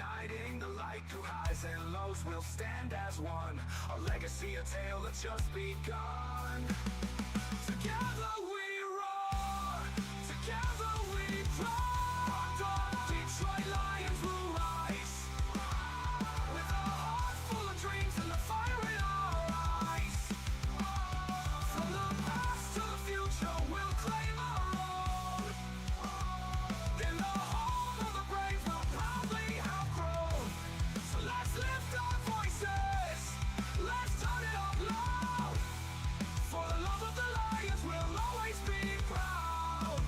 Uniting the light through highs and lows, we'll stand as one. Our legacy a tale that's just begun. Together we roar, together we roar. Detroit Lions will rise, with a heart full of dreams and the fire in our eyes. From the past to the future, we'll claim our road. In the home of the brave, we'll proudly have grown. So let's lift our voices, let's turn it up loud. For the love of the Lions, we'll always be proud.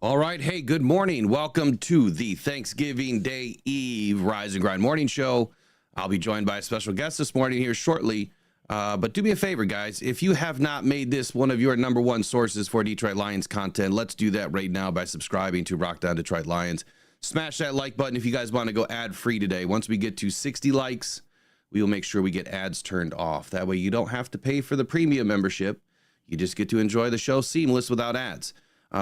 All right. Hey, good morning. Welcome to the Thanksgiving Day Eve Rise and Grind Morning Show. I'll be joined by a special guest this morning here shortly. But do me a favor, guys. If you have not made this one of your number one sources for Detroit Lions content, let's do that right now by subscribing to Rock Down Detroit Lions. Smash that like button if you guys want to go ad free today. Once we get to 60 likes, we will make sure we get ads turned off. That way you don't have to pay for the premium membership. You just get to enjoy the show seamless without ads.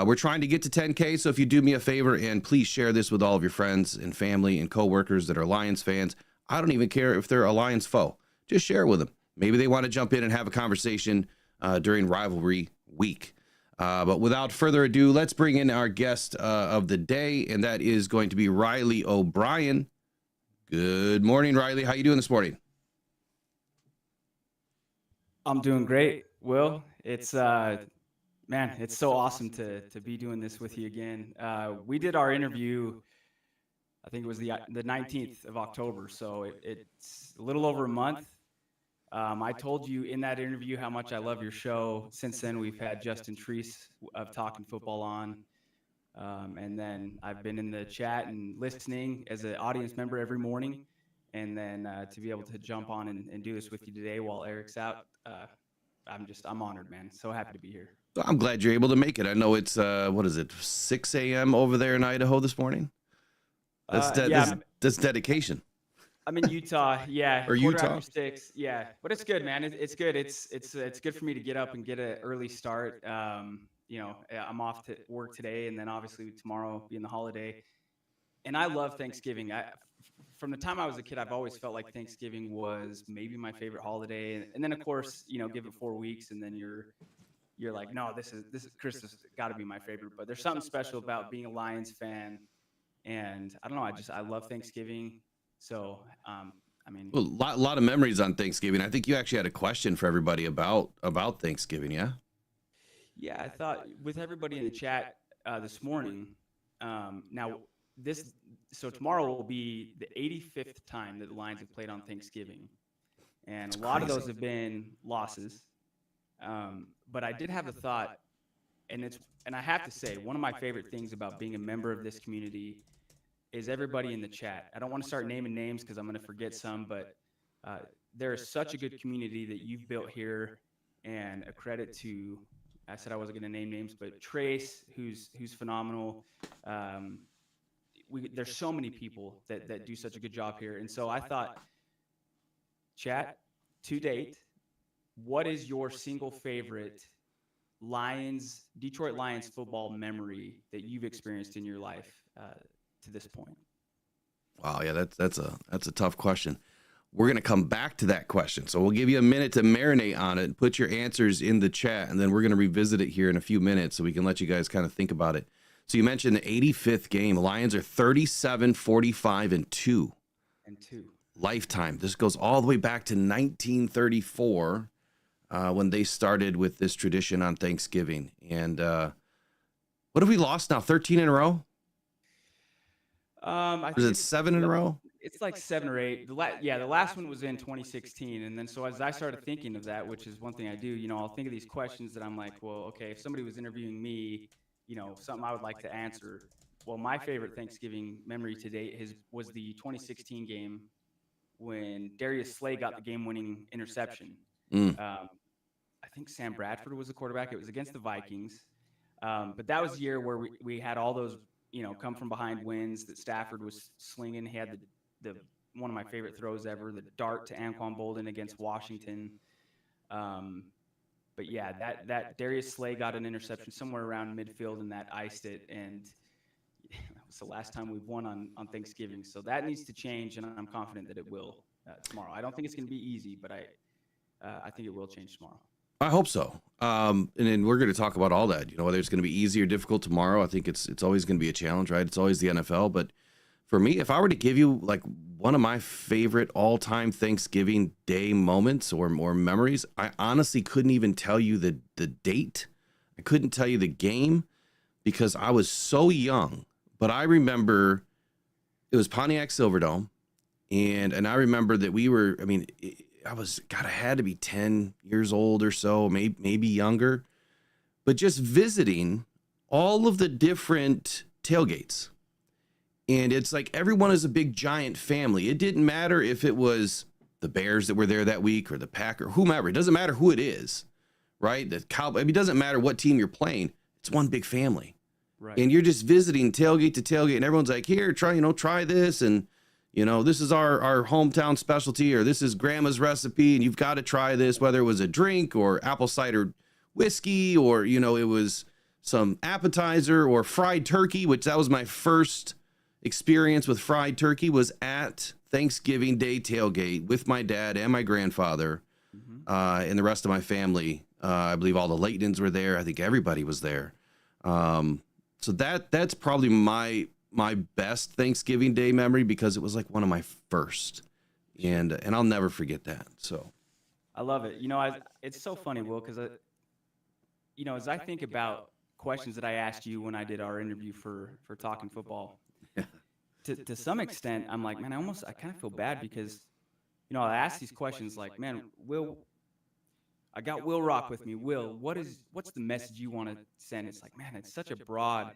We're trying to get to 10K, so if you do me a favor and please share this with all of your friends and family and coworkers that are Lions fans. I don't even care if they're a Lions foe. Just share it with them. Maybe they want to jump in and have a conversation during rivalry week. But without further ado, let's bring in our guest of the day, and that is going to be Riley O'Brien. Good morning, Riley. How you doing this morning? I'm doing great, Will. It's man, it's so awesome to be doing this with you again. We did our interview, I think it was the 19th of October, so it's a little over a month. I told you in that interview how much I love your show. Since then, we've had Justin Treese of Talking Football on, and then I've been in the chat and listening as an audience member every morning, and then to be able to jump on and do this with you today while Eric's out, I'm honored, man. So happy to be here. I'm glad you're able to make it. I know it's, 6 a.m. over there in Idaho this morning? That's dedication. I'm in Utah, yeah. Or Utah? After 6, yeah. But it's good, man. It's good. It's good for me to get up and get an early start. I'm off to work today, and then obviously tomorrow being the holiday. And I love Thanksgiving. From the time I was a kid, I've always felt like Thanksgiving was maybe my favorite holiday. And then, of course, give it 4 weeks, and then you're like, no, this is Christmas got to be my favorite. But there's something special about being a Lions fan, and I don't know, I love Thanksgiving. So Well, a lot of memories on Thanksgiving. I think you actually had a question for everybody about Thanksgiving, yeah? Yeah, I thought with everybody in the chat this morning. So tomorrow will be the 85th time that the Lions have played on Thanksgiving, and a lot of those have been losses. But I did have a thought, and I have to say, one of my favorite things about being a member of this community is everybody in the chat. I don't want to start naming names because I'm going to forget some, but there is such a good community that you've built here, and a credit to, I said I wasn't going to name names, but Trace, who's phenomenal. There's so many people that do such a good job here. And so I thought, chat, to date, what is your single favorite Detroit Lions football memory that you've experienced in your life to this point? Wow, yeah, that's a tough question. We're going to come back to that question. So we'll give you a minute to marinate on it, put your answers in the chat, and then we're going to revisit it here in a few minutes so we can let you guys kind of think about it. So you mentioned the 85th game. The Lions are 37, 45, and 2. Lifetime. This goes all the way back to 1934 when they started with this tradition on Thanksgiving. And what have we lost now? 13 in a row? Was it 7 in a row? It's like 7 or 8. The last one was in 2016. And then so as I started thinking of that, which is one thing I do, I'll think of these questions that I'm like, well, okay, if somebody was interviewing me, something I would like to answer. Well, my favorite Thanksgiving memory to date was the 2016 game when Darius Slay got the game-winning interception. I think Sam Bradford was the quarterback. It was against the Vikings. But that was the year where we had all those, come from behind wins that Stafford was slinging. He had the one of my favorite throws ever, the dart to Anquan Bolden against Washington. But yeah, that Darius Slay got an interception somewhere around midfield, and that iced it. And that was the last time we've won on Thanksgiving. So that needs to change, and I'm confident that it will tomorrow. I don't think it's going to be easy, but I think it will change tomorrow. I hope so. And then we're going to talk about all that. You know, whether it's going to be easy or difficult tomorrow. I think it's always going to be a challenge, right? It's always the NFL. But for me, if I were to give you like one of my favorite all-time Thanksgiving Day moments or memories, I honestly couldn't even tell you the date. I couldn't tell you the game because I was so young. But I remember it was Pontiac Silverdome, and I remember that we were. I mean. I had to be 10 years old or so, maybe younger, but just visiting all of the different tailgates. And it's like everyone is a big giant family. It didn't matter if it was the Bears that were there that week or the Packer, whomever. It doesn't matter who it is, right? The Cowboy. I mean, it doesn't matter what team you're playing. It's one big family. Right. And you're just visiting tailgate to tailgate, and everyone's like, here, try this, and this is our hometown specialty, or this is grandma's recipe, and you've got to try this, whether it was a drink or apple cider whiskey, or, it was some appetizer or fried turkey, which that was my first experience with fried turkey, was at Thanksgiving Day tailgate with my dad and my grandfather, and the rest of my family. I believe all the Laytons were there. I think everybody was there. So that's probably my best Thanksgiving Day memory, because it was like one of my first, and I'll never forget that. So I love it. It's so funny, Will, because as I think about questions that I asked you when I did our interview for Talking Football, to some extent, I'm like, man, I kind of feel bad because, I ask these questions like, man, I got Will Rock with me. Will, what's the message you want to send? It's like, man, it's such a broad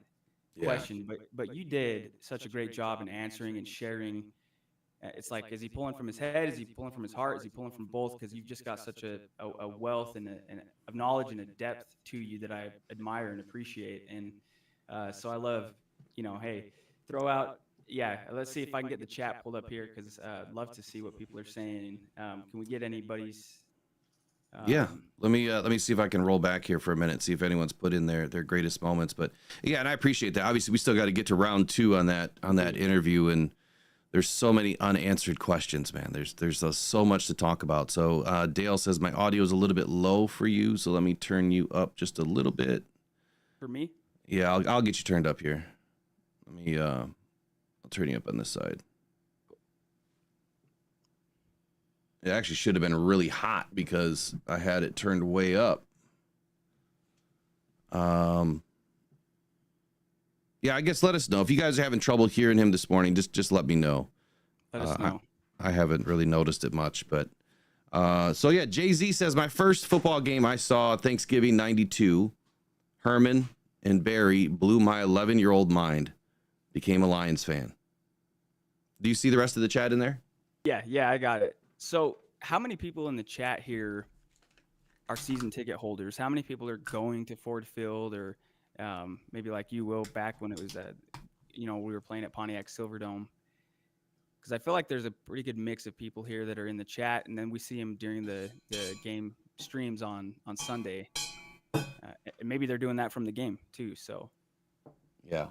question, but you did such a great job in answering and sharing. It's like, is he pulling from his head? Is he pulling from his heart? Is he pulling from both? Because you've just got such a wealth and of knowledge and a depth to you that I admire and appreciate. And so I love, hey, throw out. Yeah, let's see if I can get the chat pulled up here, because I'd love to see what people are saying. Can we get anybody's? Yeah, let me see if I can roll back here for a minute, see if anyone's put in their greatest moments. But yeah, and I appreciate that. Obviously, we still got to get to round 2 on that interview, and there's so many unanswered questions, man. There's so much to talk about. So Dale says my audio is a little bit low for you, so let me turn you up just a little bit. For me? Yeah, I'll get you turned up here. Let me I'll turn you up on this side. It actually should have been really hot because I had it turned way up. Yeah, I guess let us know. If you guys are having trouble hearing him this morning, just let me know. Let us know. I haven't really noticed it much, but so yeah, Jay-Z says my first football game I saw Thanksgiving 92, Herman and Barry blew my 11-year-old mind. Became a Lions fan. Do you see the rest of the chat in there? Yeah, I got it. So how many people in the chat here are season ticket holders? How many people are going to Ford Field, or maybe like you, Will, back when it was we were playing at Pontiac Silverdome? Because I feel like there's a pretty good mix of people here that are in the chat, and then we see them during the game streams on Sunday. And maybe they're doing that from the game too. So yeah.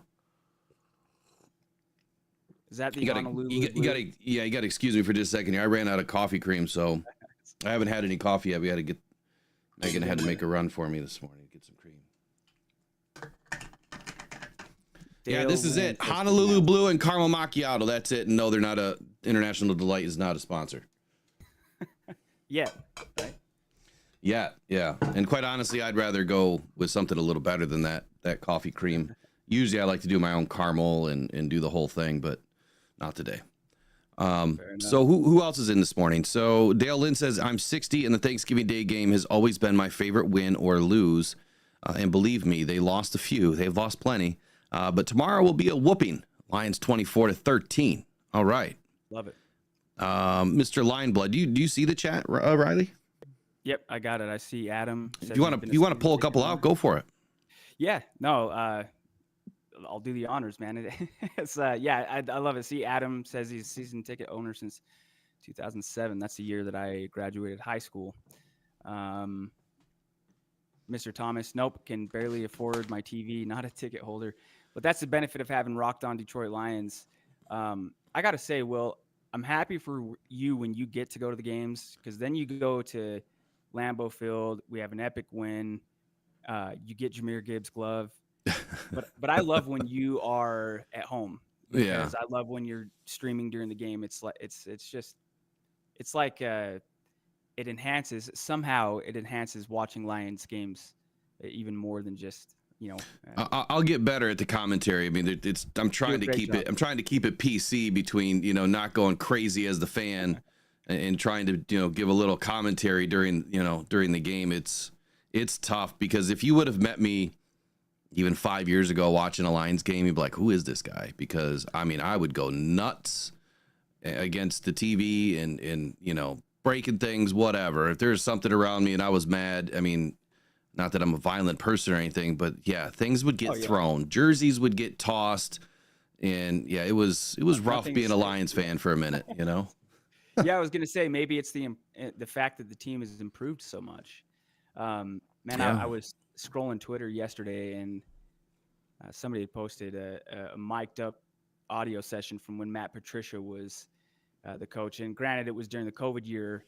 Is that the you gotta excuse me for just a second here. I ran out of coffee cream, so I haven't had any coffee yet. Megan had to make a run for me this morning to get some cream. Yeah, this is it. Honolulu Blue and Caramel Macchiato. That's it. And no, they're not International Delight is not a sponsor. Yeah. Right? Yeah. And quite honestly, I'd rather go with something a little better than that coffee cream. Usually I like to do my own caramel and do the whole thing, but not today. So who else is in this morning? So Dale Lynn says, I'm 60 and the Thanksgiving Day game has always been my favorite, win or lose. And believe me, they lost a few. They've lost plenty. But tomorrow will be a whooping. Lions 24-13. All right. Love it. Mr. Lineblood, do you see the chat, Riley? Yep, I got it. I see Adam. You want to pull a couple out? Go for it. Yeah. No. I'll do the honors, man. It's yeah, I love it. See, Adam says he's a season ticket owner since 2007. That's the year that I graduated high school. Um, Mr. Thomas, nope, can barely afford my TV, not a ticket holder. But that's the benefit of having Rocked On Detroit Lions. I got to say, Will, I'm happy for you when you get to go to the games, because then you go to Lambeau Field. We have an epic win. You get Jahmyr Gibbs' glove. But I love when you are at home, Yeah. because I love when you're streaming during the game. It's like it's like it enhances watching Lions games even more than just, I'll get better at the commentary. I mean, I'm trying to keep it. I'm trying to keep it PC between, not going crazy as the fan and trying to, give a little commentary during the game. It's tough, because if you would have met me even 5 years ago watching a Lions game, you'd be like, who is this guy? Because I mean, I would go nuts against the TV and breaking things, whatever. If there's something around me and I was mad, I mean, not that I'm a violent person or anything, but yeah, things would get thrown. Jerseys would get tossed. And yeah, it was rough being a Lions fan for a minute, Yeah, I was going to say, maybe it's the fact that the team has improved so much. I was scrolling Twitter yesterday, and somebody had posted a mic'd up audio session from when Matt Patricia was the coach. And granted, it was during the COVID year.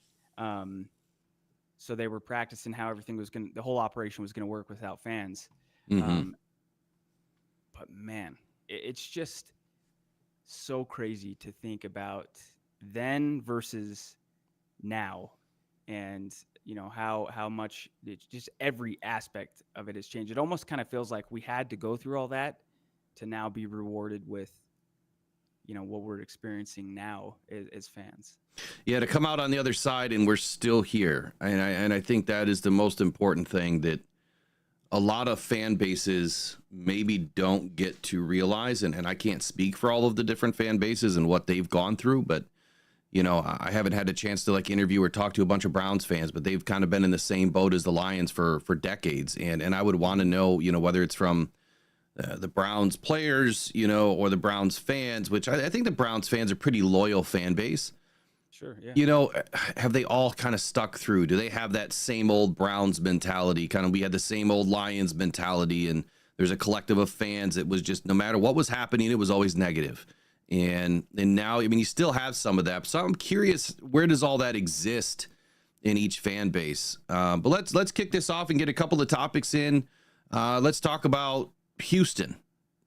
So they were practicing how the whole operation was going to work without fans. Mm-hmm. But man, it's just so crazy to think about then versus now. And how much it's just every aspect of it has changed. It almost kind of feels like we had to go through all that to now be rewarded with what we're experiencing now as fans. Yeah, to come out on the other side and we're still here. And I think that is the most important thing that a lot of fan bases maybe don't get to realize. And I can't speak for all of the different fan bases and what they've gone through, but I haven't had a chance to interview or talk to a bunch of Browns fans, but they've kind of been in the same boat as the Lions for decades. And I would want to know, whether it's from the Browns players, or the Browns fans, which I think the Browns fans are pretty loyal fan base. Sure. Yeah. Have they all kind of stuck through? Do they have that same old Browns mentality? We had the same old Lions mentality, and there's a collective of fans that was just, no matter what was happening, it was always negative. And now, I mean, you still have some of that. So I'm curious, where does all that exist in each fan base? But let's kick this off and get a couple of topics in. Let's talk about Houston.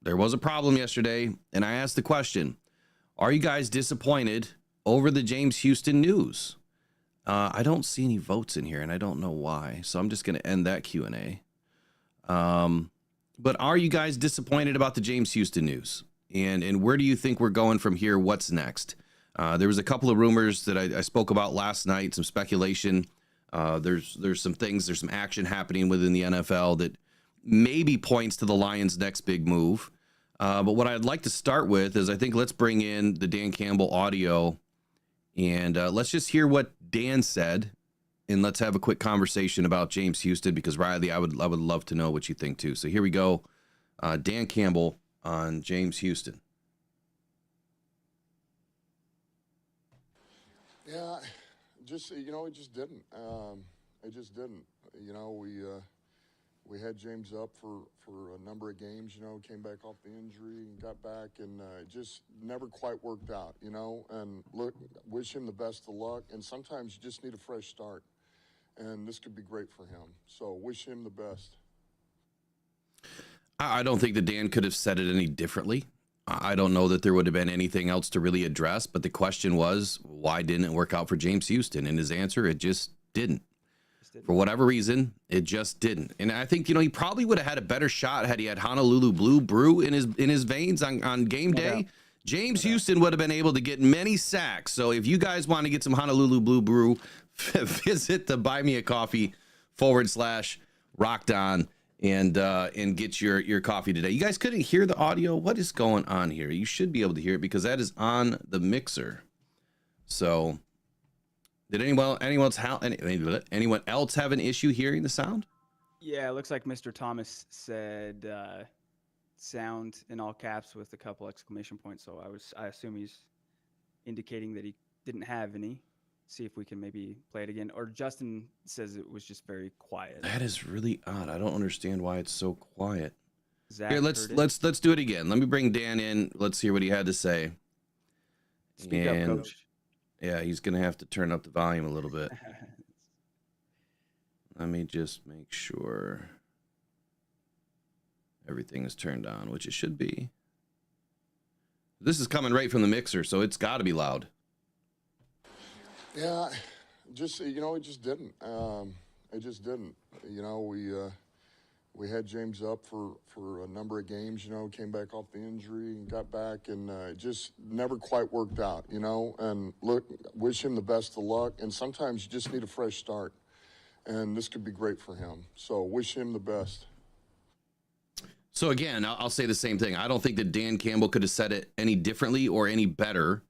There was a problem yesterday, and I asked the question, are you guys disappointed over the James Houston news? I don't see any votes in here, and I don't know why. So I'm just going to end that Q&A. But are you guys disappointed about the James Houston news? And where do you think we're going from here? What's next? There was a couple of rumors that I spoke about last night, some speculation. There's some things, there's some action happening within the NFL that maybe points to the Lions' next big move. But what I'd like to start with is, I think let's bring in the Dan Campbell audio, and let's just hear what Dan said, and let's have a quick conversation about James Houston, because Riley, I would love to know what you think too. So here we go. Dan Campbell on James Houston. Yeah, just it just didn't. It just didn't. We had James up for a number of games. Came back off the injury and got back, and it just never quite worked out. And look, wish him the best of luck. And sometimes you just need a fresh start, and this could be great for him. So wish him the best. I don't think that Dan could have said it any differently. I don't know that there would have been anything else to really address, but the question was, why didn't it work out for James Houston? And his answer, it just didn't. For whatever reason, it just didn't. And I think, he probably would have had a better shot had he had Honolulu Blue Brew in his veins on game day. James Houston would have been able to get many sacks. So if you guys want to get some Honolulu Blue Brew, visit the Buy Me a Coffee /Rocked On and get your coffee today. You guys couldn't hear the audio. What is going on here? You should be able to hear it because that is on the mixer. So did anyone else have an issue hearing the sound? Yeah, it looks like Mr. Thomas said sound in all caps with a couple exclamation points. So I assume he's indicating that he didn't have any. See if we can maybe play it again. Or Justin says it was just very quiet. That is really odd. I don't understand why it's so quiet. Zach Here, let's heard it. let's do it again. Let me bring Dan in. Let's hear what he had to say. Speak up, And coach. yeah, he's gonna have to turn up the volume a little bit. Let me just make sure everything is turned on, which it should be. This is coming right from the mixer, so it's got to be loud. Yeah, just it just didn't. It just didn't. We had James up for a number of games. Came back off the injury and got back, and it just never quite worked out. And look, wish him the best of luck. And sometimes you just need a fresh start, and this could be great for him. So wish him the best. So again, I'll say the same thing. I don't think that Dan Campbell could have said it any differently or any better.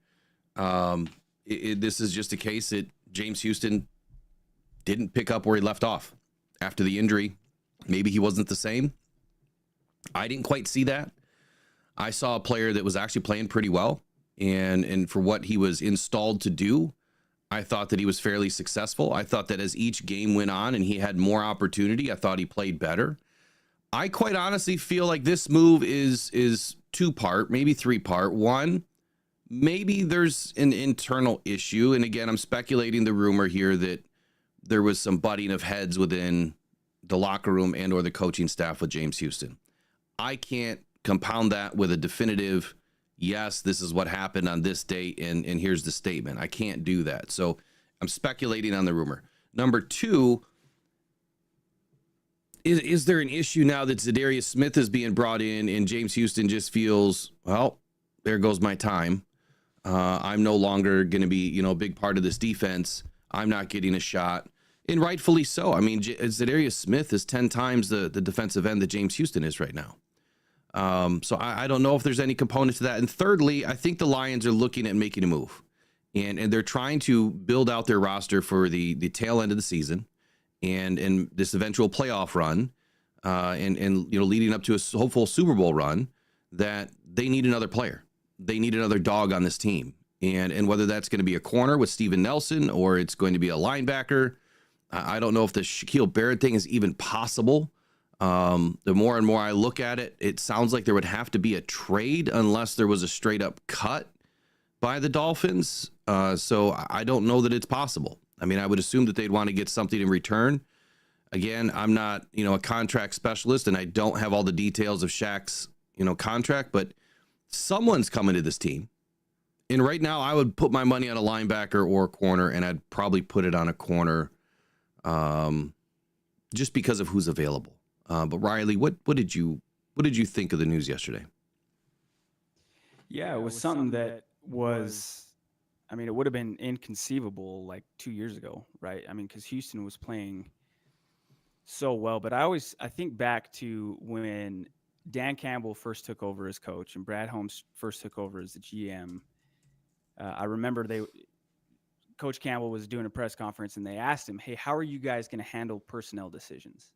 This is just a case that James Houston didn't pick up where he left off after the injury. Maybe he wasn't the same. I didn't quite see that. I saw a player that was actually playing pretty well. And for what he was installed to do, I thought that he was fairly successful. I thought that as each game went on and he had more opportunity, I thought he played better. I quite honestly feel like this move is two-part, maybe three-part. One, maybe there's an internal issue. And again, I'm speculating the rumor here that there was some butting of heads within the locker room and or the coaching staff with James Houston. I can't compound that with a definitive, yes, this is what happened on this date, and here's the statement. I can't do that. So I'm speculating on the rumor. Number two, is there an issue now that Zadarius Smith is being brought in and James Houston just feels, well, there goes my time. I'm no longer going to be, a big part of this defense. I'm not getting a shot. And rightfully so. I mean, Zadarius Smith is 10 times the defensive end that James Houston is right now. So I don't know if there's any component to that. And thirdly, I think the Lions are looking at making a move. And they're trying to build out their roster for the tail end of the season and this eventual playoff run and leading up to a hopeful Super Bowl run, that they need another player. They need another dog on this team. And whether that's going to be a corner with Steven Nelson or it's going to be a linebacker, I don't know if the Shaquille Barrett thing is even possible. The more and more I look at it, it sounds like there would have to be a trade unless there was a straight up cut by the Dolphins. So I don't know that it's possible. I mean, I would assume that they'd want to get something in return. Again, I'm not, a contract specialist and I don't have all the details of Shaq's, contract, but someone's coming to this team. And right now I would put my money on a linebacker or a corner, and I'd probably put it on a corner just because of who's available. But Riley, what did you think of the news yesterday? Yeah, it was something that was, it would have been inconceivable like 2 years ago, right? Because Houston was playing so well. But I think back to when Dan Campbell first took over as coach and Brad Holmes first took over as the GM. I remember Coach Campbell was doing a press conference and they asked him, hey, how are you guys going to handle personnel decisions?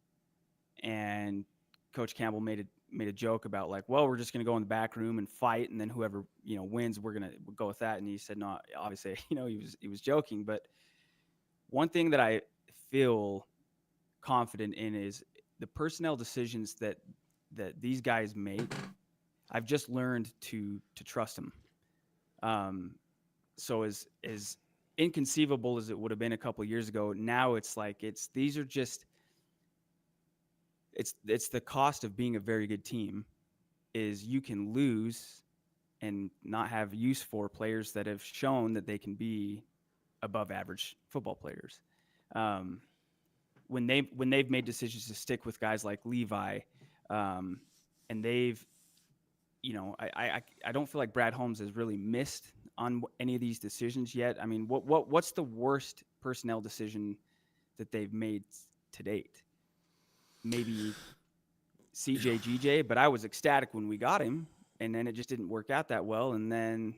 And Coach Campbell made a joke about like, well, we're just going to go in the back room and fight. And then whoever, wins, we'll go with that. And he said, no, obviously, he was joking. But one thing that I feel confident in is the personnel decisions that these guys make. I've just learned to trust them. So as inconceivable as it would have been a couple of years ago, now it's like it's the cost of being a very good team is you can lose and not have use for players that have shown that they can be above average football players. When they've made decisions to stick with guys like Levi, and they've, I don't feel like Brad Holmes has really missed on any of these decisions yet. I mean, what's the worst personnel decision that they've made to date? Maybe CJ GJ, but I was ecstatic when we got him, and then it just didn't work out that well. And then,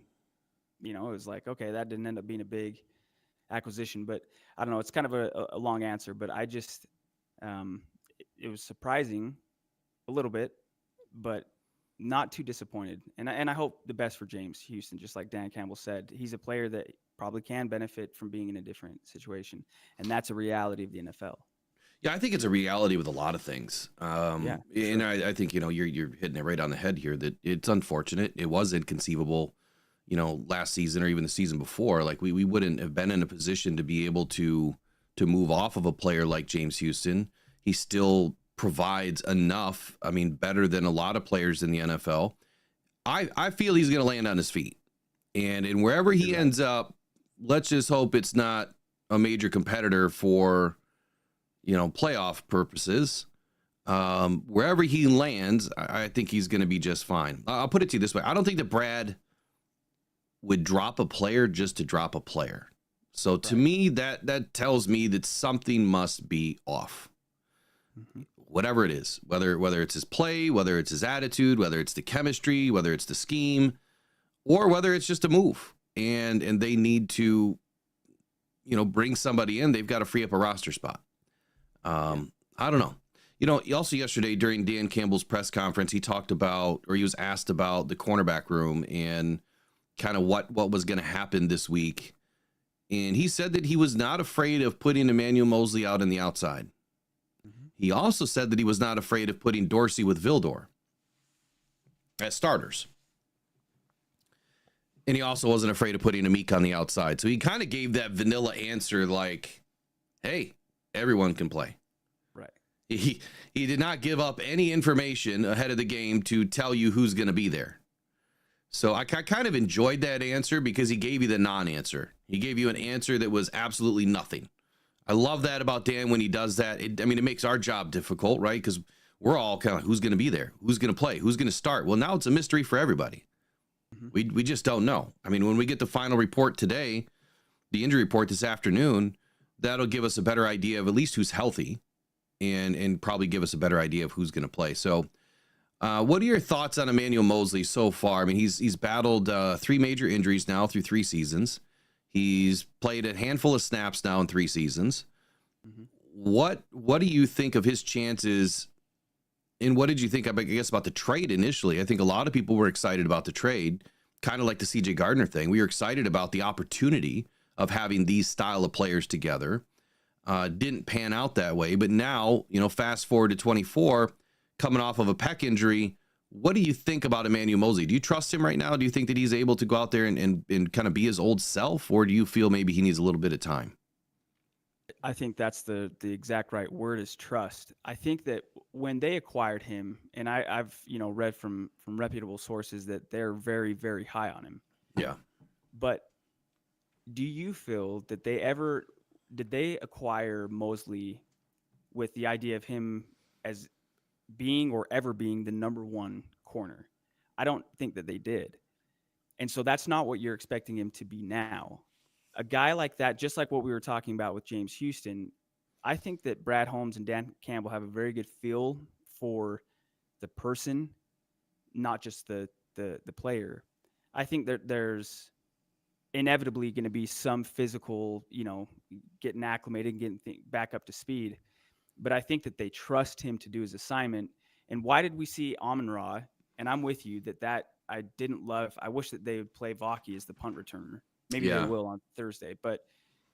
it was like, okay, that didn't end up being a big acquisition. But I don't know. It's kind of a long answer, but I just, it was surprising a little bit, but not too disappointed. And I hope the best for James Houston, just like Dan Campbell said. He's a player that probably can benefit from being in a different situation. And that's a reality of the NFL. Yeah, I think it's a reality with a lot of things. Yeah, And sure. I think, you're hitting it right on the head here that it's unfortunate. It was inconceivable, last season or even the season before. Like we wouldn't have been in a position to be able to move off of a player like James Houston. He still provides enough. I mean, better than a lot of players in the NFL. I feel he's going to land on his feet. And wherever he You're right. ends up, let's just hope it's not a major competitor for, playoff purposes. Wherever he lands, I think he's going to be just fine. I'll put it to you this way. I don't think that Brad would drop a player just to drop a player. So to me, that tells me that something must be off. Mm-hmm. Whatever it is, whether it's his play, whether it's his attitude, whether it's the chemistry, whether it's the scheme, or whether it's just a move. And they need to, bring somebody in. They've got to free up a roster spot. I don't know. Also yesterday during Dan Campbell's press conference, he talked about, or he was asked about the cornerback room and kind of what was going to happen this week. And he said that he was not afraid of putting Emmanuel Mosley out on the outside. Mm-hmm. He also said that he was not afraid of putting Dorsey with Vildor as starters. And he also wasn't afraid of putting Amik on the outside. So he kind of gave that vanilla answer like, hey, everyone can play. Right. He did not give up any information ahead of the game to tell you who's going to be there. So I kind of enjoyed that answer because he gave you the non-answer. He gave you an answer that was absolutely nothing. I love that about Dan when he does that. It makes our job difficult, right? Because we're all kind of, who's going to be there? Who's going to play? Who's going to start? Well, now it's a mystery for everybody. Mm-hmm. We just don't know. I mean, when we get the final report today, the injury report this afternoon, that'll give us a better idea of at least who's healthy and probably give us a better idea of who's going to play. So what are your thoughts on Emmanuel Mosley so far? I mean, he's battled 3 major injuries now through 3 seasons. He's played a handful of snaps now in 3 seasons. Mm-hmm. What do you think of his chances? And what did you think, I guess, about the trade initially? I think a lot of people were excited about the trade, kind of like the CJ Gardner thing. We were excited about the opportunity of having these style of players together. Didn't pan out that way. But now, fast forward to 24, coming off of a pec injury, what do you think about Emmanuel Mosley? Do you trust him right now? Do you think that he's able to go out there and kind of be his old self? Or do you feel maybe he needs a little bit of time? I think that's the exact right word is trust. I think that when they acquired him, and I've read from reputable sources that they're very, very high on him. Yeah. But do you feel that did they acquire Mosley with the idea of him as being or ever being the number 1 corner? I don't think that they did. And so that's not what you're expecting him to be now. A guy like that, just like what we were talking about with James Houston, I think that Brad Holmes and Dan Campbell have a very good feel for the person, not just the player. I think that there's inevitably going to be some physical, getting acclimated, getting back up to speed. But I think that they trust him to do his assignment. And why did we see Amon-Ra? And I'm with you that I didn't love. I wish that they would play Vaki as the punt returner. Maybe they will on Thursday, but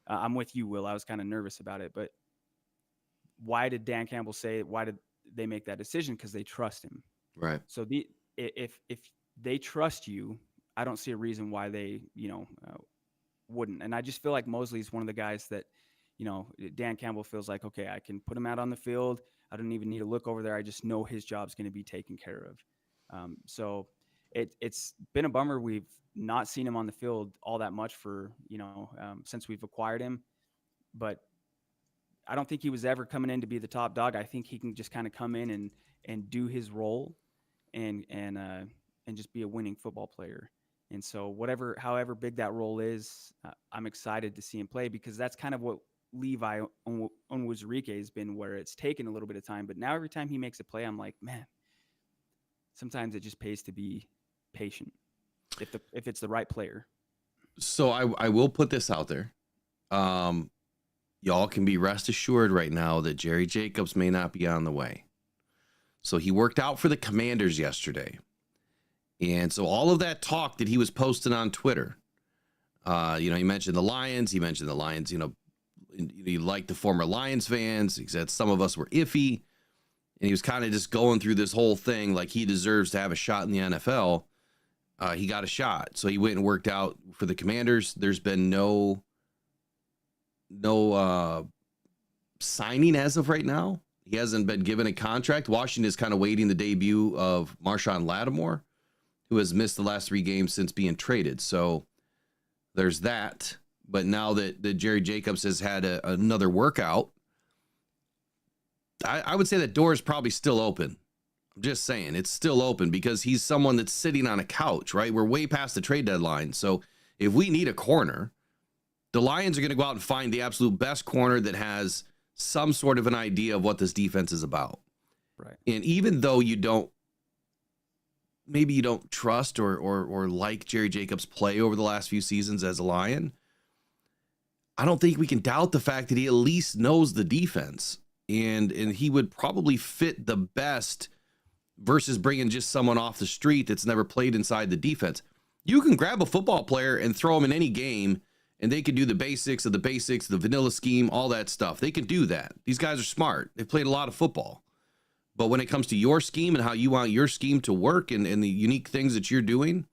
I'm with you, Will. I was kind of nervous about it. But why did Dan Campbell say, why did they make that decision? Because they trust him. Right. So if they trust you, I don't see a reason why they, wouldn't. And I just feel like Mosley's one of the guys that, Dan Campbell feels like, okay, I can put him out on the field. I don't even need to look over there. I just know his job's going to be taken care of. So it's been a bummer. We've not seen him on the field all that much for, since we've acquired him. But I don't think he was ever coming in to be the top dog. I think he can just kind of come in and do his role and just be a winning football player. And so however big that role is, I'm excited to see him play because that's kind of what Levi Onwuzurike has been, where it's taken a little bit of time. But now every time he makes a play, I'm like, man, sometimes it just pays to be patient if it's the right player. So I will put this out there. Y'all can be rest assured right now that Jerry Jacobs may not be on the way. So he worked out for the Commanders yesterday. And so all of that talk that he was posting on Twitter, he mentioned the Lions. He mentioned the Lions, he liked the former Lions fans. He said some of us were iffy. And he was kind of just going through this whole thing like he deserves to have a shot in the NFL. He got a shot. So he went and worked out for the Commanders. There's been no signing as of right now. He hasn't been given a contract. Washington is kind of waiting the debut of Marshawn Lattimore, who has missed the last 3 games since being traded. So there's that. But now that Jerry Jacobs has had another workout, I would say that door is probably still open. I'm just saying it's still open because he's someone that's sitting on a couch, right? We're way past the trade deadline. So if we need a corner, the Lions are going to go out and find the absolute best corner that has some sort of an idea of what this defense is about. Right. And even though maybe you don't trust or like Jerry Jacobs' play over the last few seasons as a Lion, I don't think we can doubt the fact that he at least knows the defense. And he would probably fit the best versus bringing just someone off the street that's never played inside the defense. You can grab a football player and throw them in any game, and they can do the basics, the vanilla scheme, all that stuff. They can do that. These guys are smart. They've played a lot of football. But when it comes to your scheme and how you want your scheme to work and the unique things that you're doing,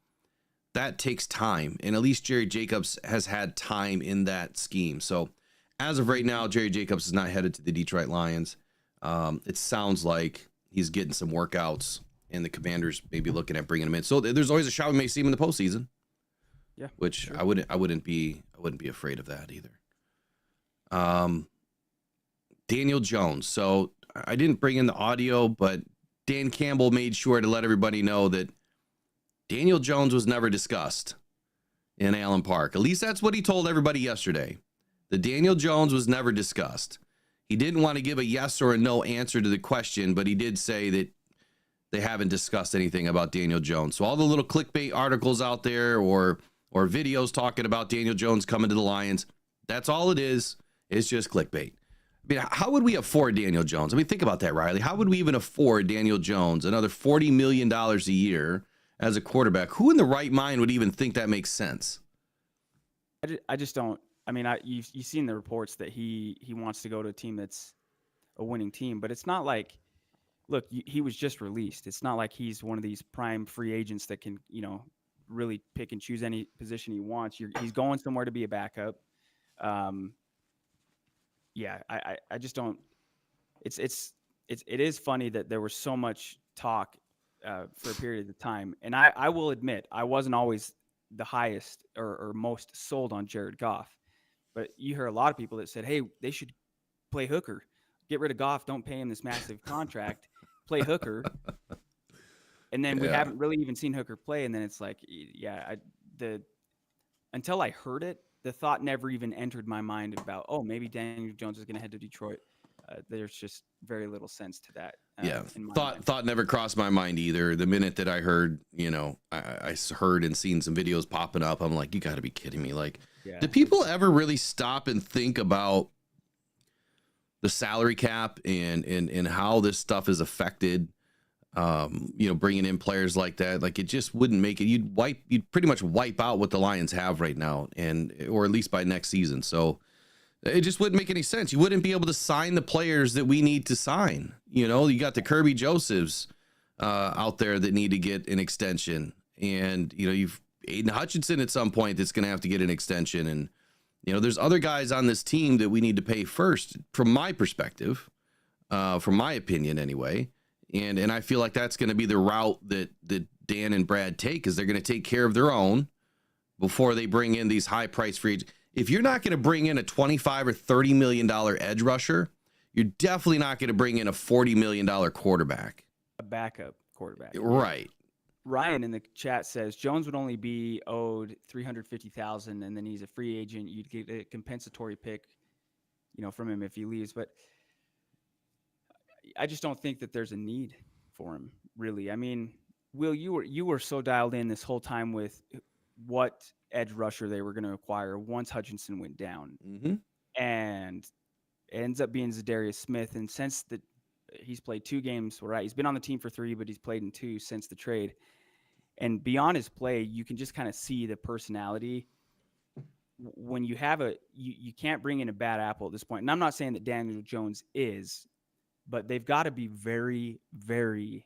that takes time. And at least Jerry Jacobs has had time in that scheme. So as of right now, Jerry Jacobs is not headed to the Detroit Lions. It sounds like he's getting some workouts, and the Commanders may be looking at bringing him in. So there's always a shot we may see him in the postseason. Yeah, which sure. I wouldn't be afraid of that either. Daniel Jones. So I didn't bring in the audio, but Dan Campbell made sure to let everybody know that Daniel Jones was never discussed in Allen Park. At least that's what he told everybody yesterday. That Daniel Jones was never discussed. He didn't want to give a yes or a no answer to the question, but he did say that they haven't discussed anything about Daniel Jones. So all the little clickbait articles out there or videos talking about Daniel Jones coming to the Lions, that's all it is. It's just clickbait. I mean, how would we afford Daniel Jones? I mean, think about that, Riley. How would we even afford Daniel Jones, another $40 million a year as a quarterback? Who in the right mind would even think that makes sense? I just don't. I mean, you've seen the reports that he wants to go to a team that's a winning team, but it's not like, look, he was just released. It's not like he's one of these prime free agents that can, really pick and choose any position he wants. He's going somewhere to be a backup. Yeah, I just don't. It is funny that there was so much talk for a period of time, and I will admit I wasn't always the highest or most sold on Jared Goff. But you hear a lot of people that said, hey, they should play hooker. Get rid of Goff. Don't pay him this massive contract. Play hooker. And then we haven't really even seen hooker play. And then it's like, until I heard it, the thought never even entered my mind about, maybe Daniel Jones is going to head to Detroit. There's just very little sense to that. Thought never crossed my mind either. The minute that I heard, I heard and seen some videos popping up, I'm like, you got to be kidding me. Like, do people ever really stop and think about the salary cap and how this stuff is affected? Bringing in players like that, like it just wouldn't make it. You'd pretty much wipe out what the Lions have right now, or at least by next season. So it just wouldn't make any sense. You wouldn't be able to sign the players that we need to sign. You got the Kirby Josephs out there that need to get an extension, and you've Aiden Hutchinson at some point that's going to have to get an extension, and there's other guys on this team that we need to pay first, from my perspective, from my opinion anyway. And I feel like that's going to be the route that Dan and Brad take, is they're going to take care of their own before they bring in these high price free agents. If you're not going to bring in a $25 or $30 million edge rusher, you're definitely not going to bring in a $40 million quarterback. A backup quarterback. Right. Ryan in the chat says Jones would only be owed $350,000, and then he's a free agent. You'd get a compensatory pick, from him if he leaves. But I just don't think that there's a need for him, really. I mean, Will, you were so dialed in this whole time with what edge rusher they were going to acquire once Hutchinson went down, and it ends up being Zadarius Smith. And since he's played 2 games, right? He's been on the team for 3, but he's played in 2 since the trade. And beyond his play, you can just kind of see the personality. When you have you can't bring in a bad apple at this point. And I'm not saying that Daniel Jones is, but they've got to be very, very,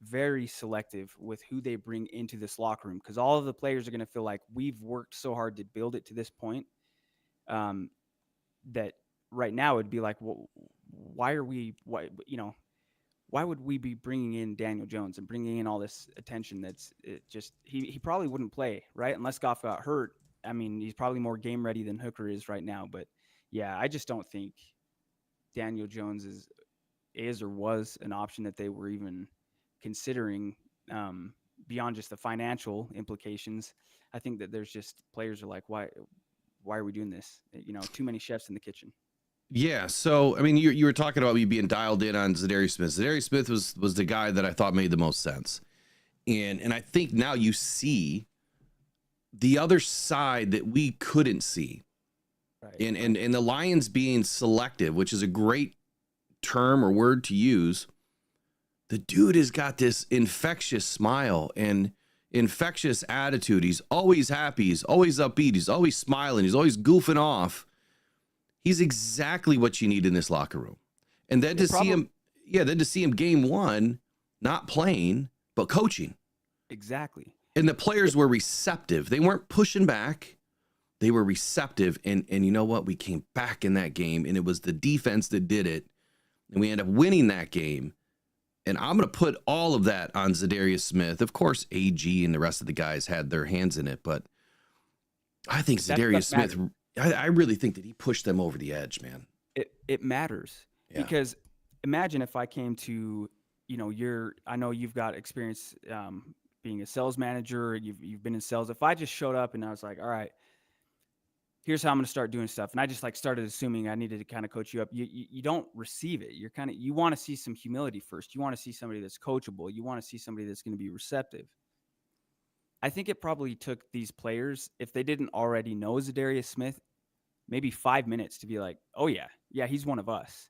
very selective with who they bring into this locker room, because all of the players are going to feel like we've worked so hard to build it to this point, that right now it'd be like, well, why would we be bringing in Daniel Jones and bringing in all this attention? He probably wouldn't play, right? Unless Goff got hurt. I mean, he's probably more game ready than Hooker is right now. But yeah, I just don't think Daniel Jones is or was an option that they were even considering, beyond just the financial implications. I think that there's just players are like, why are we doing this? Too many chefs in the kitchen. Yeah. So, I mean, you were talking about me being dialed in on Zadarius Smith. Zadarius Smith was the guy that I thought made the most sense. And I think now you see the other side that we couldn't see. Right. And the Lions being selective, which is a great term or word to use. The dude has got this infectious smile and infectious attitude. He's always happy. He's always upbeat. He's always smiling. He's always goofing off. He's exactly what you need in this locker room. And then to see him game one, not playing, but coaching. Exactly. And the players were receptive. They weren't pushing back. They were receptive. And you know what? We came back in that game, and it was the defense that did it. And we ended up winning that game. And I'm going to put all of that on Zadarius Smith. Of course, AG and the rest of the guys had their hands in it. But I think Zadarius Smith, I really think that he pushed them over the edge, man. It matters. Yeah. Because imagine if I came to, I know you've got experience being a sales manager, you've been in sales. If I just showed up and I was like, all right, here's how I'm going to start doing stuff, and I just started assuming I needed to kind of coach you up, you don't receive it. You want to see some humility first. You want to see somebody that's coachable. You want to see somebody that's going to be receptive. I think it probably took these players, if they didn't already know Zadarius Smith, maybe 5 minutes to be like, oh yeah, he's one of us.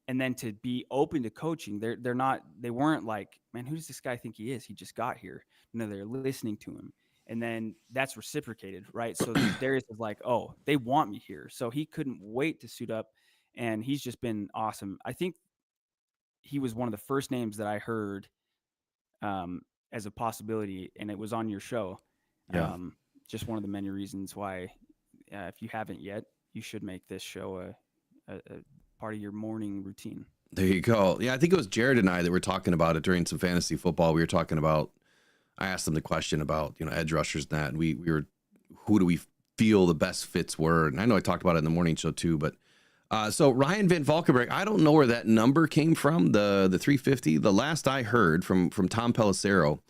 And then to be open to coaching, they weren't like, man, who does this guy think he is? He just got here. No, they're listening to him. And then that's reciprocated, right? So Darius is like, oh, they want me here. So he couldn't wait to suit up, and he's just been awesome. I think he was one of the first names that I heard as a possibility, and it was on your show. Yeah. Just one of the many reasons why, if you haven't yet, you should make this show a part of your morning routine. There you go. Yeah, I think it was Jared and I that were talking about it during some fantasy football. We were talking about, I asked them the question about, edge rushers and that, and we were, who do we feel the best fits were? And I know I talked about it in the morning show too, but so Ryan Van Valkenburg, I don't know where that number came from, the 350. The last I heard from Tom Pelissero,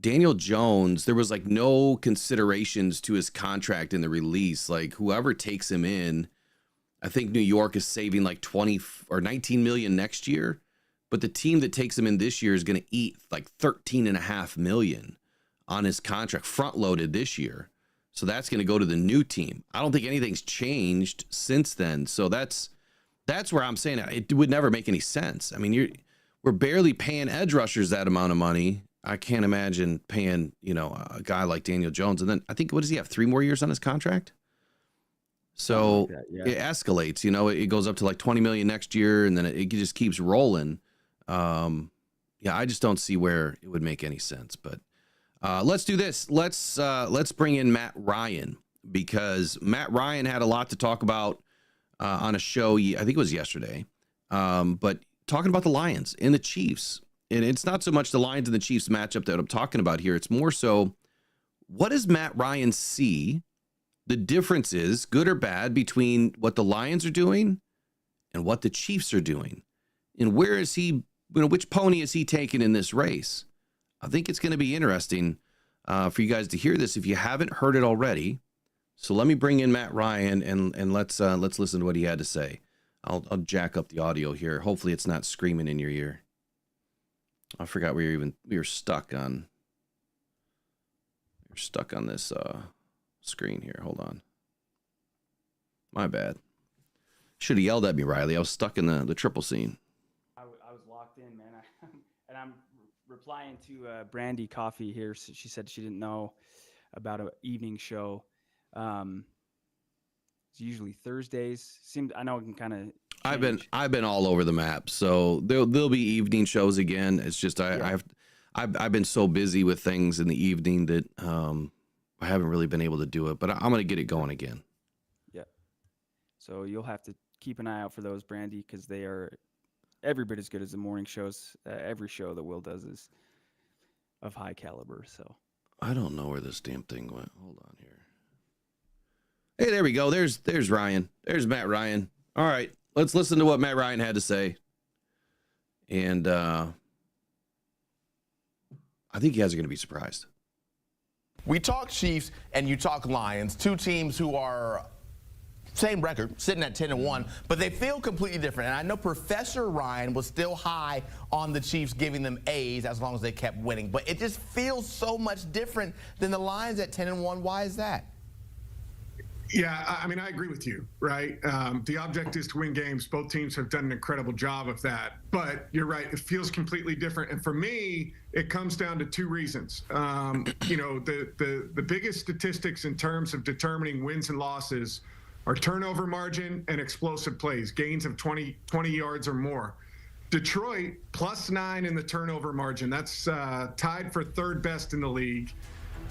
Daniel Jones, there was like no considerations to his contract in the release. Like whoever takes him in, I think New York is saving like 20 or 19 million next year. But the team that takes him in this year is going to eat like 13.5 million on his contract, front loaded this year. So that's going to go to the new team. I don't think anything's changed since then. So that's where I'm saying it would never make any sense. I mean, we're barely paying edge rushers that amount of money. I can't imagine paying, a guy like Daniel Jones. And then I think, what does he have? 3 more years on his contract? So it escalates, it goes up to like 20 million next year, and then it just keeps rolling. I just don't see where it would make any sense, but let's do this. Let's bring in Matt Ryan, because Matt Ryan had a lot to talk about on a show. I think it was yesterday. But talking about the Lions and the Chiefs, and it's not so much the Lions and the Chiefs matchup that I'm talking about here. It's more so, what does Matt Ryan see the differences, good or bad, between what the Lions are doing and what the Chiefs are doing? And where is he, which pony is he taking in this race? I think it's going to be interesting for you guys to hear this if you haven't heard it already. So let me bring in Matt Ryan and let's listen to what he had to say. I'll jack up the audio here. Hopefully it's not screaming in your ear. I forgot we were stuck on this screen here. Hold on. My bad. Should have yelled at me, Riley. I was stuck in the triple scene. I was locked in, man. And I'm replying to Brandy Coffee here. So she said she didn't know about an evening show. It's usually Thursdays. I know it can kind of. I've been all over the map, so there'll be evening shows again. It's just I've been so busy with things in the evening that I haven't really been able to do it. But I'm gonna get it going again. Yeah. So you'll have to keep an eye out for those, Brandy, because they are every bit as good as the morning shows. Every show that Will does is of high caliber. So I don't know where this damn thing went. Hold on here. Hey, there we go. There's Ryan. There's Matt Ryan. All right, let's listen to what Matt Ryan had to say. And I think you guys are going to be surprised. We talk Chiefs and you talk Lions, two teams who are same record, sitting at 10-1, but they feel completely different. And I know Professor Ryan was still high on the Chiefs, giving them A's as long as they kept winning. But it just feels so much different than the Lions at 10-1. Why is that? Yeah, I mean, I agree with you, right? The object is to win games. Both teams have done an incredible job of that. But you're right, it feels completely different. And for me, it comes down to two reasons. The biggest statistics in terms of determining wins and losses are turnover margin and explosive plays, gains of 20 yards or more. Detroit, +9 in the turnover margin. That's tied for third best in the league.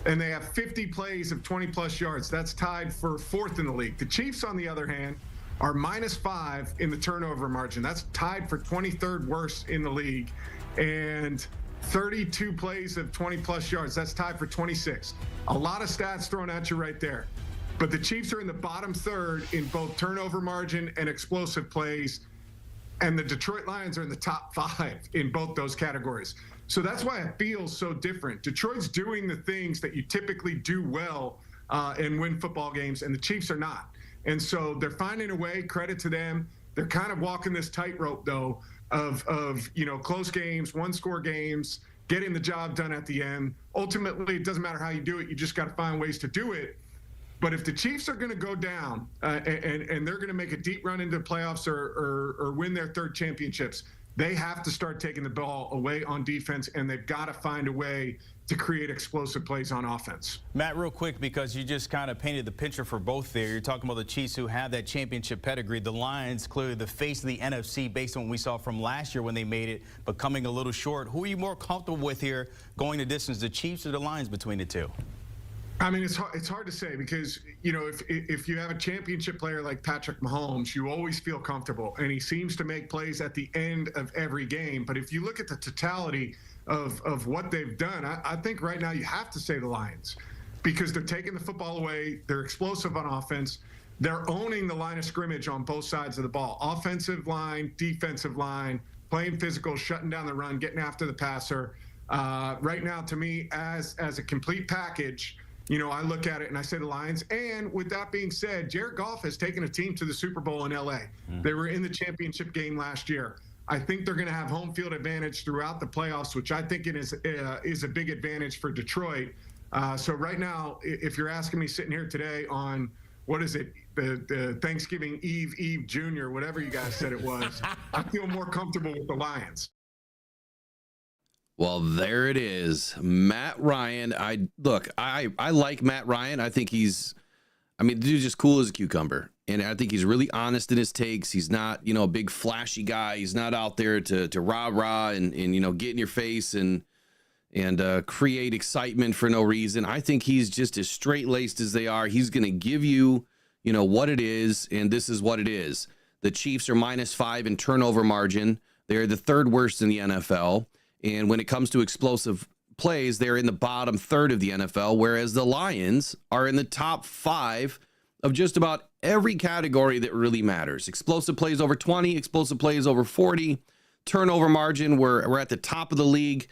And they have 50 plays of 20-plus yards. That's tied for fourth in the league. The Chiefs, on the other hand, are -5 in the turnover margin. That's tied for 23rd worst in the league. And 32 plays of 20-plus yards. That's tied for 26. A lot of stats thrown at you right there. But the Chiefs are in the bottom third in both turnover margin and explosive plays. And the Detroit Lions are in the top 5 in both those categories. So that's why it feels so different. Detroit's doing the things that you typically do well and win football games, and the Chiefs are not. And so they're finding a way, credit to them. They're kind of walking this tightrope, though, of close games, one-score games, getting the job done at the end. Ultimately, it doesn't matter how you do it. You just got to find ways to do it. But if the Chiefs are going to go down and they're going to make a deep run into the playoffs or win their third championships, they have to start taking the ball away on defense, and they've got to find a way to create explosive plays on offense. Matt, real quick, because you just kind of painted the picture for both there. You're talking about the Chiefs who have that championship pedigree. The Lions, clearly the face of the NFC based on what we saw from last year when they made it, but coming a little short. Who are you more comfortable with here going the distance, the Chiefs or the Lions between the two? I mean, it's hard to say because, if you have a championship player like Patrick Mahomes, you always feel comfortable, and he seems to make plays at the end of every game. But if you look at the totality of what they've done, I think right now you have to say the Lions because they're taking the football away. They're explosive on offense. They're owning the line of scrimmage on both sides of the ball, offensive line, defensive line, playing physical, shutting down the run, getting after the passer. Right now, to me, as a complete package, I look at it and I say the Lions. And with that being said, Jared Goff has taken a team to the Super Bowl in L.A. They were in the championship game last year. I think they're going to have home field advantage throughout the playoffs, which I think it is a big advantage for Detroit. So right now, if you're asking me sitting here today on, what is it, the Thanksgiving Eve Junior, whatever you guys said it was, I feel more comfortable with the Lions. Well, there it is. Matt Ryan. I like Matt Ryan. I think the dude's just cool as a cucumber. And I think he's really honest in his takes. He's not, a big flashy guy. He's not out there to rah-rah and get in your face and create excitement for no reason. I think he's just as straight-laced as they are. He's going to give you, what it is, and this is what it is. The Chiefs are -5 in turnover margin. They're the third worst in the NFL. And when it comes to explosive plays, they're in the bottom third of the NFL, whereas the Lions are in the top 5 of just about every category that really matters. Explosive plays over 20, explosive plays over 40, turnover margin, we're at the top of the league.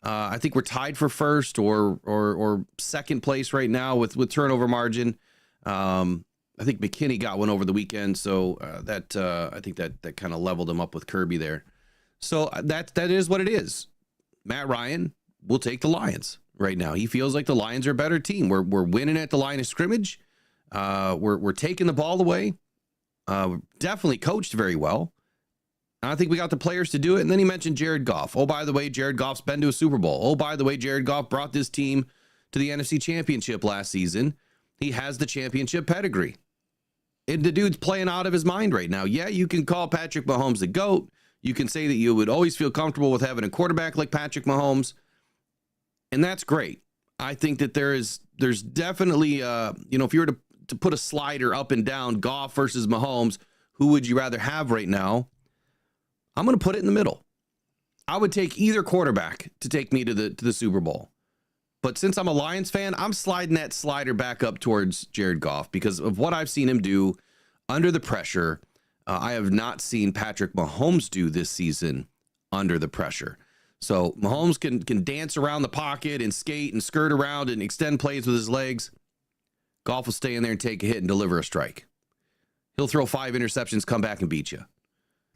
I think we're tied for first or second place right now with turnover margin. I think McKinney got one over the weekend, so I think that kind of leveled him up with Kirby there. So that is what it is. Matt Ryan will take the Lions right now. He feels like the Lions are a better team. We're winning at the line of scrimmage. We're taking the ball away. Definitely coached very well. I think we got the players to do it. And then he mentioned Jared Goff. Oh, by the way, Jared Goff's been to a Super Bowl. Oh, by the way, Jared Goff brought this team to the NFC Championship last season. He has the championship pedigree. And the dude's playing out of his mind right now. Yeah, you can call Patrick Mahomes the GOAT. You can say that you would always feel comfortable with having a quarterback like Patrick Mahomes. And that's great. I think that there's definitely, if you were to put a slider up and down, Goff versus Mahomes, who would you rather have right now? I'm going to put it in the middle. I would take either quarterback to take me to the Super Bowl. But since I'm a Lions fan, I'm sliding that slider back up towards Jared Goff because of what I've seen him do under the pressure. I have not seen Patrick Mahomes do this season under the pressure. So Mahomes can dance around the pocket and skate and skirt around and extend plays with his legs. Goff will stay in there and take a hit and deliver a strike. He'll throw 5 interceptions, come back and beat you.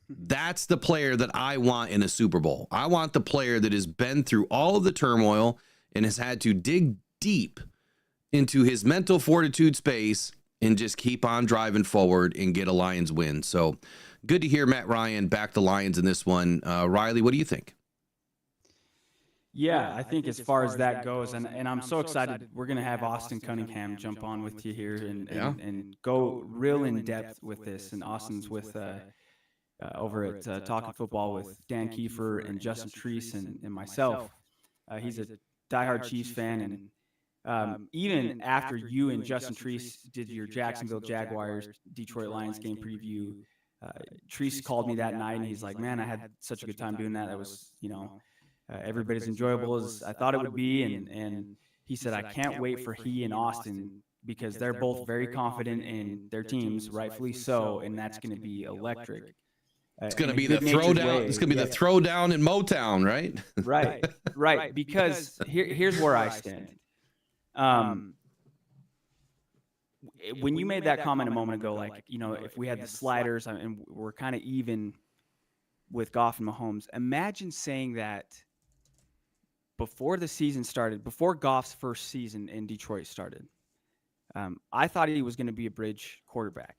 That's the player that I want in a Super Bowl. I want the player that has been through all of the turmoil and has had to dig deep into his mental fortitude space and just keep on driving forward and get a Lions win. So good to hear Matt Ryan back the Lions in this one. Riley, what do you think? Yeah, I think as far as that goes, and I'm so excited, we're going to have Austin Cunningham jump on with you here and go real in depth with this. And Austin's with over at Talking Football with Dan Kiefer and Justin Treese and myself. He's a diehard Chiefs fan, and even after you and Justin Treese did your Jacksonville Jaguars Detroit Lions game preview, Treese called me that night and he's like, "Man, I had such a good time doing that. That was, everybody's enjoyable as I thought it would be." And he said, "I can't wait for he and Austin because they're both very confident in their teams, rightfully so, and that's going to be electric." It's going to be the throwdown. It's going to be the throwdown in Motown, right? Right. Because here's where I stand. When you made that comment a moment ago, like, if we had the sliders and we're kind of even with Goff and Mahomes, imagine saying that before the season started, before Goff's first season in Detroit started. I thought he was going to be a bridge quarterback.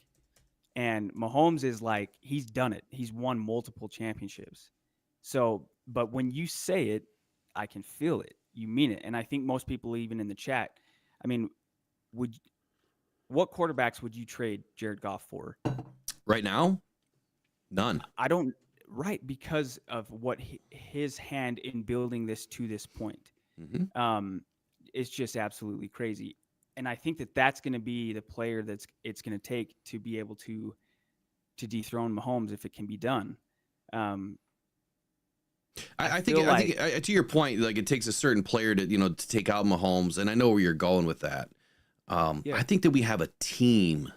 And Mahomes is like, he's done it. He's won multiple championships. So, but when you say it, I can feel it. You mean it. And I think most people, even in the chat, I mean, what quarterbacks would you trade Jared Goff for? Right now? None. Right, because of what his hand in building this to this point. Mm-hmm. It's just absolutely crazy. And I think that's going to be the player it's going to take to be able to dethrone Mahomes if it can be done. I think to your point, like it takes a certain player to take out Mahomes, and I know where you're going with that. I think that we have a team.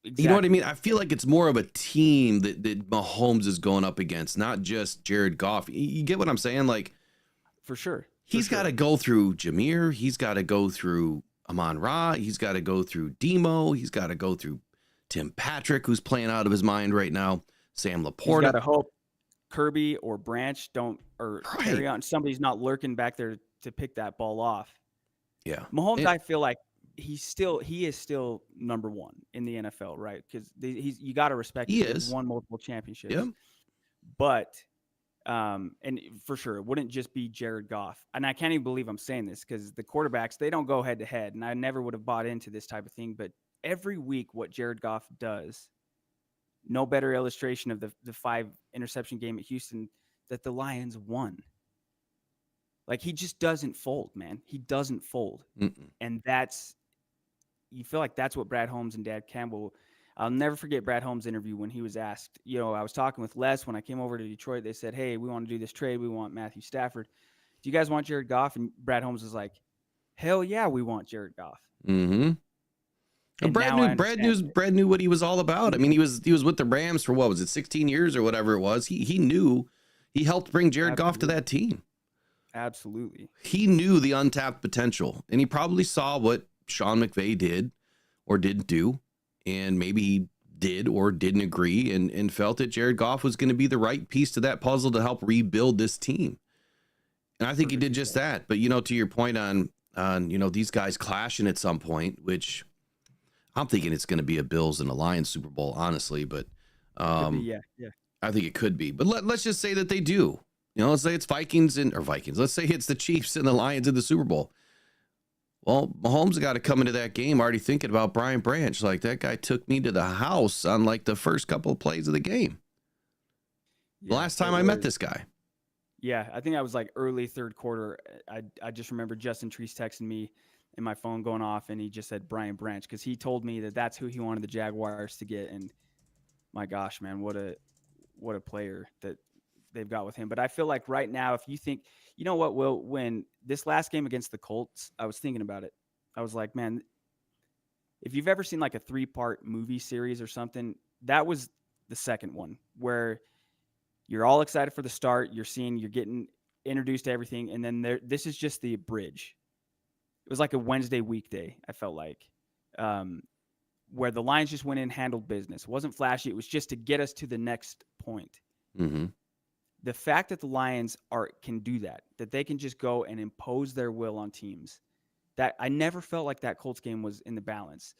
Exactly. You know what I mean? I feel like it's more of a team that Mahomes is going up against, not just Jared Goff. You get what I'm saying? Like, for sure. He's got to go through Jameer. He's got to go through Amon-Ra. He's got to go through Demo. He's got to go through Tim Patrick, who's playing out of his mind right now. Sam Laporta. He's got to hope Kirby or Branch carry on. Somebody's not lurking back there to pick that ball off. Yeah. Mahomes, I feel like he is still number one in the NFL, right? Because you got to respect him. He's won multiple championships. Yeah. But and for sure, it wouldn't just be Jared Goff. And I can't even believe I'm saying this because the quarterbacks, they don't go head to head. And I never would have bought into this type of thing. But every week, what Jared Goff does, no better illustration of the 5 interception game at Houston that the Lions won. Like, he just doesn't fold, man. He doesn't fold. Mm-mm. And you feel like that's what Brad Holmes and Dad Campbell. I'll never forget Brad Holmes' interview when he was asked, I was talking with Les when I came over to Detroit. They said, "Hey, we want to do this trade. We want Matthew Stafford. Do you guys want Jared Goff?" And Brad Holmes was like, "Hell yeah, we want Jared Goff." Mm-hmm. And Brad knew what he was all about. I mean, he was with the Rams for 16 years or whatever it was. He knew he helped bring Jared Goff to that team. Absolutely. He knew the untapped potential, and he probably saw what Sean McVay did or didn't do. And maybe he did or didn't agree and felt that Jared Goff was going to be the right piece to that puzzle to help rebuild this team. And I think he did just that. But, to your point on these guys clashing at some point, which I'm thinking it's going to be a Bills and a Lions Super Bowl, honestly. But yeah. I think it could be. But let's just say that they do. You know, let's say it's Vikings. Let's say it's the Chiefs and the Lions in the Super Bowl. Well, Mahomes got to come into that game already thinking about Brian Branch. Like, that guy took me to the house on like the first couple of plays of the game. The last time I met this guy. Yeah, I think I was like early third quarter. I just remember Justin Treese texting me and my phone going off, and he just said Brian Branch because he told me that that's who he wanted the Jaguars to get. And my gosh, man, what a player that they've got with him. But I feel like right now, if you think, you know what, Will, when this last game against the Colts, I was thinking about it. I was like, man, if you've ever seen like a 3-part movie series or something, that was the second one where you're all excited for the start. You're getting introduced to everything. And then this is just the bridge. It was like a Wednesday weekday, I felt like, where the Lions just went in and handled business. It wasn't flashy. It was just to get us to the next point. Mm-hmm. The fact that the Lions can do that they can just go and impose their will on teams, that I never felt like that Colts game was in the balance.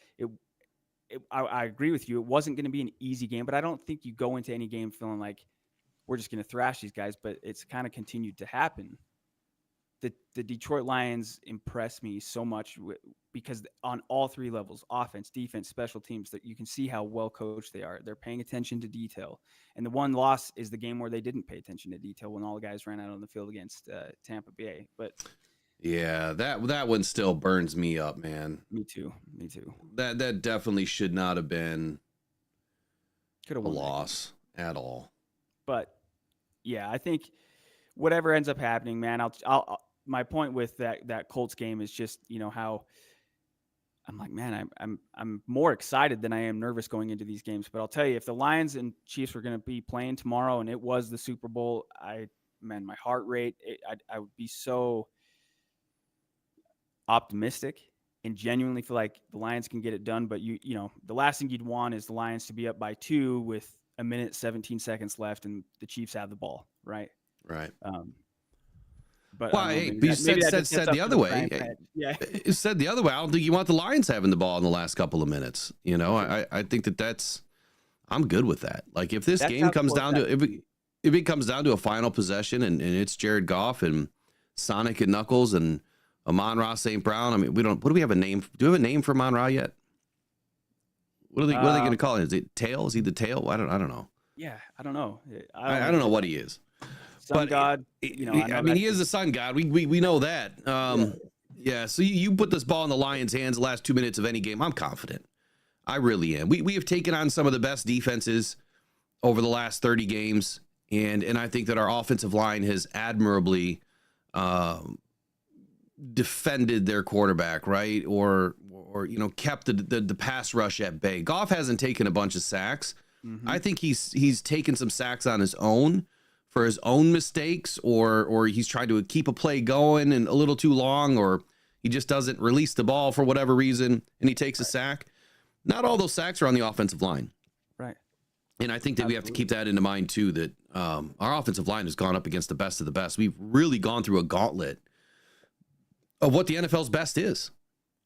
I agree with you. It wasn't going to be an easy game, but I don't think you go into any game feeling like we're just going to thrash these guys, but it's kind of continued to happen. The Detroit Lions impress me so much because on all 3 levels, offense, defense, special teams, that you can see how well coached they are. They're paying attention to detail. And the one loss is the game where they didn't pay attention to detail when all the guys ran out on the field against Tampa Bay. But yeah, that one still burns me up, man. Me too. That definitely should not have been a loss at all. But yeah, I think whatever ends up happening, man, I'll my point with that Colts game is just, you know, how I'm like, man, I'm more excited than I am nervous going into these games. But I'll tell you, if the Lions and Chiefs were going to be playing tomorrow and it was the Super Bowl, my heart rate, I would be so optimistic and genuinely feel like the Lions can get it done. But you know, the last thing you'd want is the Lions to be up by 2 with 1 minute, 17 seconds left and the Chiefs have the ball, right? Right. But well, you said the other way. Yeah, it said the other way. I don't think you want the Lions having the ball in the last couple of minutes. You know, I think I'm good with that. Like, if this game comes down to if it comes down to a final possession and it's Jared Goff and Sonic and Knuckles and Amon-Ra St. Brown. I mean, what do we have a name? Do we have a name for Amon-Ra yet? What are they going to call it? Is it Tail? Is he the Tail? I don't know. Yeah, I don't know. I don't know what he is. Sun God, you know. I mean, he is the sun god. We know that. Yeah. So you put this ball in the Lions' hands the last 2 minutes of any game, I'm confident. I really am. We have taken on some of the best defenses over the last 30 games, and I think that our offensive line has admirably defended their quarterback, right? Or you know, kept the pass rush at bay. Goff hasn't taken a bunch of sacks. Mm-hmm. I think he's taken some sacks on his own for his own mistakes, or he's trying to keep a play going and a little too long, or he just doesn't release the ball for whatever reason and he takes a sack. Not all those sacks are on the offensive line. Right. And I think that we have to keep that into mind too, that our offensive line has gone up against the best of the best. We've really gone through a gauntlet of what the NFL's best is.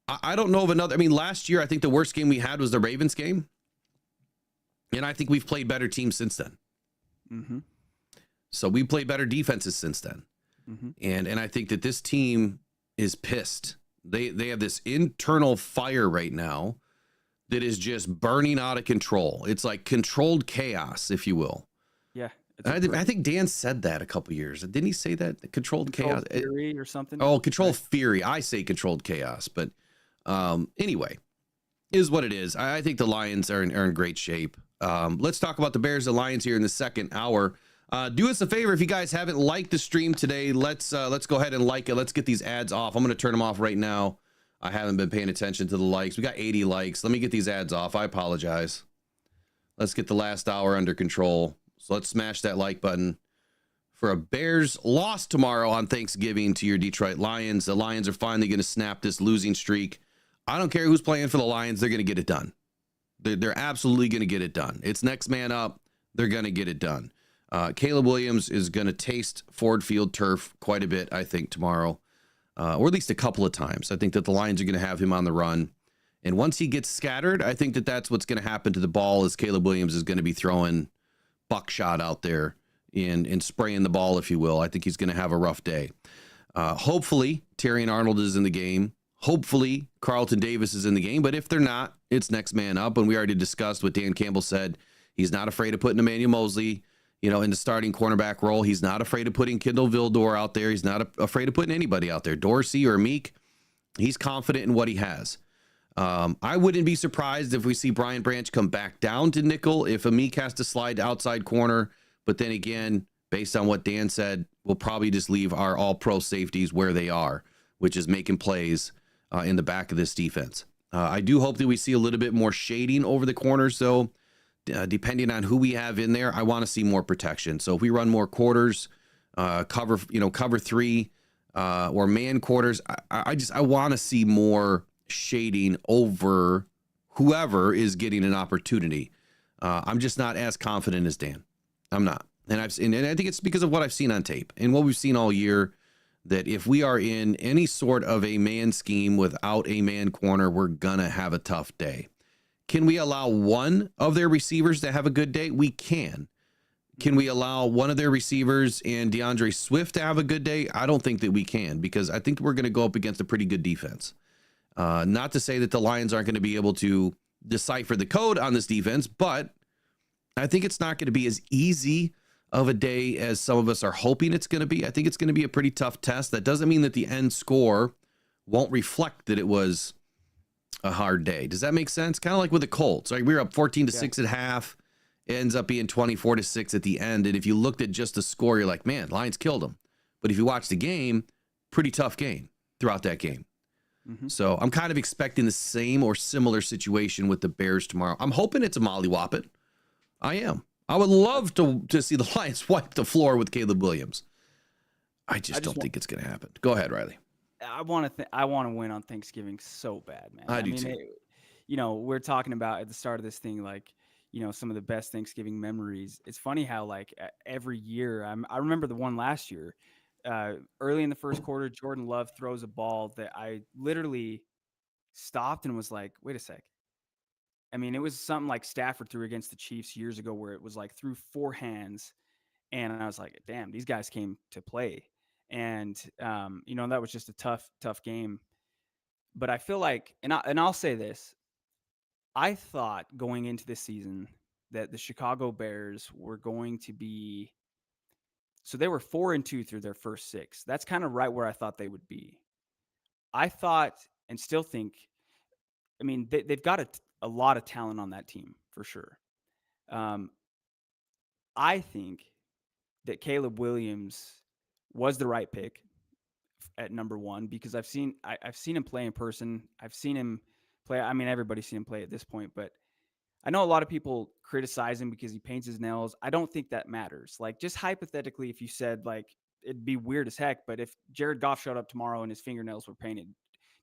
I don't know of another. I mean, last year, I think the worst game we had was the Ravens game. And I think we've played better teams since then. Mm-hmm. So we played better defenses since then. Mm-hmm. And I think that this team is pissed. They have this internal fire right now that is just burning out of control. It's like controlled chaos, if you will. Yeah. I think Dan said that a couple years. Didn't he say that? Controlled chaos fury or something? Oh, controlled fury. I say controlled chaos, but anyway, is what it is. I think the Lions are in great shape. Let's talk about the Bears and Lions here in the second hour. Do us a favor, if you guys haven't liked the stream today, let's go ahead and like it. Let's get these ads off. I'm going to turn them off right now. I haven't been paying attention to the likes. We got 80 likes. Let me get these ads off. I apologize. Let's get the last hour under control. So let's smash that like button for a Bears loss tomorrow on Thanksgiving to your Detroit Lions. The Lions are finally going to snap this losing streak. I don't care who's playing for the Lions. They're going to get it done. They're absolutely going to get it done. It's next man up. They're going to get it done. Caleb Williams is going to taste Ford Field turf quite a bit, I think, tomorrow, or at least a couple of times. I think that the Lions are going to have him on the run. And once he gets scattered, I think that that's what's going to happen to the ball, is Caleb Williams is going to be throwing buckshot out there in spraying the ball, if you will. I think he's going to have a rough day. Hopefully, Terrion Arnold is in the game. Hopefully, Carlton Davis is in the game. But if they're not, it's next man up. And we already discussed what Dan Campbell said. He's not afraid of putting Emmanuel Mosley, in the starting cornerback role. He's not afraid of putting Kendall Vildor out there. He's not afraid of putting anybody out there. Dorsey or Meek, he's confident in what he has. I wouldn't be surprised if we see Brian Branch come back down to nickel if Meek has to slide to outside corner. But then again, based on what Dan said, we'll probably just leave our all-pro safeties where they are, which is making plays in the back of this defense. I do hope that we see a little bit more shading over the corners, though. Depending on who we have in there, I want to see more protection. So if we run more quarters, cover 3, or man quarters, I want to see more shading over whoever is getting an opportunity. I'm just not as confident as Dan. I'm not. And I think it's because of what I've seen on tape and what we've seen all year, that if we are in any sort of a man scheme without a man corner, we're going to have a tough day. Can we allow one of their receivers to have a good day? We can. Can we allow one of their receivers and DeAndre Swift to have a good day? I don't think that we can, because I think we're going to go up against a pretty good defense. Not to say that the Lions aren't going to be able to decipher the code on this defense, but I think it's not going to be as easy of a day as some of us are hoping it's going to be. I think it's going to be a pretty tough test. That doesn't mean that the end score won't reflect that it was a hard day. Does that make sense? Kind of like with the Colts. Like, we were up 14-6 at half. It ends up being 24-6 at the end. And if you looked at just the score, you're like, man, Lions killed them. But if you watch the game, pretty tough game throughout that game. Mm-hmm. So I'm kind of expecting the same or similar situation with the Bears tomorrow. I'm hoping it's a mollywop it. I am. I would love to see the Lions wipe the floor with Caleb Williams. I just don't think it's going to happen. Go ahead, Riley. I want to win on Thanksgiving so bad, man. I do too. We're talking about at the start of this thing, like, some of the best Thanksgiving memories. It's funny how, like, every year, I remember the one last year, early in the first quarter, Jordan Love throws a ball that I literally stopped and was like, wait a sec. I mean, it was something like Stafford threw against the Chiefs years ago, where it was like through 4 hands. And I was like, damn, these guys came to play. And, that was just a tough game. But I feel like, and I'll say this, I thought going into this season that the Chicago Bears were going to be, so they were 4-2 through their first 6. That's kind of right where I thought they would be. I thought, and still think, I mean, they've got a lot of talent on that team for sure. I think that Caleb Williams was the right pick at number 1, because I've seen him play in person. I've seen him play. I mean, everybody's seen him play at this point, but I know a lot of people criticize him because he paints his nails. I don't think that matters. Like, just hypothetically, if you said, like, it'd be weird as heck, but if Jared Goff showed up tomorrow and his fingernails were painted,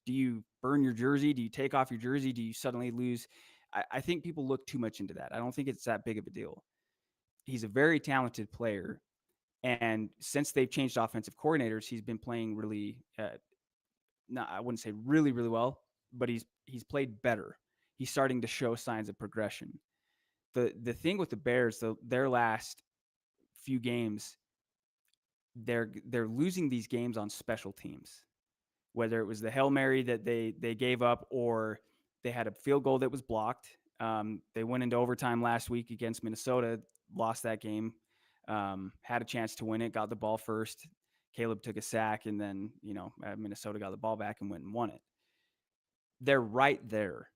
do you burn your jersey? Do you take off your jersey? Do you suddenly lose? I think people look too much into that. I don't think it's that big of a deal. He's a very talented player. And since they've changed offensive coordinators, he's been playing really, I wouldn't say really, really well, but he's played better. He's starting to show signs of progression. The thing with the Bears, their last few games, they're losing these games on special teams. Whether it was the Hail Mary that they gave up, or they had a field goal that was blocked. They went into overtime last week against Minnesota, lost that game. Had a chance to win it, got the ball first. Caleb took a sack, and then, Minnesota got the ball back and went and won it. They're right there.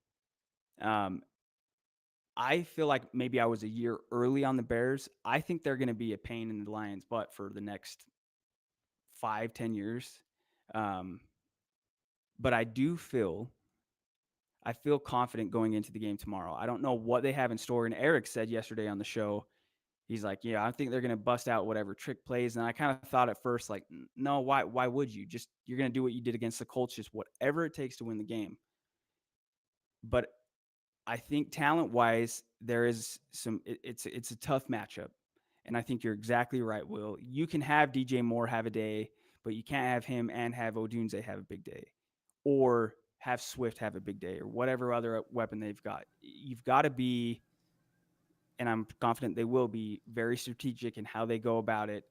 I feel like maybe I was a year early on the Bears. I think they're going to be a pain in the Lions' butt for the next 5-10 years. But I feel confident going into the game tomorrow. I don't know what they have in store. And Eric said yesterday on the show, he's like, yeah, I think they're going to bust out whatever trick plays. And I kind of thought at first, like, no, why would you? You're going to do what you did against the Colts, just whatever it takes to win the game. But I think talent-wise, there is it's a tough matchup. And I think you're exactly right, Will. You can have DJ Moore have a day, but you can't have him and have Odunze have a big day, or have Swift have a big day, or whatever other weapon they've got. You've got to be, and I'm confident they will be very strategic in how they go about it.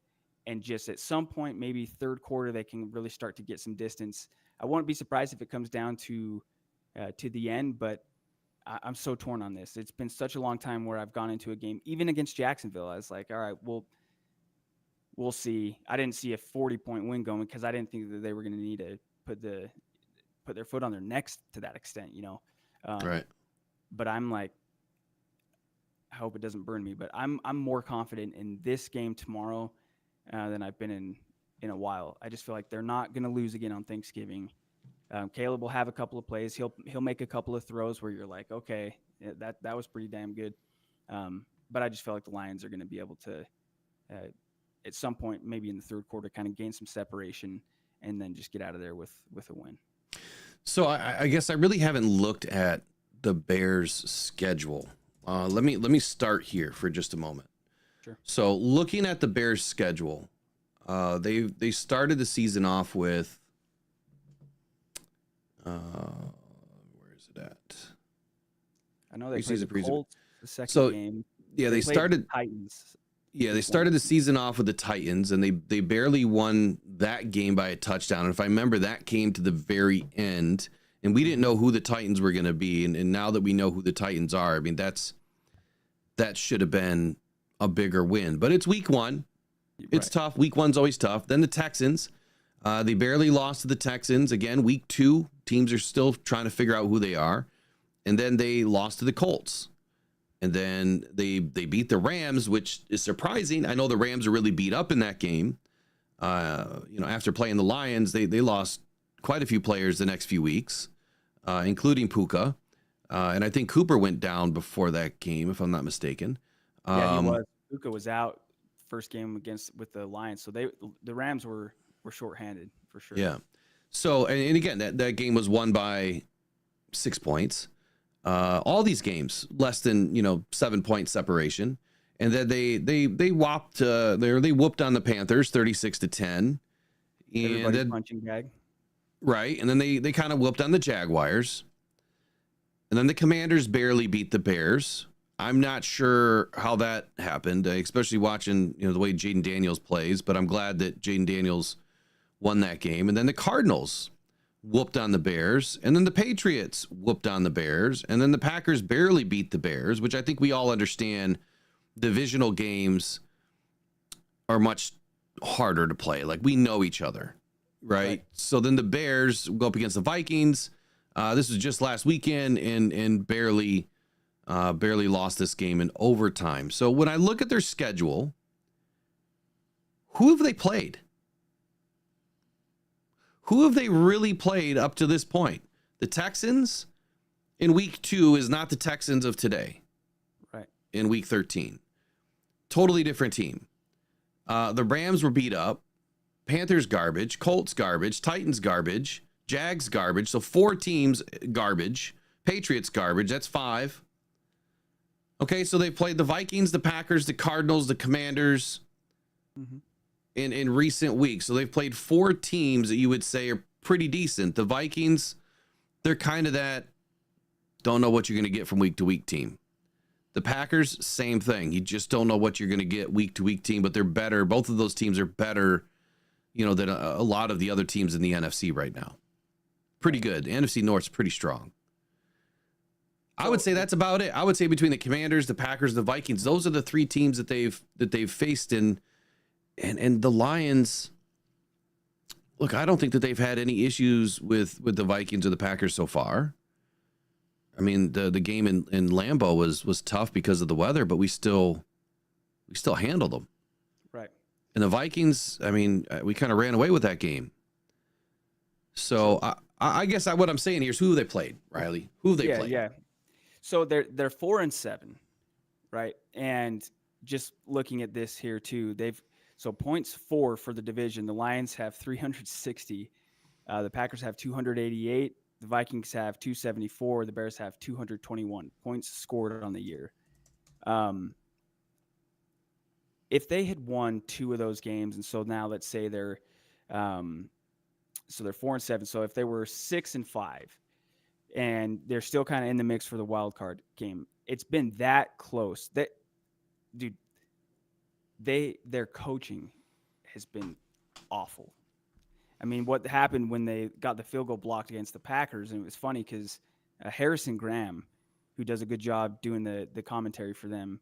And just at some point, maybe third quarter, they can really start to get some distance. I won't be surprised if it comes down to the end, but I'm so torn on this. It's been such a long time where I've gone into a game, even against Jacksonville. I was like, all right, we'll see. I didn't see a 40-point win going because I didn't think that they were going to need to put their foot on their necks to that extent, Right. But I'm like, I hope it doesn't burn me. But I'm more confident in this game tomorrow than I've been in a while. I just feel like they're not going to lose again on Thanksgiving. Caleb will have a couple of plays. He'll make a couple of throws where you're like, okay, that was pretty damn good. But I just feel like the Lions are going to be able to, at some point, maybe in the third quarter, kind of gain some separation and then just get out of there with a win. So I guess I really haven't looked at the Bears' schedule. Let me start here for just a moment. Sure. So looking at the Bears' schedule, they started the season off with where is it at? I know they Preseason, played the Colts the second So, game. Yeah, they played started. the Titans. Yeah, they started the season off with the Titans, and they barely won that game by a touchdown. And if I remember, that came to the very end, and we didn't know who the Titans were going to be. And now that we know who the Titans are, I mean, that should have been a bigger win. But it's week one. It's tough. Week one's always tough. Then the Texans, they barely lost to the Texans. Again, week two, teams are still trying to figure out who they are. And then they lost to the Colts. And then they beat the Rams, which is surprising. I know the Rams are really beat up in that game. After playing the Lions, they lost quite a few players the next few weeks, including Puka. And I think Cooper went down before that game, if I'm not mistaken. Yeah, he was. Puka was out first game with the Lions, so the Rams were shorthanded for sure. Yeah. So and again, that game was won by 6 points. All these games less than 7 point separation, and then they whopped they whooped on the Panthers 36-10, and then punching bag. Right, and then they kind of whooped on the Jaguars, and then the Commanders barely beat the Bears. I'm not sure how that happened, especially watching the way Jaden Daniels plays, but I'm glad that Jaden Daniels won that game. And then the Cardinals whooped on the Bears, and then the Patriots whooped on the Bears, and then the Packers barely beat the Bears, which I think we all understand divisional games are much harder to play. Like, we know each other, right? So then the Bears go up against the Vikings. This was just last weekend, and barely lost this game in overtime. So when I look at their schedule, who have they played? Who have they really played up to this point? The Texans in week 2 is not the Texans of today. Right. In week 13. Totally different team. The Rams were beat up. Panthers garbage. Colts garbage. Titans garbage. Jags garbage. So 4 teams garbage. Patriots garbage. That's 5. Okay, so they played the Vikings, the Packers, the Cardinals, the Commanders. Mm-hmm. In recent weeks. So they've played 4 teams that you would say are pretty decent. The Vikings, they're kind of that don't know what you're going to get from week to week team. The Packers, same thing. You just don't know what you're going to get week to week team, but they're better. Both of those teams are better, than a lot of the other teams in the NFC right now. Pretty good. The NFC North's pretty strong. I would say that's about it. I would say between the Commanders, the Packers, the Vikings, those are the 3 teams that they've faced in. And the Lions, look, I don't think that they've had any issues with the Vikings or the Packers so far. I mean, the game in Lambeau was tough because of the weather, but we still handled them. Right. And the Vikings, I mean, we kind of ran away with that game. So I guess what I'm saying here is who they played, Riley. Who they played. Yeah. So they're 4-7, right? And just looking at this here too, so points for the division. The Lions have 360. The Packers have 288. The Vikings have 274. The Bears have 221 points scored on the year. If they had won 2 of those games, and so now let's say they're 4-7. So if they were 6-5, and they're still kind of in the mix for the wild card game, it's been that close. That dude, their coaching has been awful. I mean, what happened when they got the field goal blocked against the Packers, and it was funny because Harrison Graham, who does a good job doing the commentary for them,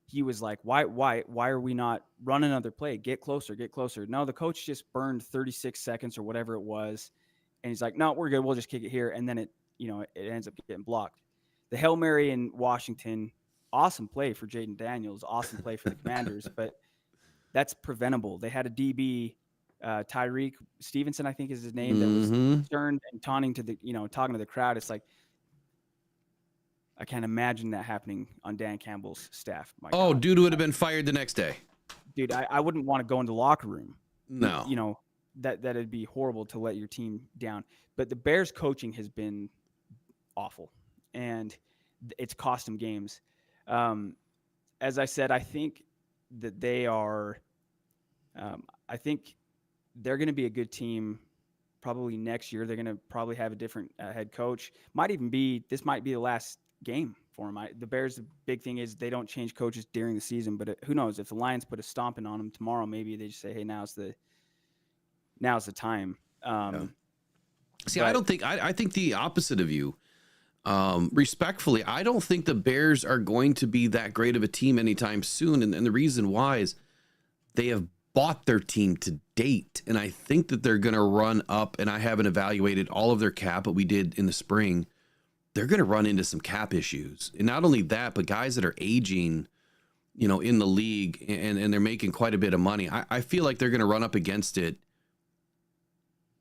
he was like, why are we not run another play? Get closer, get closer. No, the coach just burned 36 seconds or whatever it was. And he's like, no, we're good. We'll just kick it here. And then it ends up getting blocked. The Hail Mary in Washington, awesome play for Jaden Daniels, awesome play for the Commanders, but that's preventable. They had a DB, Tyreek Stevenson, I think is his name, that was concerned and talking to the crowd. It's like, I can't imagine that happening on Dan Campbell's staff. My God. Dude would have been fired the next day. Dude, I wouldn't want to go into the locker room. No. That'd be horrible to let your team down. But the Bears coaching has been awful, and it's cost them games. As I said, I think that they are I think they're going to be a good team probably next year. They're going to probably have a different head coach. This might be the last game for them. The Bears, the big thing is they don't change coaches during the season, but who knows? If the Lions put a stomping on them tomorrow, maybe they just say, hey, now's the time. See, I think the opposite of you. Respectfully, I don't think the Bears are going to be that great of a team anytime soon. And the reason why is they have bought their team to date. And I think that they're going to run up, and I haven't evaluated all of their cap, but we did in the spring. They're going to run into some cap issues. And not only that, but guys that are aging, in the league and they're making quite a bit of money. I feel like they're going to run up against it.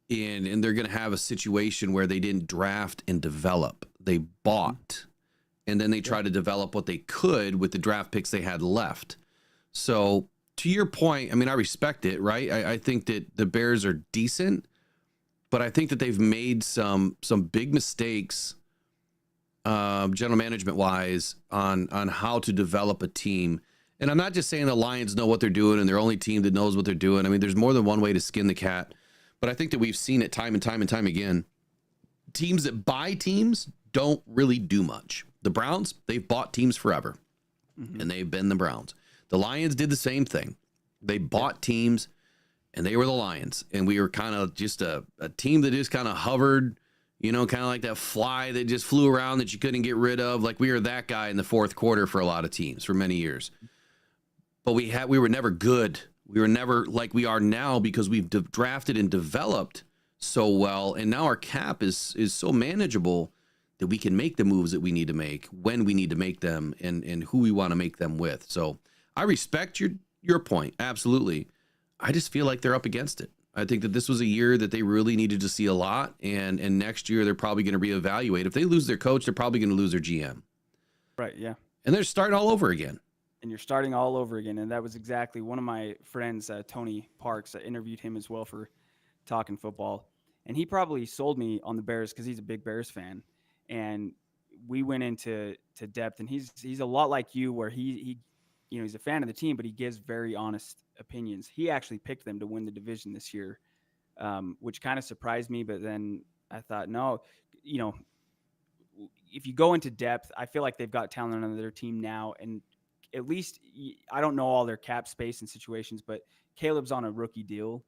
And they're going to have a situation where they didn't draft and develop. They bought, and then they try to develop what they could with the draft picks they had left. So to your point, I mean, I respect it, right? I think that the Bears are decent, but I think that they've made some big mistakes, general management wise, on how to develop a team. And I'm not just saying the Lions know what they're doing and they're only team that knows what they're doing. I mean, there's more than one way to skin the cat. But I think that we've seen it time and time again. Teams that buy teams don't really do much. The Browns, they've bought teams forever, and they've been the Browns. The Lions did the same thing. They bought teams, and they were the Lions. And we were kind of just a team that just kind of hovered, kind of like that fly that just flew around that you couldn't get rid of. Like we were that guy in the fourth quarter for a lot of teams for many years. But we were never good. We were never like we are now because we've drafted and developed so well. And now our cap is so manageable that we can make the moves that we need to make when we need to make them and who we want to make them with. So I respect your point. Absolutely. I just feel like they're up against it. I think that this was a year that they really needed to see a lot. And next year, they're probably going to reevaluate. If they lose their coach, they're probably going to lose their GM. Right. Yeah. And they're starting all over again. And you're starting all over again. And that was exactly one of my friends, Tony Parks. I interviewed him as well for Talking Football. And he probably sold me on the Bears because he's a big Bears fan. And we went into depth. And he's a lot like you, where he he's a fan of the team, but he gives very honest opinions. He actually picked them to win the division this year, which kind of surprised me. But then I thought, no, if you go into depth, I feel like they've got talent on their team now. And at least I don't know all their cap space and situations, but Caleb's on a rookie deal.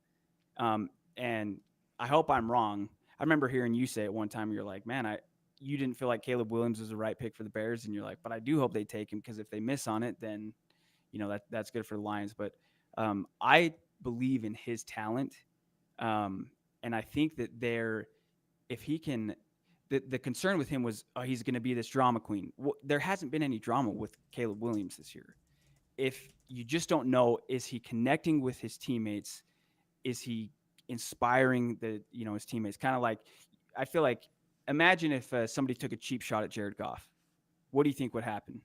And I hope I'm wrong. I remember hearing you say at one time, you're like, man, you didn't feel like Caleb Williams was the right pick for the Bears. And you're like, but I do hope they take him, because if they miss on it, then, that's good for the Lions. But I believe in his talent. And I think that if he can, the concern with him was, he's going to be this drama queen. Well, there hasn't been any drama with Caleb Williams this year. If you just don't know, is he connecting with his teammates? Is he inspiring his teammates? Kind of like, I feel like, imagine if somebody took a cheap shot at Jared Goff. What do you think would happen?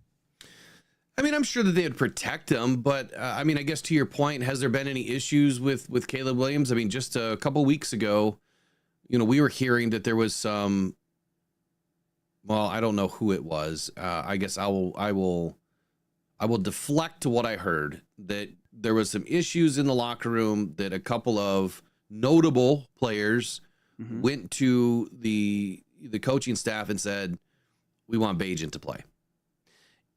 I mean, I'm sure that they would protect him, but I guess to your point, has there been any issues with Caleb Williams? I mean, just a couple weeks ago, we were hearing that there was some. Well, I don't know who it was. I guess I will deflect to what I heard, that there was some issues in the locker room, that a couple of notable players went to the coaching staff and said, we want Bajan to play.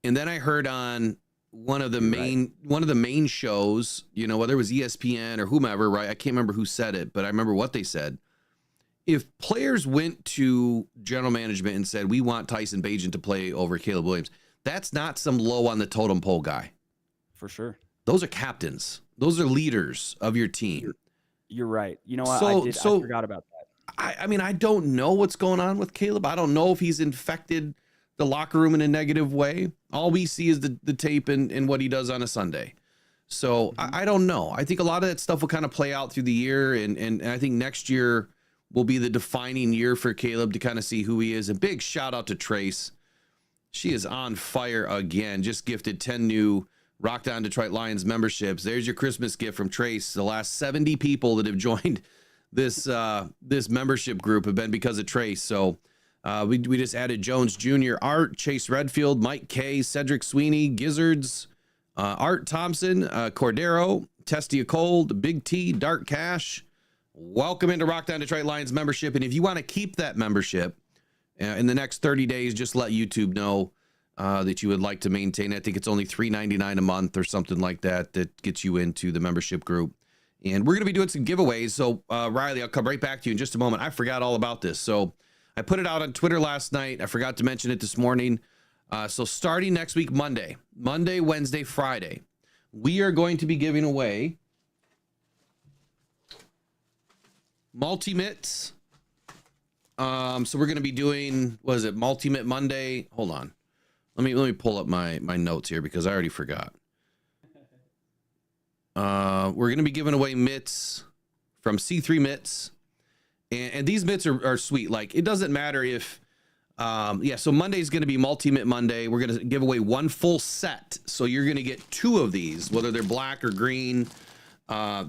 And then I heard on one of the main shows, you know, whether it was ESPN or whomever, right? I can't remember who said it, but I remember what they said. If players went to general management and said, we want Tyson Bagent to play over Caleb Williams, that's not some low on the totem pole guy. For sure. Those are captains. Those are leaders of your team. You're right. You know what? I forgot about that. I mean, I don't know what's going on with Caleb. I don't know if he's infected the locker room in a negative way. All we see is the tape and what he does on a Sunday. So I don't know. I think a lot of that stuff will kind of play out through the year. And I think next year will be the defining year for Caleb to kind of see who he is. And big shout out to Trace. She is on fire again. Just gifted 10 new Rock Down Detroit Lions memberships. There's your Christmas gift from Trace. The last 70 people that have joined this membership group have been because of Trace. So we just added Jones Jr., Art, Chase Redfield, Mike K, Cedric Sweeney, Gizzards, Art Thompson, Cordero, Testia Cold, Big T, Dark Cash. Welcome into Rock Down Detroit Lions membership. And if you want to keep that membership in the next 30 days, just let YouTube know that you would like to maintain. I think it's only $3.99 a month or something like that that gets you into the membership group. And we're going to be doing some giveaways. So, Riley, I'll come right back to you in just a moment. I forgot all about this. So I put it out on Twitter last night. I forgot to mention it this morning. So starting next week, Monday, Wednesday, Friday, we are going to be giving away multi-mitts. So we're going to be doing, what is it, multi-mitt Monday? Hold on. Let me pull up my notes here because I already forgot. We're going to be giving away mitts from C3 Mitts. And these mitts are sweet. Like, it doesn't matter if, so Monday's going to be multi-mitt Monday. We're going to give away one full set. So you're going to get two of these, whether they're black or green.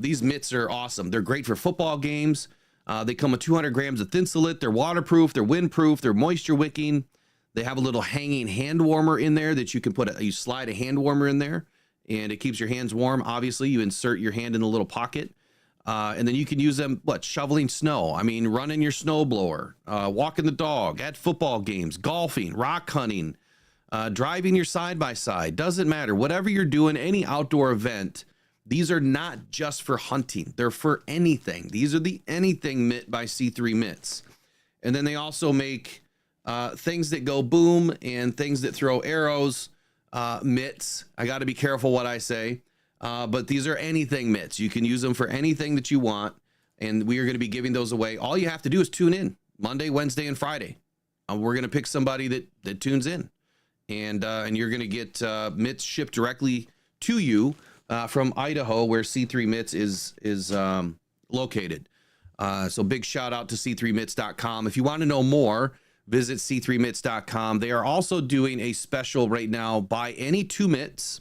These mitts are awesome. They're great for football games. They come with 200 grams of Thinsulate. They're waterproof. They're windproof. They're moisture wicking. They have a little hanging hand warmer in there that you can you slide a hand warmer in there and it keeps your hands warm. Obviously, you insert your hand in the little pocket. And then you can use them, shoveling snow. I mean, running your snow blower, walking the dog, at football games, golfing, rock hunting, driving your side-by-side. Doesn't matter. Whatever you're doing, any outdoor event, these are not just for hunting. They're for anything. These are the Anything Mitt by C3 Mitts. And then they also make things that go boom and things that throw arrows, mitts. I got to be careful what I say. But these are anything mitts. You can use them for anything that you want. And we are going to be giving those away. All you have to do is tune in Monday, Wednesday, and Friday. We're going to pick somebody that tunes in. And you're going to get mitts shipped directly to you from Idaho, where C3 Mitts is located. So big shout out to c3mitts.com. If you want to know more, visit c3mitts.com. They are also doing a special right now. Buy any two mitts.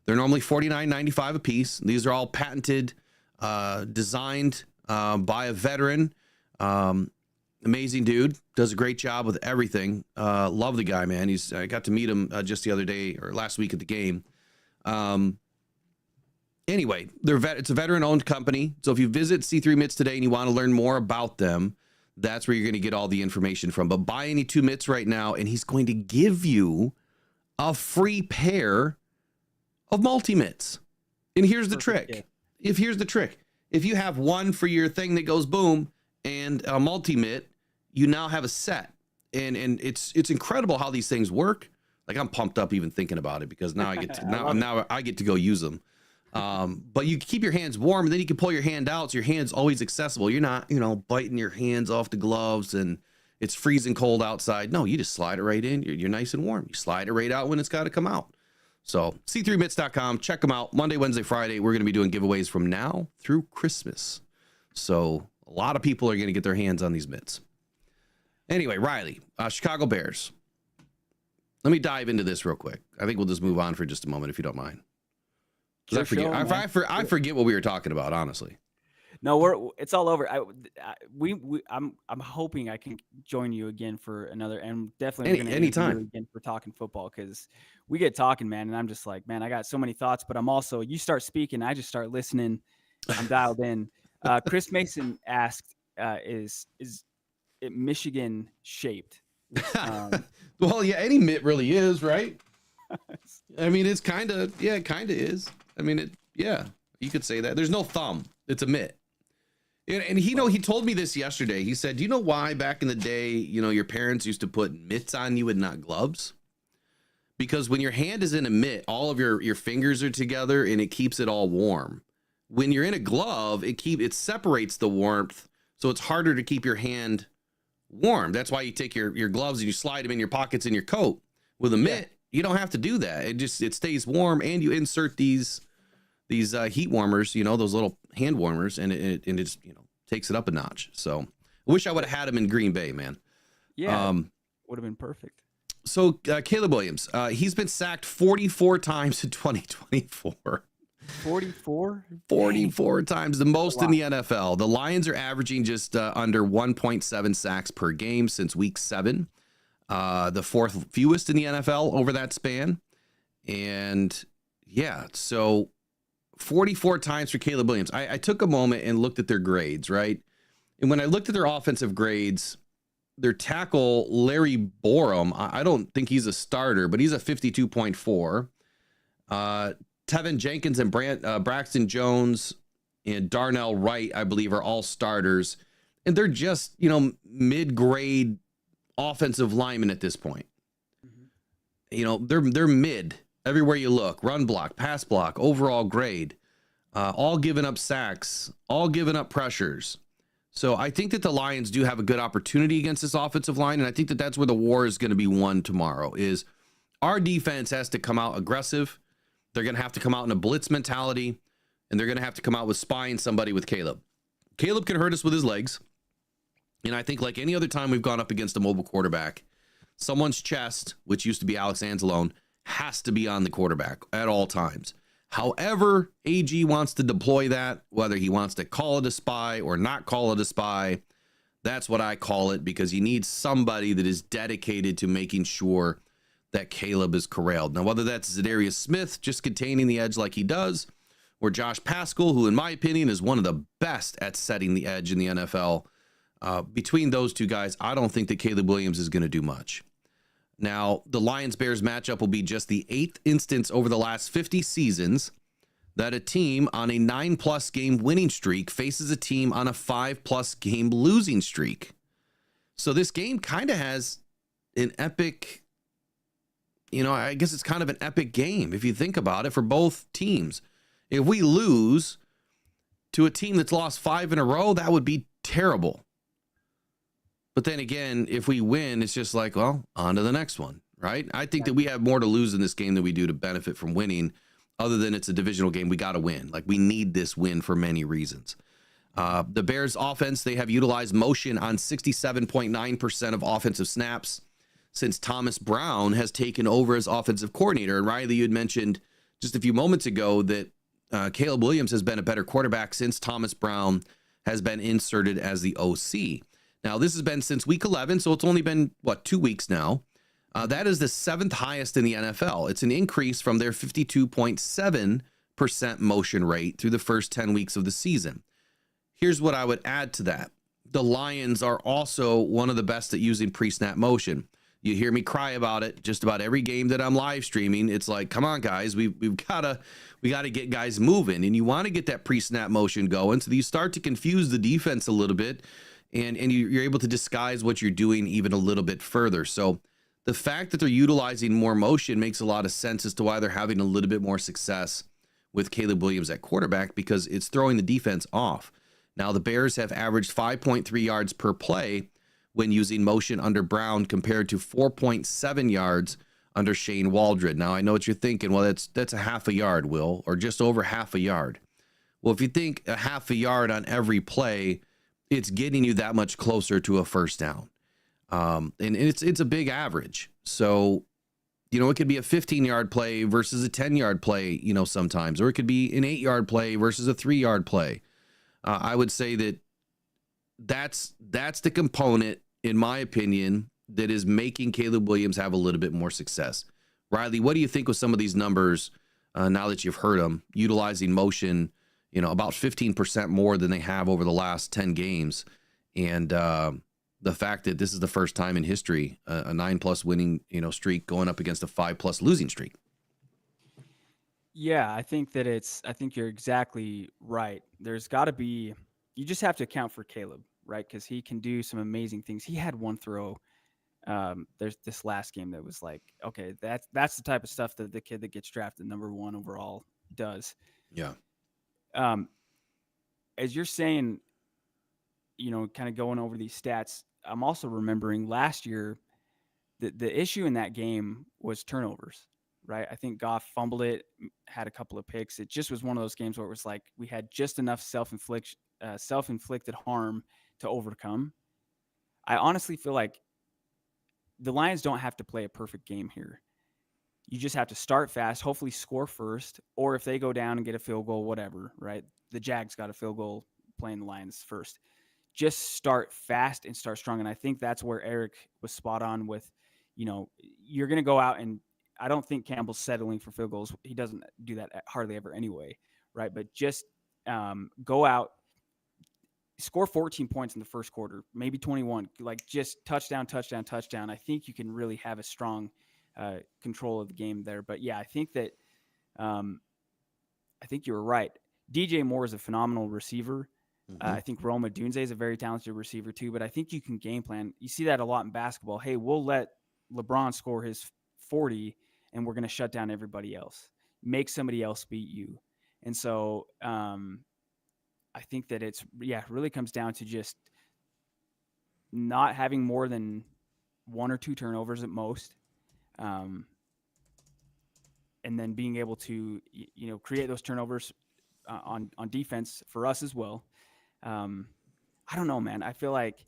They're normally $49.95 a piece. These are all patented, designed by a veteran. Amazing dude. Does a great job with everything. Love the guy, man. I got to meet him just the other day or last week at the game. Anyway, it's a veteran-owned company. So if you visit C3 Mitts today and you want to learn more about them, that's where you're going to get all the information from. But buy any two mitts right now, and he's going to give you a free pair of multi-mitts. And here's the trick. Here's the trick. If you have one for your thing that goes boom and a multi-mitt, you now have a set. And it's incredible how these things work. Like, I'm pumped up even thinking about it because now I get to I get to go use them. But you keep your hands warm, and then you can pull your hand out so your hand's always accessible. You're not, biting your hands off the gloves and it's freezing cold outside. No, you just slide it right in. You're nice and warm. You slide it right out when it's got to come out. So c3mitts.com, check them out. Monday, Wednesday, Friday, we're going to be doing giveaways from now through Christmas. So a lot of people are going to get their hands on these mitts. Anyway, Riley, Chicago Bears. Let me dive into this real quick. I think we'll just move on for just a moment, if you don't mind. I forget what we were talking about, honestly. No, it's all over. I'm hoping I can join you again for another, and definitely anytime again for talking football, because we get talking, man, and I'm just like, man, I got so many thoughts, but I'm also, you start speaking, I just start listening. I'm dialed in. Chris Mason asked, is it Michigan shaped? Well, yeah, any mitt really is, right? I mean, it's kind of, yeah, it kind of is. I mean, yeah, you could say that. There's no thumb. It's a mitt. And he told me this yesterday. He said, do you know why back in the day, your parents used to put mitts on you and not gloves? Because when your hand is in a mitt, all of your fingers are together and it keeps it all warm. When you're in a glove, it separates the warmth, so it's harder to keep your hand warm. That's why you take your gloves and you slide them in your pockets in your coat. With a mitt, you don't have to do that. It stays warm, and you insert these heat warmers, those little hand warmers, and it just takes it up a notch. So I wish I would have had him in Green Bay, man. Yeah, would have been perfect. So Caleb Williams, he's been sacked 44 times in 2024. 44 times, the most in the NFL. The Lions are averaging just under 1.7 sacks per game since week 7, the fourth fewest in the NFL over that span. And yeah, so 44 times for Caleb Williams. I took a moment and looked at their grades, right? And when I looked at their offensive grades, their tackle, Larry Borum, I don't think he's a starter, but he's a 52.4. Tevin Jenkins and Braxton Jones and Darnell Wright, I believe, are all starters. And they're just, mid-grade offensive linemen at this point. They're mid everywhere you look. Run block, pass block, overall grade. All giving up sacks, all giving up pressures. So I think that the Lions do have a good opportunity against this offensive line, and I think that that's where the war is going to be won tomorrow, is our defense has to come out aggressive. They're going to have to come out in a blitz mentality, and they're going to have to come out with spying somebody with Caleb. Caleb can hurt us with his legs, and I think like any other time we've gone up against a mobile quarterback, someone's chest, which used to be Alex Anzalone, has to be on the quarterback at all times. However AG wants to deploy that, whether he wants to call it a spy or not call it a spy, that's what I call it, because you need somebody that is dedicated to making sure that Caleb is corralled. Now, whether that's Zadarius Smith just containing the edge like he does, or Josh Pascal, who in my opinion is one of the best at setting the edge in the NFL, between those two guys, I don't think that Caleb Williams is going to do much. Now, the Lions-Bears matchup will be just the 8th instance over the last 50 seasons that a team on a 9+ game winning streak faces a team on a 5+ game losing streak. So this game kind of has an epic, I guess it's kind of an epic game if you think about it for both teams. If we lose to a team that's lost 5 in a row, that would be terrible. But then again, if we win, it's just like, well, on to the next one, right? I think that we have more to lose in this game than we do to benefit from winning. Other than it's a divisional game, we got to win. Like, we need this win for many reasons. The Bears offense, they have utilized motion on 67.9% of offensive snaps since Thomas Brown has taken over as offensive coordinator. And Riley, you had mentioned just a few moments ago that Caleb Williams has been a better quarterback since Thomas Brown has been inserted as the OC. Now, this has been since week 11, so it's only been, 2 weeks now. That is the 7th highest in the NFL. It's an increase from their 52.7% motion rate through the first 10 weeks of the season. Here's what I would add to that. The Lions are also one of the best at using pre-snap motion. You hear me cry about it just about every game that I'm live streaming. It's like, come on, guys, we gotta get guys moving, and you want to get that pre-snap motion going, so that you start to confuse the defense a little bit. And you're able to disguise what you're doing even a little bit further. So the fact that they're utilizing more motion makes a lot of sense as to why they're having a little bit more success with Caleb Williams at quarterback, because it's throwing the defense off. Now, the Bears have averaged 5.3 yards per play when using motion under Brown, compared to 4.7 yards under Shane Waldron. Now, I know what you're thinking. Well, that's a half a yard, Will, or just over half a yard. Well, if you think a half a yard on every play, it's getting you that much closer to a first down. And it's a big average. So, it could be a 15-yard play versus a 10-yard play, sometimes, or it could be an 8-yard play versus a 3-yard play. I would say that's the component, in my opinion, that is making Caleb Williams have a little bit more success. Riley, what do you think with some of these numbers now that you've heard them, utilizing motion, about 15% more than they have over the last 10 games. And the fact that this is the first time in history, a 9+ winning, streak going up against a 5+ losing streak. Yeah, I think you're exactly right. There's got to be, you just have to account for Caleb, right? Because he can do some amazing things. He had one throw. There's this last game that was like, okay, that's the type of stuff that the kid that gets drafted #1 overall does. Yeah. Um, as you're saying, kind of going over these stats, I'm also remembering last year the issue in that game was turnovers, right? I think Goff fumbled it, had a couple of picks. It just was one of those games where it was like we had just enough self-inflicted harm to overcome. I honestly feel like the Lions don't have to play a perfect game here. You just have to start fast, hopefully score first, or if they go down and get a field goal, whatever, right? The Jags got a field goal playing the Lions first. Just start fast and start strong. And I think that's where Eric was spot on with, you're going to go out and I don't think Campbell's settling for field goals. He doesn't do that hardly ever anyway, right? But just go out, score 14 points in the first quarter, maybe 21, like just touchdown, touchdown, touchdown. I think you can really have a strong control of the game there. But yeah, I think that I think you were right. DJ Moore is a phenomenal receiver. I think Roma Dunze is a very talented receiver too, but I think you can game plan. You see that a lot in basketball. Hey, we'll let LeBron score his 40 and we're going to shut down everybody else. Make somebody else beat you. And so I think that really comes down to just not having more than 1 or 2 turnovers at most. And then being able to, create those turnovers on defense for us as well. I don't know, man. I feel like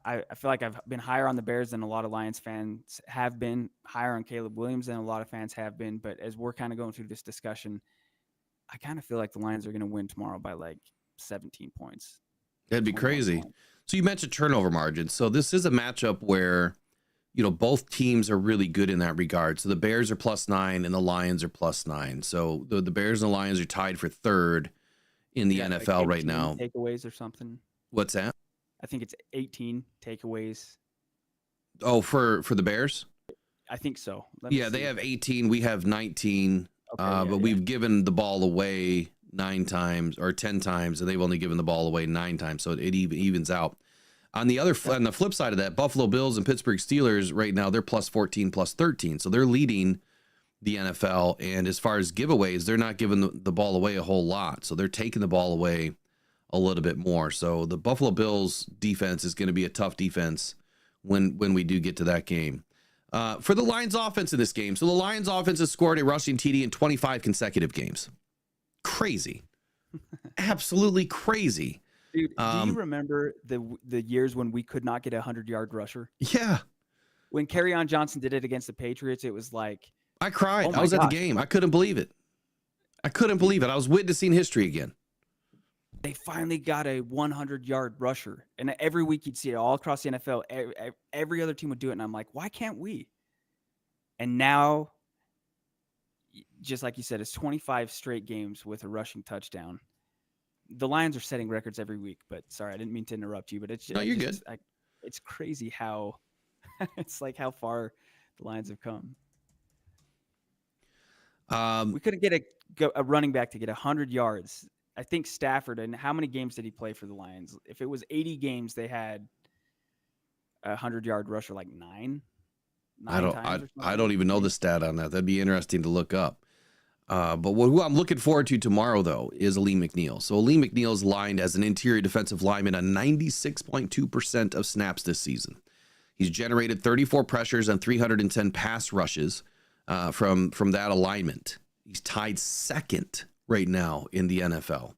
I've been higher on the Bears than a lot of Lions fans have been, higher on Caleb Williams than a lot of fans have been. But as we're kind of going through this discussion, I kind of feel like the Lions are going to win tomorrow by like 17 points. That'd be crazy. Points. So you mentioned turnover margin. So this is a matchup where, both teams are really good in that regard. So the Bears are +9 and the Lions are +9. So the Bears and the Lions are tied for third in the NFL like right now. Takeaways or something. What's that? I think it's 18 takeaways. Oh, for the Bears? I think so. They have 18. We have 19. But we've given the ball away 9 times or 10 times, and they've only given the ball away 9 times. So it evens out. On the flip side of that, Buffalo Bills and Pittsburgh Steelers right now, they're +14, +13. So they're leading the NFL. And as far as giveaways, they're not giving the ball away a whole lot. So they're taking the ball away a little bit more. So the Buffalo Bills defense is going to be a tough defense when we do get to that game. For the Lions offense in this game. So the Lions offense has scored a rushing TD in 25 consecutive games. Crazy. Absolutely crazy. Dude, do you remember the years when we could not get a 100-yard rusher? Yeah. When Kerryon Johnson did it against the Patriots, it was like, I cried. I was at the game. I couldn't believe it. I was witnessing history again. They finally got a 100-yard rusher. And every week you'd see it all across the NFL. Every other team would do it. And I'm like, why can't we? And now, just like you said, it's 25 straight games with a rushing touchdown. The Lions are setting records every week. But sorry, I didn't mean to interrupt you. But it's just, no, you're good. It's crazy how it's like how far the Lions have come. We couldn't get a running back to get 100 yards. I think Stafford, and how many games did he play for the Lions? If it was 80 games, they had a 100-yard rusher like 9 times. I don't even know the stat on that. That'd be interesting to look up. But who I'm looking forward to tomorrow, though, is Aleem McNeil. So Aleem McNeil is lined as an interior defensive lineman on 96.2% of snaps this season. He's generated 34 pressures and 310 pass rushes from that alignment. He's tied second right now in the NFL.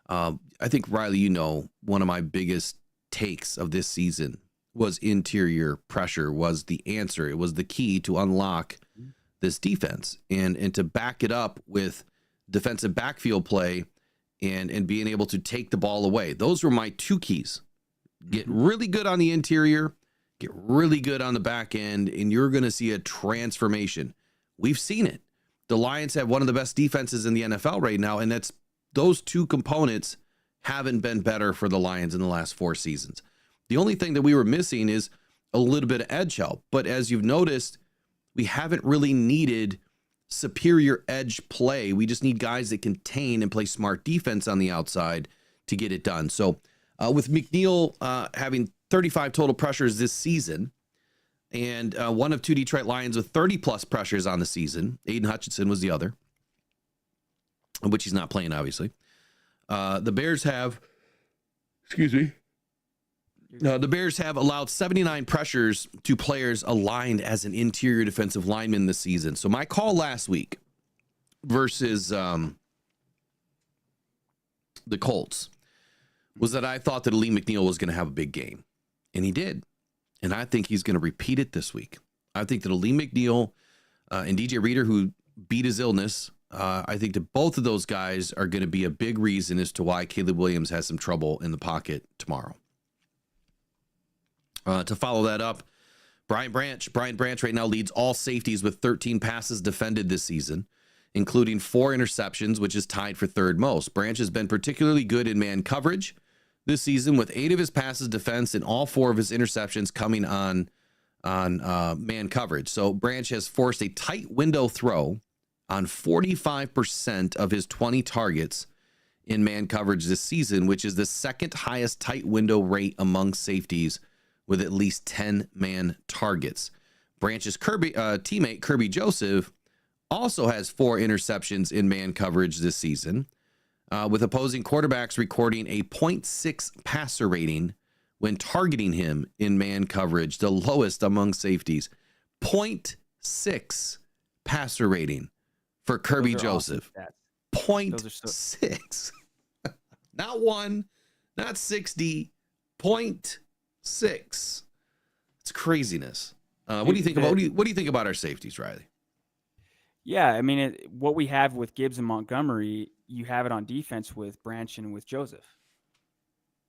I think, Riley, one of my biggest takes of this season was interior pressure was the answer. It was the key to unlock this defense and to back it up with defensive backfield play and being able to take the ball away. Those were my 2 keys. Get really good on the interior, get really good on the back end, and you're going to see a transformation. We've seen it. The Lions have one of the best defenses in the NFL right now, and those 2 components haven't been better for the Lions in the last 4 seasons. The only thing that we were missing is a little bit of edge help. But as you've noticed, we haven't really needed superior edge play. We just need guys that contain and play smart defense on the outside to get it done. So with McNeil having 35 total pressures this season, and one of two Detroit Lions with 30-plus pressures on the season, Aiden Hutchinson was the other, which he's not playing, obviously. The Bears have, the Bears have allowed 79 pressures to players aligned as an interior defensive lineman this season. So my call last week versus the Colts was that I thought that Lee McNeil was going to have a big game, and he did. And I think he's going to repeat it this week. I think that Lee McNeil and DJ Reader, who beat his illness, I think that both of those guys are going to be a big reason as to why Caleb Williams has some trouble in the pocket tomorrow. To follow that up, Brian Branch. Brian Branch right now leads all safeties with 13 passes defended this season, including 4 interceptions, which is tied for third most. Branch has been particularly good in man coverage this season, with 8 of his passes defense and all 4 of his interceptions coming on man coverage. So Branch has forced a tight window throw on 45% of his 20 targets in man coverage this season, which is the second highest tight window rate among safeties with at least 10 man targets. Branch's teammate Kirby Joseph also has 4 interceptions in man coverage this season, with opposing quarterbacks recording a 0.6 passer rating when targeting him in man coverage, the lowest among safeties. 0.6 passer rating for Kirby Joseph. Awesome 0.6. Not 1, not 60, 0.6. It's craziness. What do you think about what do you think about our safeties, Riley? Yeah, I mean, what we have with Gibbs and Montgomery, you have it on defense with Branch and with Joseph.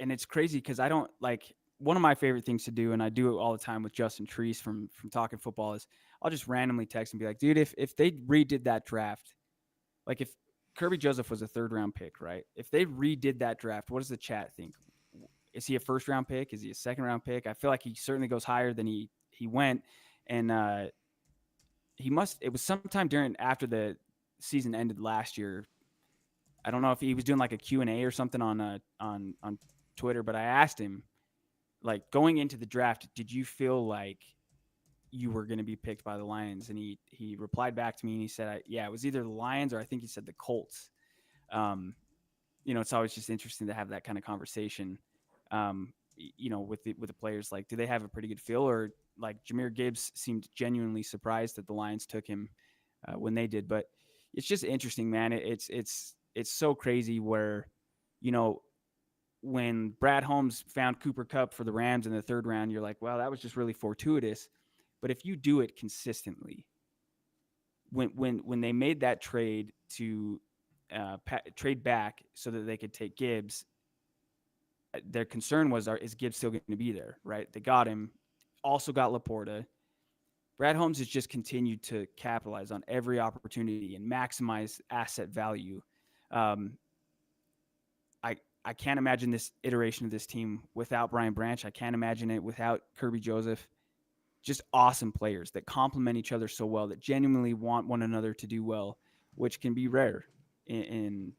And it's crazy because I don't like one of my favorite things to do, and I do it all the time with Justin Treese from Talking Football, is I'll just randomly text and be like, dude, if they redid that draft, like if Kirby Joseph was a 3rd-round pick, right? If they redid that draft, what does the chat think? Is he a 1st-round pick? Is he a 2nd-round pick? I feel like he certainly goes higher than he went. And it was sometime after the season ended last year. I don't know if he was doing like a Q&A or something on Twitter, but I asked him, like, going into the draft, did you feel like you were going to be picked by the Lions? And he replied back to me and he said, yeah, it was either the Lions or I think he said the Colts. It's always just interesting to have that kind of conversation, with the players. Like, do they have a pretty good feel, or like Jahmyr Gibbs seemed genuinely surprised that the Lions took him when they did. But it's just interesting, man. It's so crazy where, when Brad Holmes found Cooper Kupp for the Rams in the 3rd round, you're like, well, that was just really fortuitous. But if you do it consistently, when they made that trade to trade back so that they could take Gibbs, their concern was, is Gibbs still going to be there, right? They got him, also got Laporta. Brad Holmes has just continued to capitalize on every opportunity and maximize asset value. I can't imagine this iteration of this team without Brian Branch. I can't imagine it without Kirby Joseph. Just awesome players that complement each other so well, that genuinely want one another to do well, which can be rare in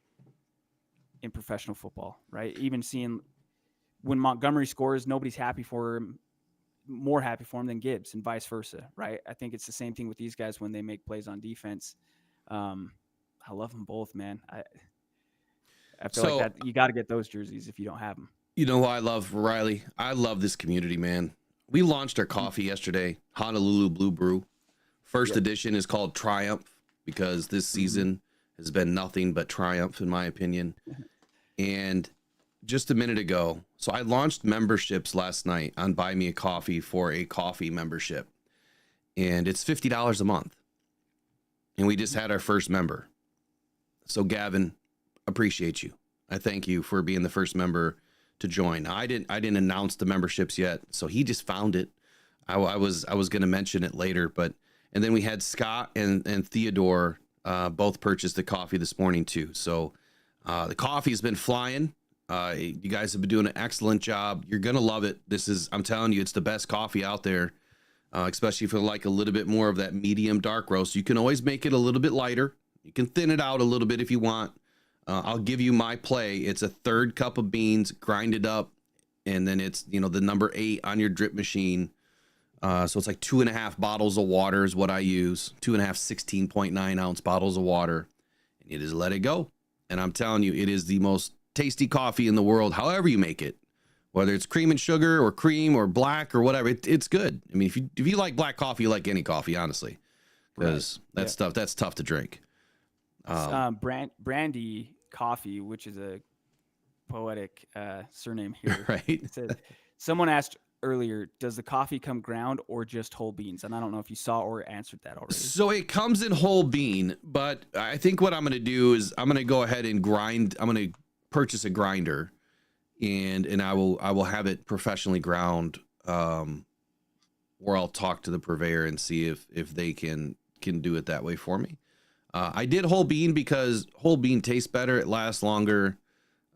professional football, right? Even seeing when Montgomery scores, nobody's more happy for him than Gibbs, and vice versa, right? I think it's the same thing with these guys when they make plays on defense. I love them both, man. I feel like that you got to get those jerseys if you don't have them. You know who I love, Riley? I love this community, man. We launched our coffee yesterday, Honolulu Blue Brew. First edition is called Triumph because this season has been nothing but triumph, in my opinion. And just a minute ago, so I launched memberships last night on Buy Me a Coffee for a coffee membership. And it's $50 a month. And we just had our first member. So Gavin, appreciate you. I thank you for being the first member to join. I didn't announce the memberships yet, so he just found it. I was going to mention it later, and then we had Scott and Theodore both purchased the coffee this morning too. So the coffee's been flying. You guys have been doing an excellent job. You're gonna love it. I'm telling you, it's the best coffee out there. especially for like a little bit more of that medium dark roast. You can always make it a little bit lighter. You can thin it out a little bit if you want. I'll give you my play. It's a third cup of beans, grind it up, and then it's, the number 8 on your drip machine. So it's like 2.5 bottles of water is what I use. 2.5 16.9 ounce bottles of water. And you just let it go. And I'm telling you, it is the most tasty coffee in the world, however you make it. Whether it's cream and sugar or cream or black or whatever, it's good. I mean, if you like black coffee, you like any coffee, honestly, because that's tough to drink. Brandy Coffee, which is a poetic surname here. Right. Said, someone asked earlier, does the coffee come ground or just whole beans? And I don't know if you saw or answered that already. So it comes in whole bean, but I think what I'm going to do is I'm going to go ahead and grind. I'm going to purchase a grinder, and I will have it professionally ground, or I'll talk to the purveyor and see if they can do it that way for me. I did whole bean because whole bean tastes better. It lasts longer.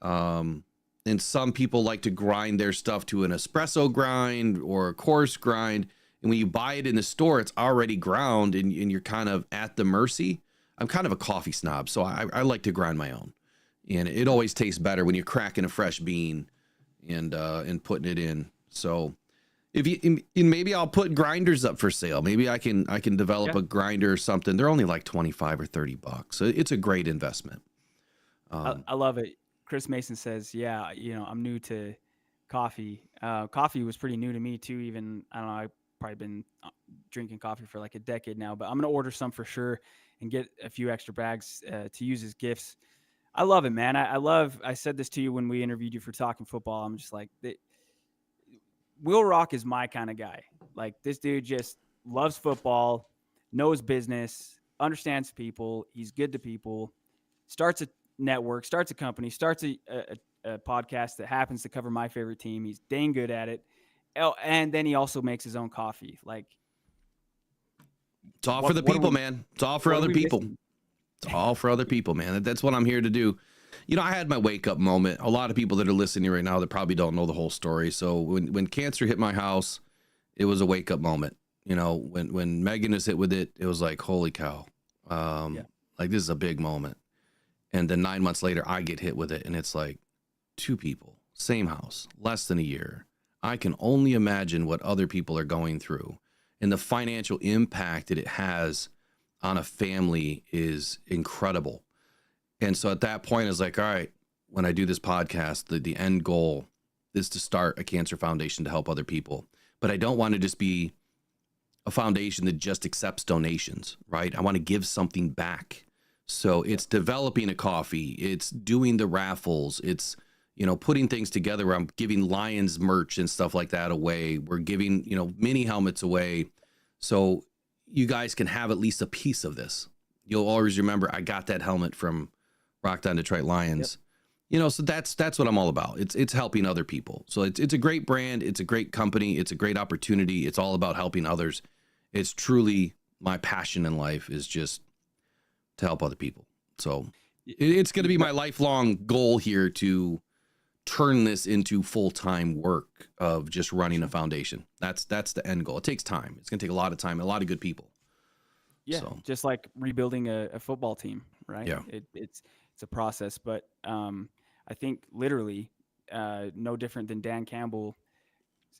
And some people like to grind their stuff to an espresso grind or a coarse grind. And when you buy it in the store, it's already ground and you're kind of at the mercy. I'm kind of a coffee snob, so I like to grind my own. And it always tastes better when you're cracking a fresh bean and putting it in. So maybe I'll put grinders up for sale. Maybe I can develop a grinder or something. They're only like $25 or $30. So it's a great investment. I love it. Chris Mason says, yeah, I'm new to coffee. Coffee was pretty new to me too. Even, I don't know, I've probably been drinking coffee for like a decade now, but I'm going to order some for sure and get a few extra bags to use as gifts. I love it, man. I said this to you when we interviewed you for Talking Football. I'm just like, Will Rock is my kind of guy. Like, this dude just loves football, knows business, understands people. He's good to people, starts a network, starts a company, starts a podcast that happens to cover my favorite team. He's dang good at it. Oh, and then he also makes his own coffee. Like, it's all for the people, man. It's all for other people. It's all for other people, man. That's what I'm here to do. I had my wake up moment. A lot of people that are listening right now that probably don't know the whole story. So when cancer hit my house, it was a wake up moment. When Megan was hit with it, it was like, holy cow. Like, this is a big moment. And then 9 months later, I get hit with it. And it's like 2 people, same house, less than a year. I can only imagine what other people are going through. And the financial impact that it has on a family is incredible. And so at that point, it's like, all right, when I do this podcast, the end goal is to start a cancer foundation to help other people. But I don't want to just be a foundation that just accepts donations, right? I want to give something back. So it's developing a coffee, it's doing the raffles, it's, putting things together where I'm giving Lions merch and stuff like that away. We're giving, mini helmets away. So you guys can have at least a piece of this. You'll always remember, I got that helmet from Rocked On Detroit Lions. Yep. So that's what I'm all about. It's helping other people. So it's a great brand. It's a great company. It's a great opportunity. It's all about helping others. It's truly my passion in life is just to help other people. So it's going to be my lifelong goal here to turn this into full-time work of just running a foundation. That's the end goal. It takes time. It's going to take a lot of time and a lot of good people. Yeah, so. Just like rebuilding a football team, right? Yeah. It's a process, but I think literally no different than Dan Campbell.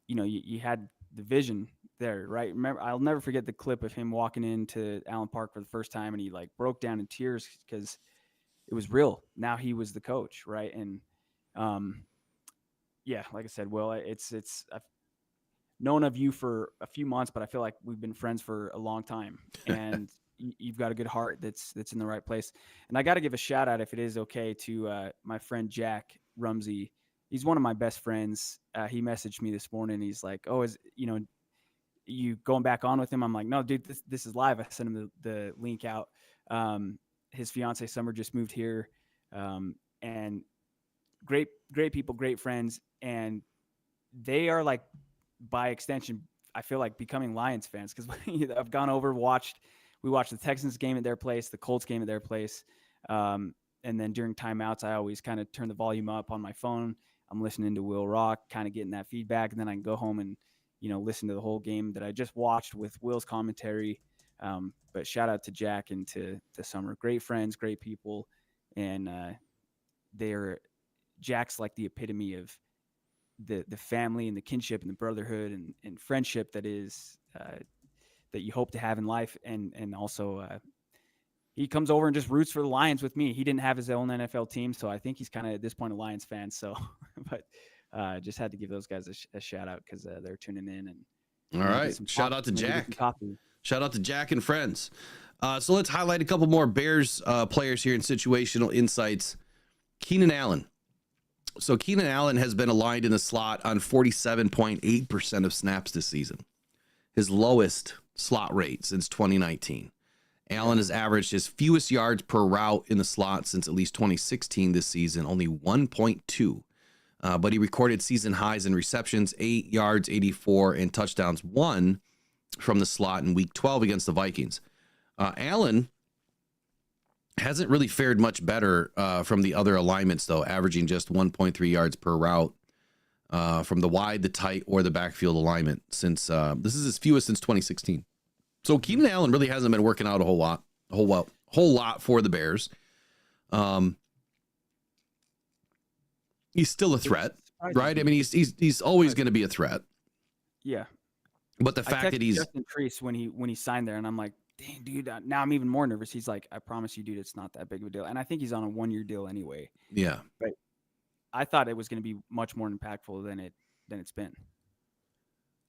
You had the vision there, right? Remember, I'll never forget the clip of him walking into Allen Park for the first time, and he like broke down in tears because it was real. Now he was the coach, right? And like I said, Will, I've known of you for a few months, but I feel like we've been friends for a long time, and you've got a good heart that's in the right place. And I got to give a shout out, if it is okay, to my friend Jack Rumsey. He's one of my best friends. He messaged me this morning. He's like, "Oh, you going back on with him?" I'm like, "No, dude, this is live." I sent him the link out. His fiance Summer just moved here, and great people, great friends, and they are like, by extension, I feel like becoming Lions fans, because I've gone over, we watched the Texans game at their place, the Colts game at their place. And then during timeouts, I always kind of turn the volume up on my phone. I'm listening to Will Rock, kind of getting that feedback. And then I can go home and, listen to the whole game that I just watched with Will's commentary. But shout out to Jack and to Summer. Great friends, great people. And Jack's like the epitome of the family and the kinship and the brotherhood and friendship that is that you hope to have in life. And also he comes over and just roots for the Lions with me. He didn't have his own NFL team, so I think he's kind of at this point a Lions fan. So, but just had to give those guys a shout out because they're tuning in. And all right, shout out to Jack. Shout out to Jack and friends. So let's highlight a couple more Bears players here in situational insights. Keenan Allen. So Keenan Allen has been aligned in the slot on 47.8% of snaps this season, his lowest slot rate since 2019. Allen has averaged his fewest yards per route in the slot since at least 2016 this season, only 1.2. But he recorded season highs in receptions, 8 yards, 84, and touchdowns, 1 from the slot in week 12 against the Vikings. Allen hasn't really fared much better from the other alignments, though, averaging just 1.3 yards per route from the wide, the tight, or the backfield alignment since this is his fewest since 2016. So Keenan Allen really hasn't been working out a whole lot for the Bears. He's still a threat, right? I mean, he's always going to be a threat. Yeah. But the fact that he's Justin Treese when he signed there, and I'm like, dang, dude, now I'm even more nervous. He's like, I promise you, dude, it's not that big of a deal. And I think he's on a 1-year deal anyway. Yeah. But I thought it was going to be much more impactful than it's been.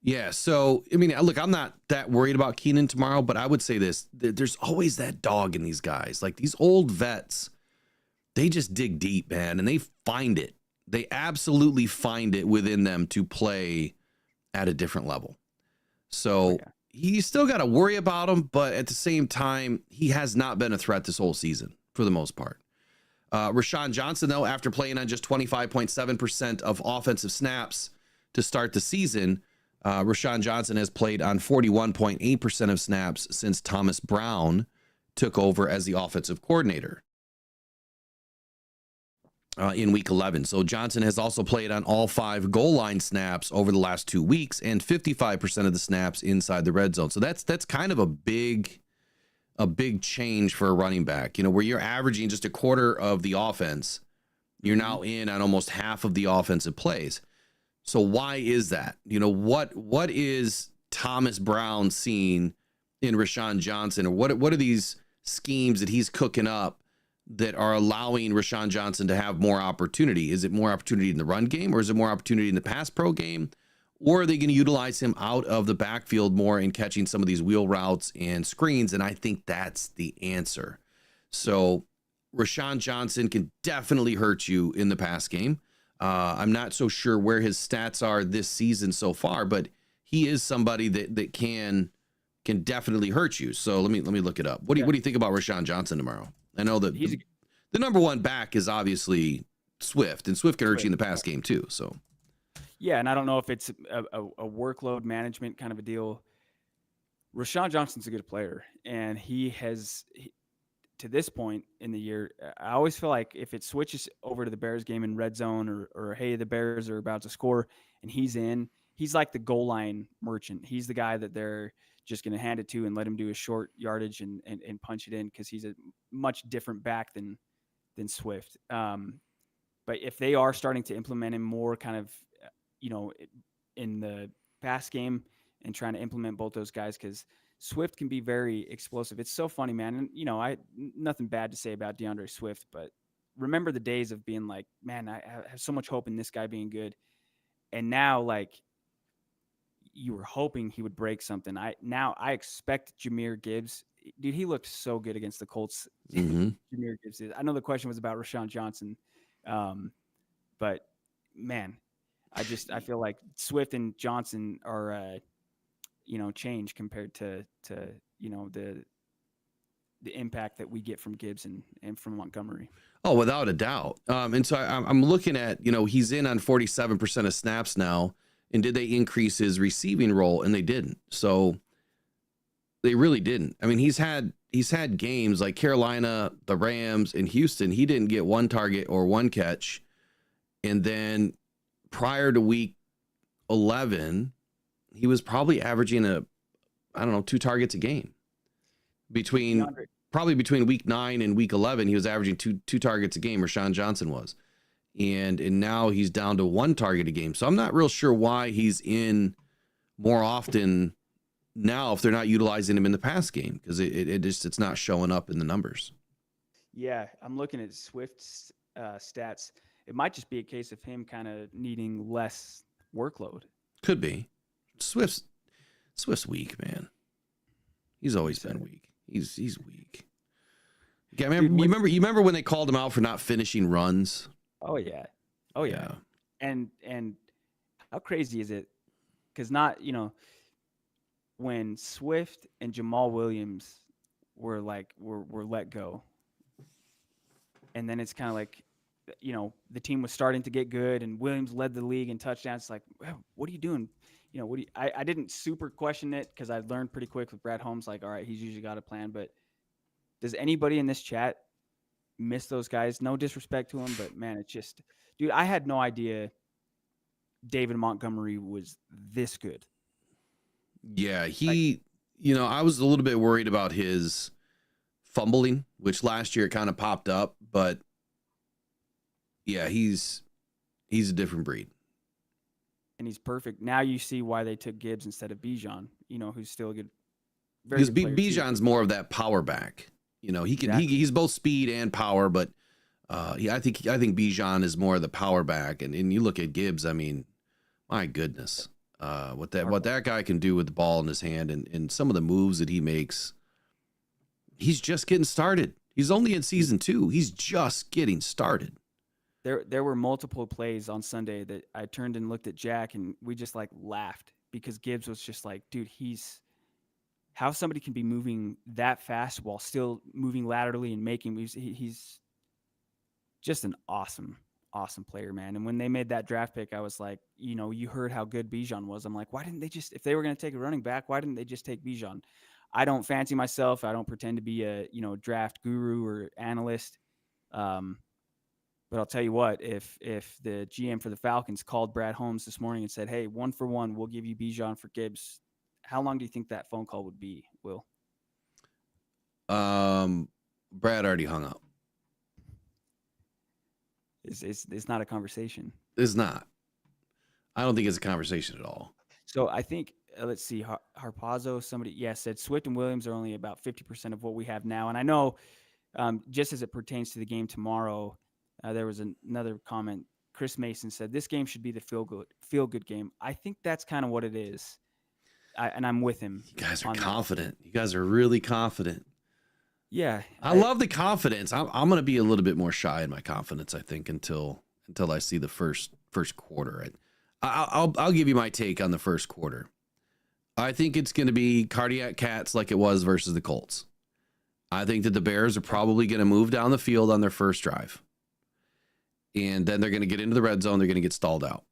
Yeah. So, I mean, look, I'm not that worried about Keenan tomorrow, but I would say this, there's always that dog in these guys. Like these old vets, they just dig deep, man, and they find it. They absolutely find it within them to play at a different level. So you still got to worry about him, but at the same time, he has not been a threat this whole season for the most part. Rashawn Johnson, though, after playing on just 25.7% of offensive snaps to start the season, Rashawn Johnson has played on 41.8% of snaps since Thomas Brown took over as the offensive coordinator in week 11. So Johnson has also played on all 5 goal line snaps over the last 2 weeks and 55% of the snaps inside the red zone. So that's kind of a big change for a running back, where you're averaging just a quarter of the offense. You're now in on almost half of the offensive plays. So why is that? What is Thomas Brown seeing in Rashawn Johnson, or what are these schemes that he's cooking up that are allowing Rashawn Johnson to have more opportunity? Is it more opportunity in the run game, or is it more opportunity in the pass pro game? Or are they going to utilize him out of the backfield more in catching some of these wheel routes and screens? And I think that's the answer. So Rashawn Johnson can definitely hurt you in the pass game. I'm not so sure where his stats are this season so far, but he is somebody that can definitely hurt you. So let me look it up. What do you think about Rashawn Johnson tomorrow? I know that the number one back is obviously Swift, and Swift can hurt you in the pass game too. So yeah, and I don't know if it's a workload management kind of a deal. Rashawn Johnson's a good player, and to this point in the year, I always feel like if it switches over to the Bears game in red zone, or hey, the Bears are about to score and he's like the goal line merchant. He's the guy that they're just going to hand it to and let him do a short yardage and punch it in, because he's a much different back than Swift. But if they are starting to implement him more kind of, in the pass game and trying to implement both those guys, because Swift can be very explosive. It's so funny, man. And, I nothing bad to say about DeAndre Swift, but remember the days of being like, man, I have so much hope in this guy being good. And now, like, you were hoping he would break something. I expect Jahmyr Gibbs. Dude, he looked so good against the Colts. Mm-hmm. Jahmyr Gibbs is. I know the question was about Rashawn Johnson, but man, I feel like Swift and Johnson are change compared to the impact that we get from Gibbs and from Montgomery. Oh, without a doubt. And so I'm looking at, he's in on 47% of snaps now. And did they increase his receiving role? And they didn't. So they really didn't. I mean, he's had games like Carolina, the Rams, and Houston. He didn't get 1 target or 1 catch. And then prior to week 11, he was probably averaging I don't know, 2 targets a game. Probably between week 9 and week 11, he was averaging two targets a game, Rashawn Johnson was. And now he's down to 1 target a game. So I'm not real sure why he's in more often now if they're not utilizing him in the pass game, because it's not showing up in the numbers. Yeah, I'm looking at Swift's stats. It might just be a case of him kind of needing less workload. Could be. Swift's weak, man. He's always been weak. He's weak. Yeah, you remember when they called him out for not finishing runs? Oh yeah. And how crazy is it? Because when Swift and Jamal Williams were let go, and then it's kind of like, the team was starting to get good, and Williams led the league in touchdowns. It's like, what are you doing? I didn't super question it because I learned pretty quick with Brad Holmes, like, all right, he's usually got a plan. But does anybody in this chat miss those guys? No disrespect to them, but man, it's just, dude, I had no idea David Montgomery was this good. Yeah, I was a little bit worried about his fumbling, which last year it kind of popped up, but yeah, he's a different breed. And he's perfect. Now you see why they took Gibbs instead of Bijan, who's still a good. Because Bijan's more of that power back. He's both speed and power, but I think Bijan is more of the power back. And you look at Gibbs, I mean, my goodness, what that guy can do with the ball in his hand and some of the moves that he makes. He's just getting started. He's only in season 2. He's just getting started. There were multiple plays on Sunday that I turned and looked at Jack, and we just laughed because Gibbs was just like, dude, how somebody can be moving that fast while still moving laterally and making moves. He's just an awesome player, man. And when they made that draft pick, I was like, you heard how good Bijan was. I'm like, why didn't they if they were going to take a running back, why didn't they just take Bijan? I don't fancy myself. I don't pretend to be a, draft guru or analyst. But I'll tell you what, if the GM for the Falcons called Brad Holmes this morning and said, hey, 1 for 1, we'll give you Bijan for Gibbs, how long do you think that phone call would be, Will? Brad already hung up. It's not a conversation. It's not. I don't think it's a conversation at all. So I think, let's see, Harpazo, somebody, said Swift and Williams are only about 50% of what we have now. And I know just as it pertains to the game tomorrow, there was another comment. Chris Mason said this game should be the feel good game. I think that's kind of what it is. And I'm with him. You guys are confident. You guys are really confident. Yeah. I love the confidence. I'm going to be a little bit more shy in my confidence, I think, until I see the first quarter. I'll give you my take on the first quarter. I think it's going to be cardiac cats like it was versus the Colts. I think that the Bears are probably going to move down the field on their first drive. And then they're going to get into the red zone. They're going to get stalled out.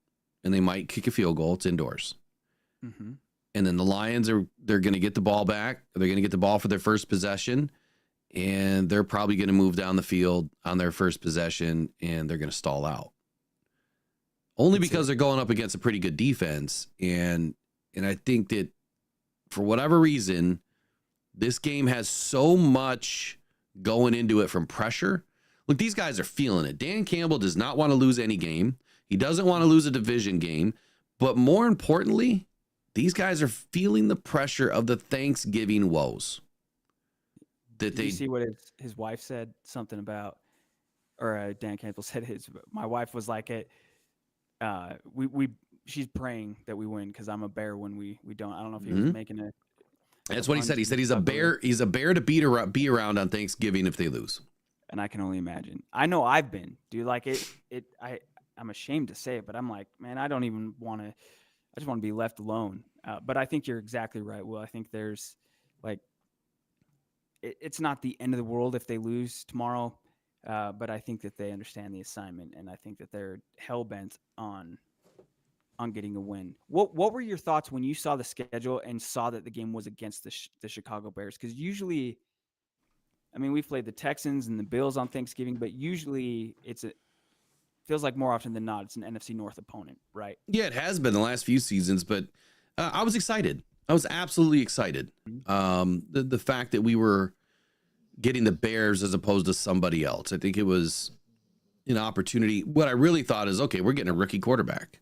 And they might kick a field goal. It's indoors. Mm-hmm. And then the Lions they're going to get the ball back. They're going to get the ball for their first possession. And they're probably going to move down the field on their first possession. And they're going to stall out. Only because they're going up against a pretty good defense. And I think that for whatever reason, this game has so much going into it from pressure. Look, these guys are feeling it. Dan Campbell does not want to lose any game. He doesn't want to lose a division game. But more importantly, these guys are feeling the pressure of the Thanksgiving woes. Did you see what his wife said? Something about, or Dan Campbell said my wife was like it. She's praying that we win because I'm a bear when we don't. I don't know if he was making it. That's what he said. He said he's a bear. He's a bear to be around on Thanksgiving if they lose. And I can only imagine. I know I've been, dude. Like I'm ashamed to say it, but I'm like, man, I don't even want to. I just want to be left alone. But I think you're exactly right, Will. I think there's it's not the end of the world if they lose tomorrow. But I think that they understand the assignment, and I think that they're hell bent on getting a win. What were your thoughts when you saw the schedule and saw that the game was against the Chicago Bears? Because usually, I mean, we've played the Texans and the Bills on Thanksgiving, but usually feels like more often than not it's an NFC North opponent, right? Yeah, it has been the last few seasons, but I was excited. I was absolutely excited. The fact that we were getting the Bears as opposed to somebody else. I think it was an opportunity. What I really thought is, okay, we're getting a rookie quarterback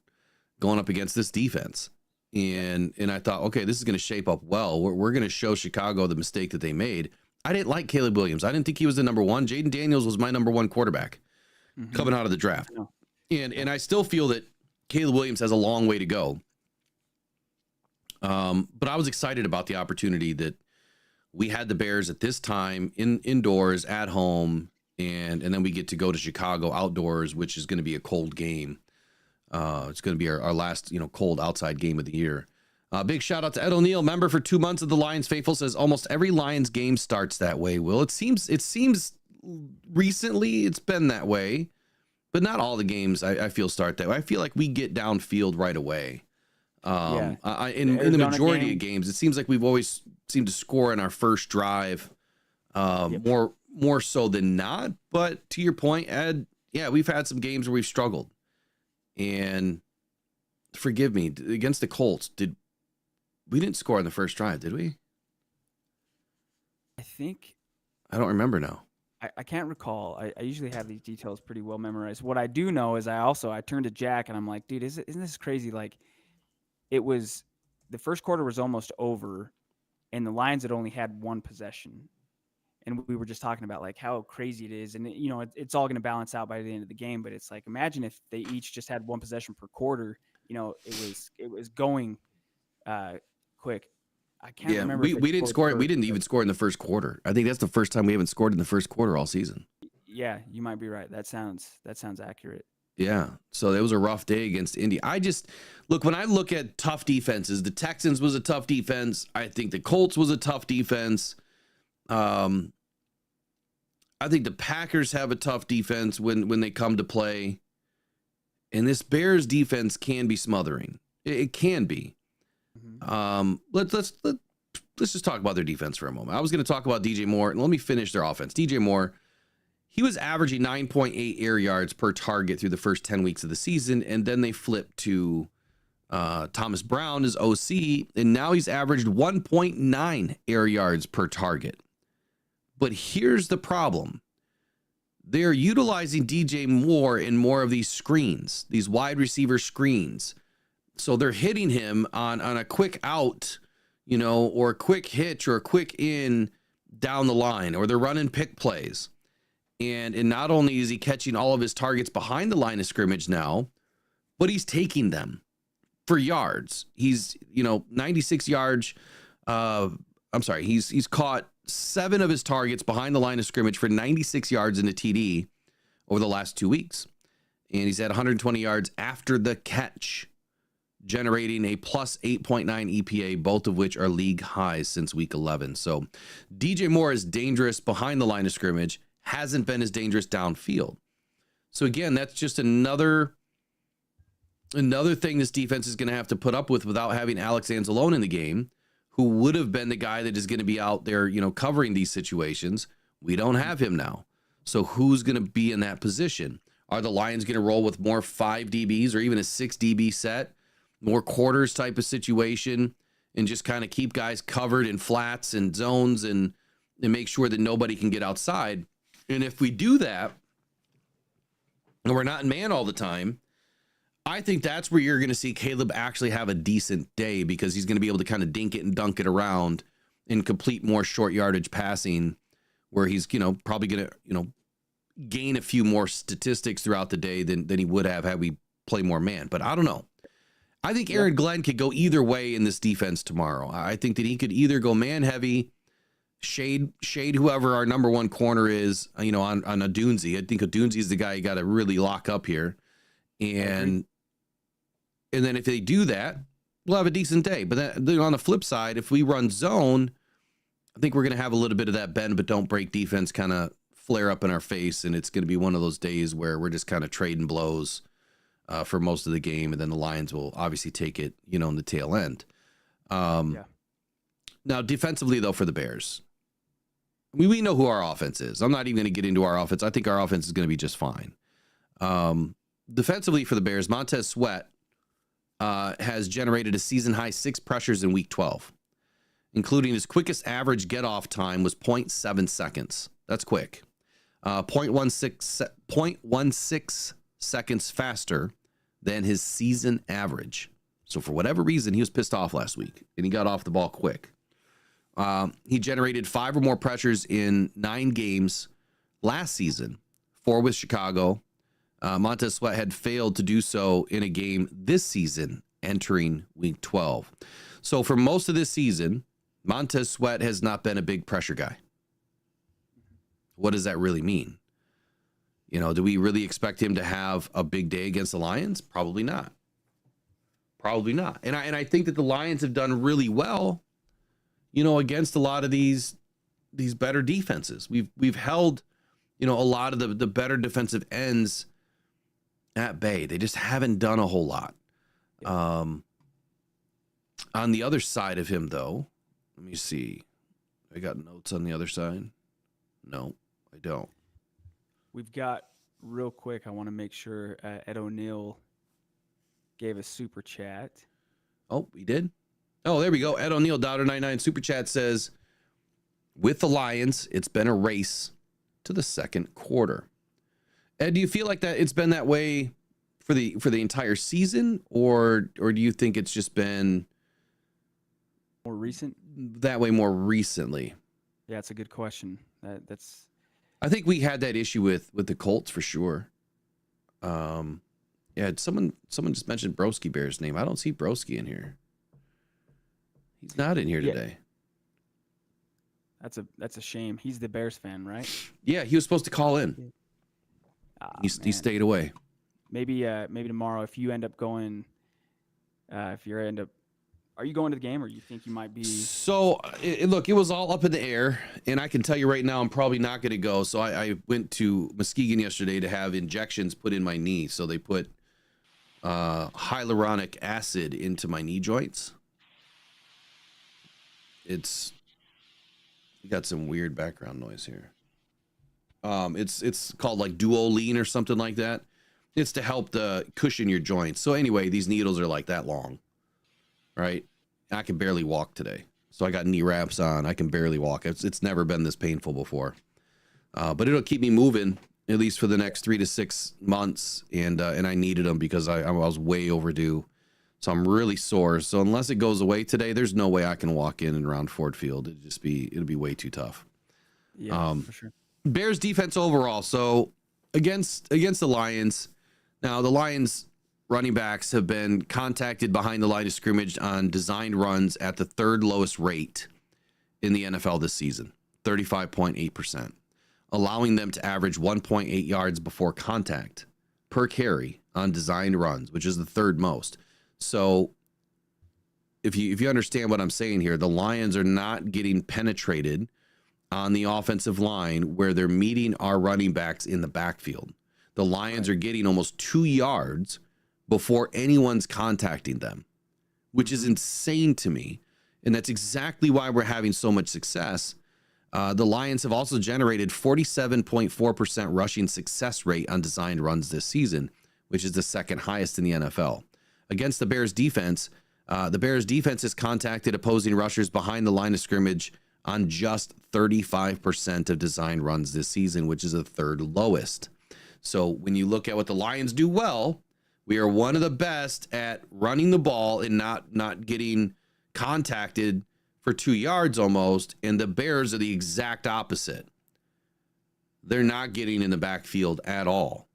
going up against this defense. And I thought, okay, this is going to shape up well. We're going to show Chicago the mistake that they made. I didn't like Caleb Williams. I didn't think he was the number one. Jaden Daniels was my number one quarterback coming out of the draft. And I still feel that Caleb Williams has a long way to go. But I was excited about the opportunity that we had the Bears at this time indoors at home. And then we get to go to Chicago outdoors, which is going to be a cold game. It's going to be our last, cold outside game of the year. Big shout out to Ed O'Neill, member for 2 months of the Lions Faithful, says almost every Lions game starts that way. Will, it seems recently it's been that way, but not all the games I feel start that way. I feel like we get downfield right away. In the majority of games, it seems like we've always seemed to score in our first drive, more so than not. But to your point, Ed, yeah, we've had some games where we've struggled. And forgive me, against the Colts, we didn't score in the first drive, did we? I don't remember now. I can't recall. I usually have these details pretty well memorized. What I do know is I turned to Jack and I'm like, dude, isn't this crazy? Like, it was the first quarter was almost over, and the Lions had only had one possession. And we were just talking about like how crazy it is. And, it's all going to balance out by the end of the game. But it's like, imagine if they each just had one possession per quarter, it was going quick. I can't remember. We didn't score. We didn't even score in the first quarter. I think that's the first time we haven't scored in the first quarter all season. Yeah, you might be right. That sounds accurate. Yeah. So it was a rough day against Indy. When I look at tough defenses, the Texans was a tough defense. I think the Colts was a tough defense. I think the Packers have a tough defense when they come to play. And this Bears defense can be smothering. It can be. Let's just talk about their defense for a moment. I was going to talk about DJ Moore, and let me finish their offense. DJ Moore, he was averaging 9.8 air yards per target through the first 10 weeks of the season, and then they flipped to Thomas Brown as OC, and now he's averaged 1.9 air yards per target. But here's the problem. They're utilizing DJ Moore in more of these screens, these wide receiver screens. So they're hitting him on a quick out, or a quick hitch or a quick in down the line, or they're running pick plays. And not only is he catching all of his targets behind the line of scrimmage now, but he's taking them for yards. He's, 96 yards. He's caught 7 of his targets behind the line of scrimmage for 96 yards in a TD over the last 2 weeks. And he's at 120 yards after the catch, generating a plus 8.9 EPA, both of which are league highs since week 11. So DJ Moore is dangerous behind the line of scrimmage, hasn't been as dangerous downfield. So again, that's just another thing this defense is going to have to put up with without having Alex Anzalone in the game, who would have been the guy that is going to be out there, covering these situations. We don't have him now. So who's going to be in that position? Are the Lions going to roll with more 5 DBs or even a 6 DB set, more quarters type of situation, and just kind of keep guys covered in flats and zones and make sure that nobody can get outside? And if we do that, and we're not in man all the time, I think that's where you're going to see Caleb actually have a decent day, because he's going to be able to kind of dink it and dunk it around and complete more short yardage passing, where he's, probably going to, gain a few more statistics throughout the day than he would have had we play more man. But I don't know. I think Aaron Glenn could go either way in this defense tomorrow. I think that he could either go man heavy, shade whoever our number one corner is, on Odunze. I think Odunze is the guy you got to really lock up here. And then if they do that, we'll have a decent day. But then on the flip side, if we run zone, I think we're going to have a little bit of that bend but don't break defense kind of flare up in our face. And it's going to be one of those days where we're just kind of trading blows for most of the game. And then the Lions will obviously take it, in the tail end. Now, defensively, though, for the Bears, we know who our offense is. I'm not even going to get into our offense. I think our offense is going to be just fine. Defensively for the Bears, Montez Sweat, has generated a season-high 6 pressures in Week 12, including his quickest average get-off time was 0.7 seconds. That's quick. 0.16 seconds faster than his season average. So for whatever reason, he was pissed off last week, and he got off the ball quick. He generated 5 or more pressures in 9 games last season, 4 with Chicago. Montez Sweat had failed to do so in a game this season entering Week 12. So for most of this season, Montez Sweat has not been a big pressure guy. What does that really mean? Do we really expect him to have a big day against the Lions? Probably not. Probably not. And I think that the Lions have done really well, against a lot of these better defenses. We've held, a lot of the better defensive ends at bay. They just haven't done a whole lot. On the other side of him, though, let me see. I got notes on the other side. No, I don't. We've got, real quick, I want to make sure Ed O'Neill gave a super chat. Oh, he did? Oh, there we go. Ed O'Neill, $1.99 super chat says, with the Lions, it's been a race to the second quarter. Ed, do you feel like that it's been that way for the entire season, or do you think it's just been More recent? that way more recently? Yeah, it's a good question. That's I think we had that issue with the Colts for sure. Yeah, someone just mentioned Broski Bear's name. I don't see Broski in here. He's not in here today. That's a shame. He's the Bears fan, right? Yeah, he was supposed to call in. He stayed away. Maybe tomorrow, if you end up going, are you going to the game, or you think you might be? So, look, it was all up in the air, and I can tell you right now, I'm probably not going to go. So I went to Muskegon yesterday to have injections put in my knee. So they put hyaluronic acid into my knee joints. You got some weird background noise here. It's called like Duoline or something like that. It's to help cushion your joints. So anyway, these needles are like that long, right? I can barely walk today. So I got knee wraps on. I can barely walk. It's never been this painful before. But it'll keep me moving at least for the next 3 to 6 months. And I needed them because I was way overdue. So I'm really sore. So unless it goes away today, there's no way I can walk in and around Ford Field. It'll be way too tough. Yeah, for sure. Bears defense overall. So against the Lions, now the Lions running backs have been contacted behind the line of scrimmage on designed runs at the 3rd lowest rate in the NFL this season, 35.8%, allowing them to average 1.8 yards before contact per carry on designed runs, which is the 3rd most. So if you understand what I'm saying here, the Lions are not getting penetrated on the offensive line where they're meeting our running backs in the backfield. The Lions are getting almost 2 yards before anyone's contacting them, which is insane to me. And that's exactly why we're having so much success. The Lions have also generated 47.4% rushing success rate on designed runs this season, which is the 2nd highest in the NFL. Against the Bears defense has contacted opposing rushers behind the line of scrimmage on just 35% of designed runs this season, which is the 3rd lowest. So when you look at what the Lions do well, we are one of the best at running the ball and not getting contacted for 2 yards almost. And the Bears are the exact opposite. They're not getting in the backfield at all.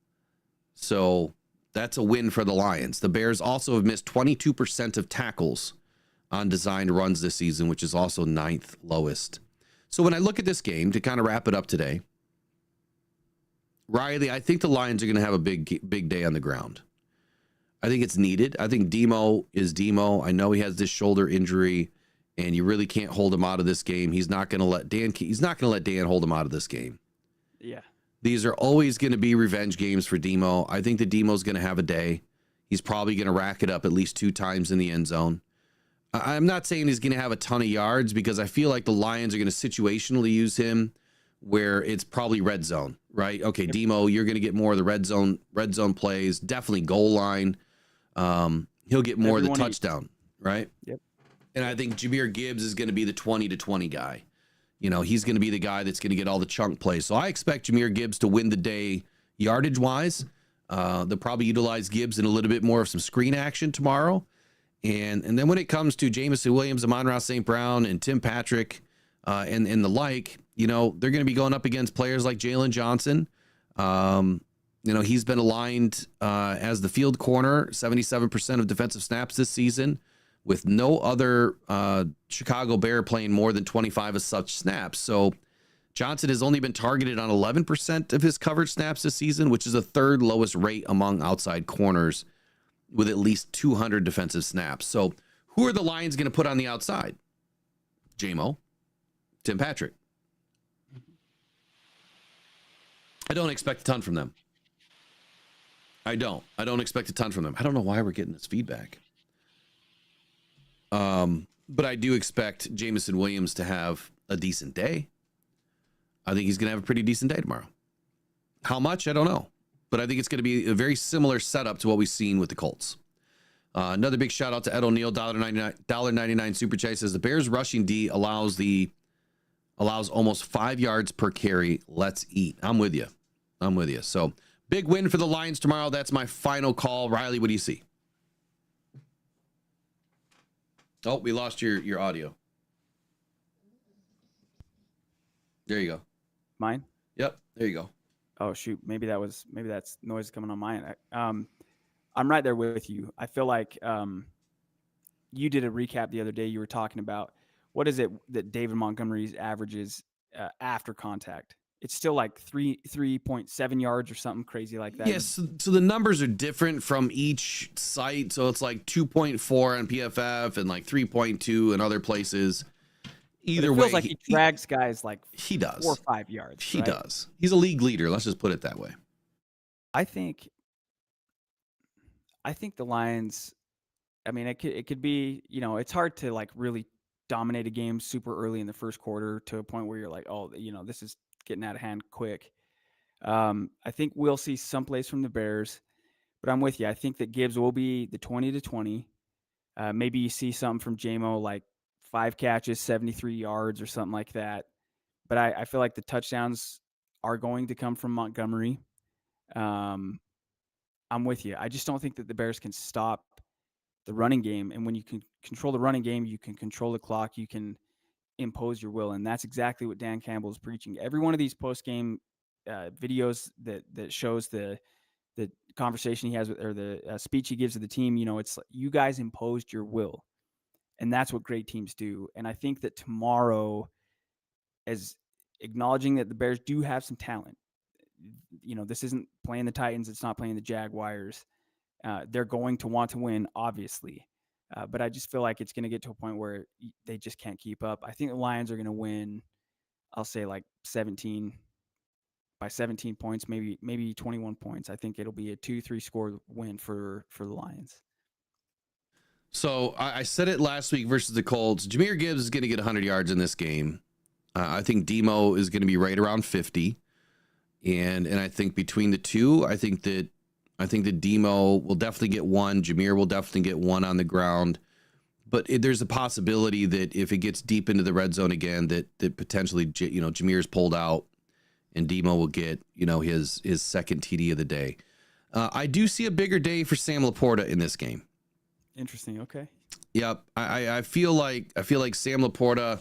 So that's a win for the Lions. The Bears also have missed 22% of tackles on designed runs this season, which is also 9th lowest. So when I look at this game, to kind of wrap it up today, Riley, I think the Lions are going to have a big day on the ground. I think it's needed. I think Demo is Demo. I know he has this shoulder injury, and you really can't hold him out of this game. He's not going to let Dan hold him out of this game. Yeah. These are always going to be revenge games for Demo. I think that Demo's going to have a day. He's probably going to rack it up at least 2 times in the end zone. I'm not saying he's going to have a ton of yards because I feel like the Lions are going to situationally use him where it's probably red zone, right? Okay, yep. Demo, you're going to get more of the red zone plays, definitely goal line. he'll get more of the Everyone touchdown, right? Yep. And I think Jahmyr Gibbs is going to be the 20 to 20 guy. You know, he's going to be the guy that's going to get all the chunk plays. So I expect Jahmyr Gibbs to win the day yardage wise. They'll probably utilize Gibbs in a little bit more of some screen action tomorrow. And then when it comes to Jameson Williams, Amon-Ra St. Brown, and Tim Patrick, and the like, you know, they're going to be going up against players like Jalen Johnson. You know, he's been aligned as the field corner, 77% of defensive snaps this season, with no other Chicago Bear playing more than 25 of such snaps. So Johnson has only been targeted on 11% of his coverage snaps this season, which is the third lowest rate among outside corners with at least 200 defensive snaps. So who are the Lions going to put on the outside? J-Mo, Tim Patrick. I don't expect a ton from them. I don't expect a ton from them. I don't know why we're getting this feedback. But I do expect Jameson Williams to have a decent day. I think he's going to have a pretty decent day tomorrow. How much? I don't know. But I think it's going to be a very similar setup to what we've seen with the Colts. Another big shout out to Ed O'Neill, $1.99 super chat, says the Bears rushing D allows almost 5 yards per carry. Let's eat. I'm with you. So big win for the Lions tomorrow. That's my final call. Riley, what do you see? Oh, we lost your audio. There you go. Mine? Yep, there you go. Oh shoot, maybe that's noise coming on my end. I'm right there with you. I feel like you did a recap the other day. You were talking about what is it that David Montgomery's averages after contact? It's still like 3.7 yards or something crazy like that. Yes, so the numbers are different from each site. So it's like 2.4 on PFF and like 3.2 in other places. Either way, feels like he drags guys like he does 4 or 5 yards. He right? does. He's a league leader. Let's just put it that way. I think the Lions. I mean, it could be. You know, it's hard to like really dominate a game super early in the first quarter to a point where you're like, oh, you know, this is getting out of hand quick. I think we'll see some plays from the Bears, but I'm with you. I think that Gibbs will be the 20 to 20. Maybe you see something from J-Mo like 5 catches, 73 yards or something like that. But I feel like the touchdowns are going to come from Montgomery. I'm with you. I just don't think that the Bears can stop the running game. And when you can control the running game, you can control the clock, you can impose your will. And that's exactly what Dan Campbell is preaching. Every one of these post-game videos that shows the conversation he has with, or the speech he gives to the team, you know, it's like, you guys imposed your will. And that's what great teams do. And I think that tomorrow, as acknowledging that the Bears do have some talent, you know, this isn't playing the Titans, it's not playing the Jaguars. They're going to want to win, obviously. But I just feel like it's going to get to a point where they just can't keep up. I think the Lions are going to win, I'll say like 17 points, maybe 21 points. I think it'll be a 2-3 score win for the Lions. So I said it last week versus the Colts. Jahmyr Gibbs is going to get 100 yards in this game. I think Demo is going to be right around 50. And I think between the two, I think that Demo will definitely get one. Jahmyr will definitely get one on the ground. But there's a possibility that if it gets deep into the red zone again, that potentially, you know, Jahmyr's pulled out and Demo will get, you know, his second TD of the day. I do see a bigger day for Sam Laporta in this game. Interesting. Okay. Yep. I feel like Sam Laporta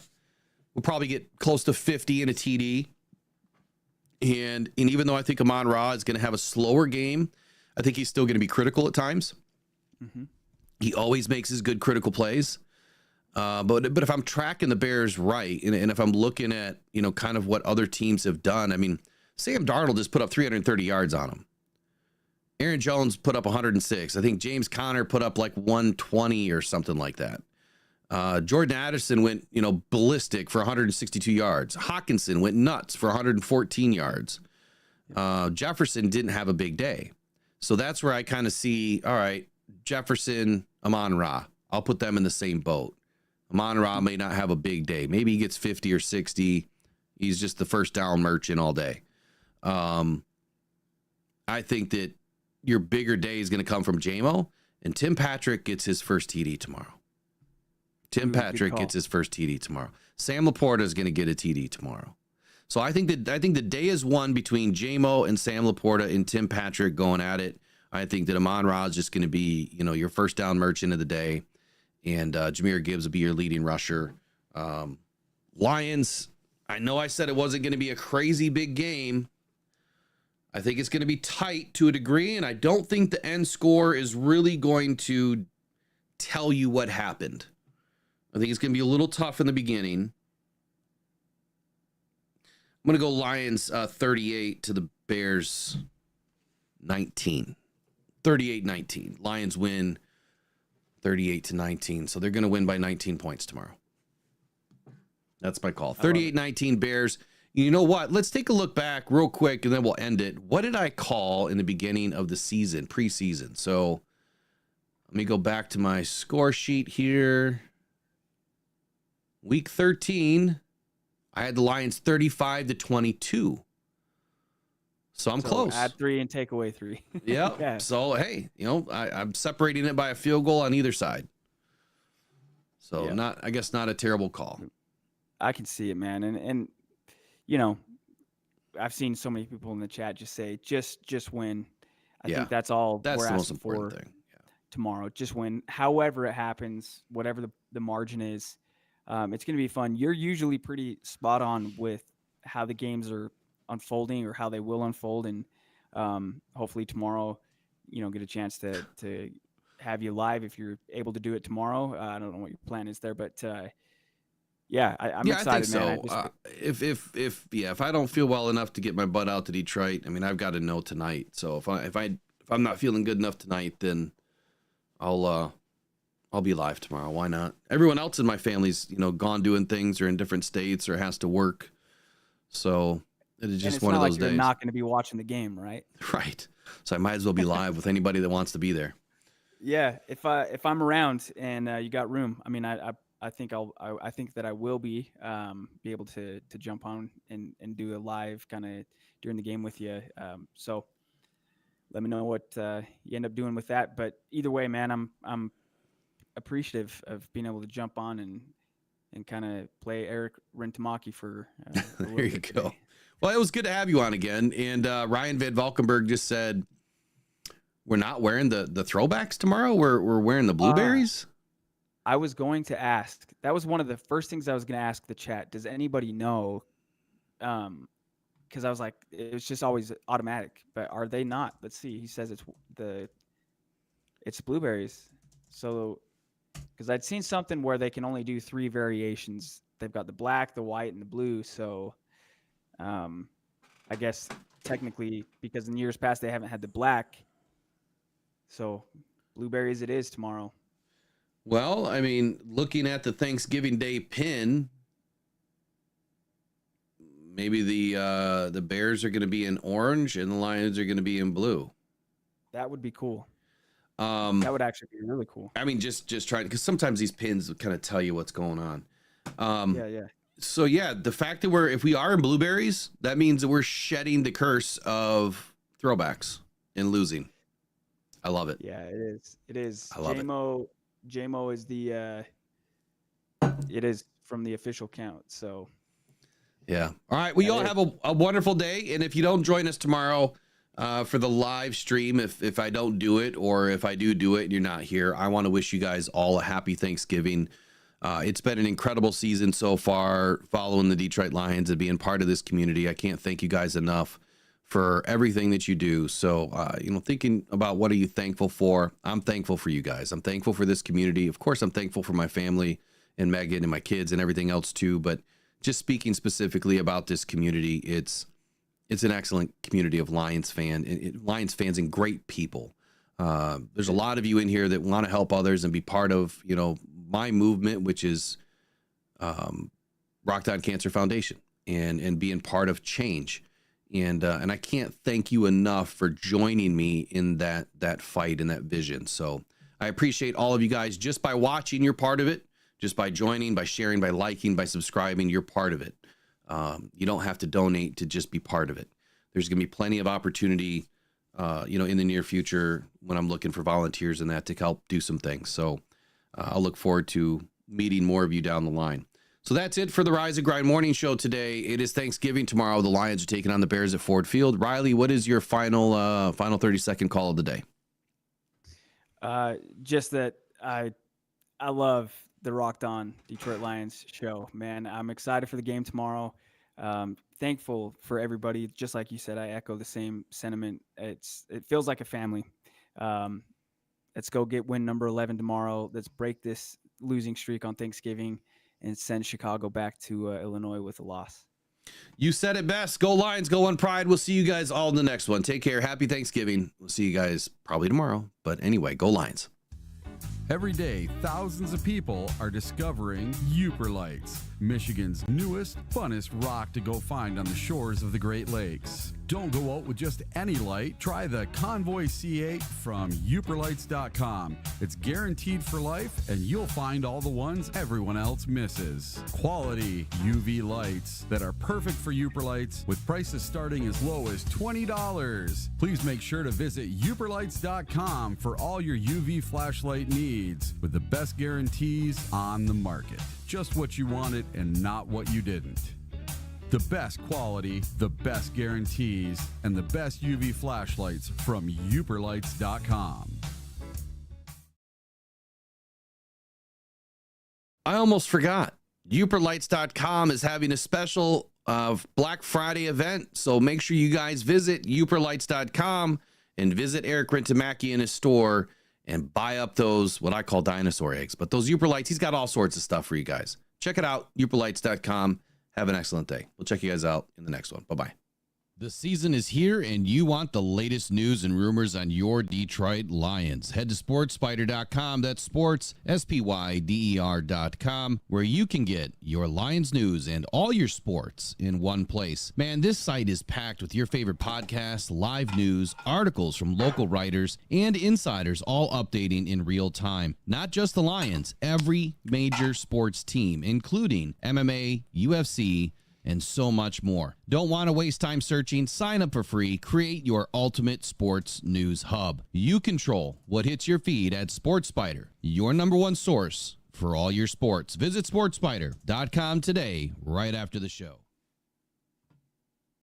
will probably get close to 50 in a TD. And even though I think Amon-Ra is going to have a slower game, I think he's still going to be critical at times. Mm-hmm. He always makes his good critical plays. But if I'm tracking the Bears right, and if I'm looking at, you know, kind of what other teams have done, I mean, Sam Darnold just put up 330 yards on him. Aaron Jones put up 106. I think James Conner put up like 120 or something like that. Jordan Addison went, you know, ballistic for 162 yards. Hawkinson went nuts for 114 yards. Jefferson didn't have a big day. So that's where I kind of see, all right, Jefferson, Amon-Ra, I'll put them in the same boat. Amon-Ra may not have a big day. Maybe he gets 50 or 60. He's just the first down merchant all day. I think that your bigger day is going to come from J-Mo. And Tim Patrick gets his first TD tomorrow. Tim Patrick gets his first TD tomorrow. Sam Laporta is going to get a TD tomorrow. So I think the day is won between J-Mo and Sam Laporta and Tim Patrick going at it. I think that Amon-Ra is just going to be, your first down merchant of the day. And Jahmyr Gibbs will be your leading rusher. Lions, I know I said it wasn't going to be a crazy big game. I think it's going to be tight to a degree, and I don't think the end score is really going to tell you what happened. I think it's going to be a little tough in the beginning. I'm going to go Lions 38 to the Bears 19. 38-19. Lions win 38-19. So they're going to win by 19 points tomorrow. That's my call. 38-19 Bears. You know what? Let's take a look back real quick and then we'll end it. What did I call in the beginning of the season, preseason? So let me go back to my score sheet here. Week 13, I had the Lions 35-22. So I'm close. Add 3 and take away 3. Yep. Yeah. So, hey, I'm separating it by a field goal on either side. So I guess not a terrible call. I can see it, man. And I've seen so many people in the chat just say, just win. I think that's all That's we're the most asking important for thing. Yeah. tomorrow. Just win. However it happens, whatever the margin is, it's going to be fun. You're usually pretty spot on with how the games are unfolding or how they will unfold. And hopefully tomorrow, get a chance to have you live if you're able to do it tomorrow. I don't know what your plan is there, but I'm excited, I think man. so. If I don't feel well enough to get my butt out to Detroit, I mean, I've got to know tonight. So if I'm not feeling good enough tonight, then I'll be live tomorrow. Why not? Everyone else in my family's, gone doing things or in different states or has to work. So it is just one of those days. You're not going to be watching the game, right? Right. So I might as well be live with anybody that wants to be there. Yeah. If I'm around and you got room, I mean, I think I think that I will be able to jump on and do a live kind of during the game with you. So let me know what you end up doing with that. But either way, man, I'm appreciative of being able to jump on and kind of play Eric Rintamaki for a little There you bit go. today. Well, it was good to have you on again. And Ryan Van Valkenburg just said, we're not wearing the throwbacks tomorrow. We're wearing the blueberries. I was going to ask. That was one of the first things I was going to ask the chat. Does anybody know? Because I was like, it was just always automatic. But are they not? Let's see. He says it's blueberries. So, because I'd seen something where they can only do 3 variations. They've got the black, the white, and the blue. So, I guess technically, because in years past they haven't had the black. So, blueberries it is tomorrow. Well, I mean, looking at the Thanksgiving Day pin, maybe the Bears are going to be in orange and the Lions are going to be in blue. That would be cool. That would actually be really cool. I mean, just trying, because sometimes these pins kind of tell you what's going on. Yeah. So yeah, the fact that if we are in blueberries, that means that we're shedding the curse of throwbacks and losing. I love it. Yeah, it is. It is. I love it. JMO is it is from the official count. So yeah. All right. Well, you all have a wonderful day. And if you don't join us tomorrow for the live stream, if I don't do it, or if I do it and you're not here, I want to wish you guys all a happy Thanksgiving. It's been an incredible season so far, following the Detroit Lions and being part of this community. I can't thank you guys enough for everything that you do. So, thinking about what are you thankful for? I'm thankful for you guys. I'm thankful for this community. Of course, I'm thankful for my family and Megan and my kids and everything else too. But just speaking specifically about this community, it's an excellent community of Lions fans and great people. There's a lot of you in here that want to help others and be part of, my movement, which is Rock Down Cancer Foundation and being part of change. And I can't thank you enough for joining me in that fight and that vision. So I appreciate all of you guys. Just by watching, you're part of it. Just by joining, by sharing, by liking, by subscribing, you're part of it. You don't have to donate to just be part of it. There's going to be plenty of opportunity in the near future when I'm looking for volunteers and that to help do some things. So I'll look forward to meeting more of you down the line. So that's it for the Rise and Grind morning show today. It is Thanksgiving tomorrow. The Lions are taking on the Bears at Ford Field. Riley, what is your final 30-second call of the day? Just that I love the Rocked On Detroit Lions show, man. I'm excited for the game tomorrow. Thankful for everybody. Just like you said, I echo the same sentiment. It feels like a family. Let's go get win number 11 tomorrow. Let's break this losing streak on Thanksgiving and send Chicago back to Illinois with a loss. You said it best. Go Lions, go on Pride. We'll see you guys all in the next one. Take care. Happy Thanksgiving. We'll see you guys probably tomorrow. But anyway, go Lions. Every day, thousands of people are discovering Uper Lights, Michigan's newest, funnest rock to go find on the shores of the Great Lakes. Don't go out with just any light. Try the Convoy C8 from uperlights.com. It's guaranteed for life, and you'll find all the ones everyone else misses. Quality UV lights that are perfect for Uper Lights with prices starting as low as $20. Please make sure to visit uperlights.com for all your UV flashlight needs with the best guarantees on the market. Just what you wanted and not what you didn't. The best quality, the best guarantees, and the best UV flashlights from uperlights.com. I almost forgot. uperlights.com is having a special Black Friday event. So make sure you guys visit uperlights.com and visit Eric Rentamaki in his store and buy up those, what I call dinosaur eggs. But those Uperlights, he's got all sorts of stuff for you guys. Check it out, uperlights.com. Have an excellent day. We'll check you guys out in the next one. Bye-bye. The season is here, and you want the latest news and rumors on your Detroit Lions. Head to sportspider.com. That's sports, SPYDER.com, where you can get your Lions news and all your sports in one place. Man, this site is packed with your favorite podcasts, live news, articles from local writers, and insiders, all updating in real time. Not just the Lions, every major sports team, including MMA, UFC, and so much more. Don't want to waste time searching? Sign up for free. Create your ultimate sports news hub. You control what hits your feed at SportsSpider, your number one source for all your sports. Visit sportspider.com today, right after the show.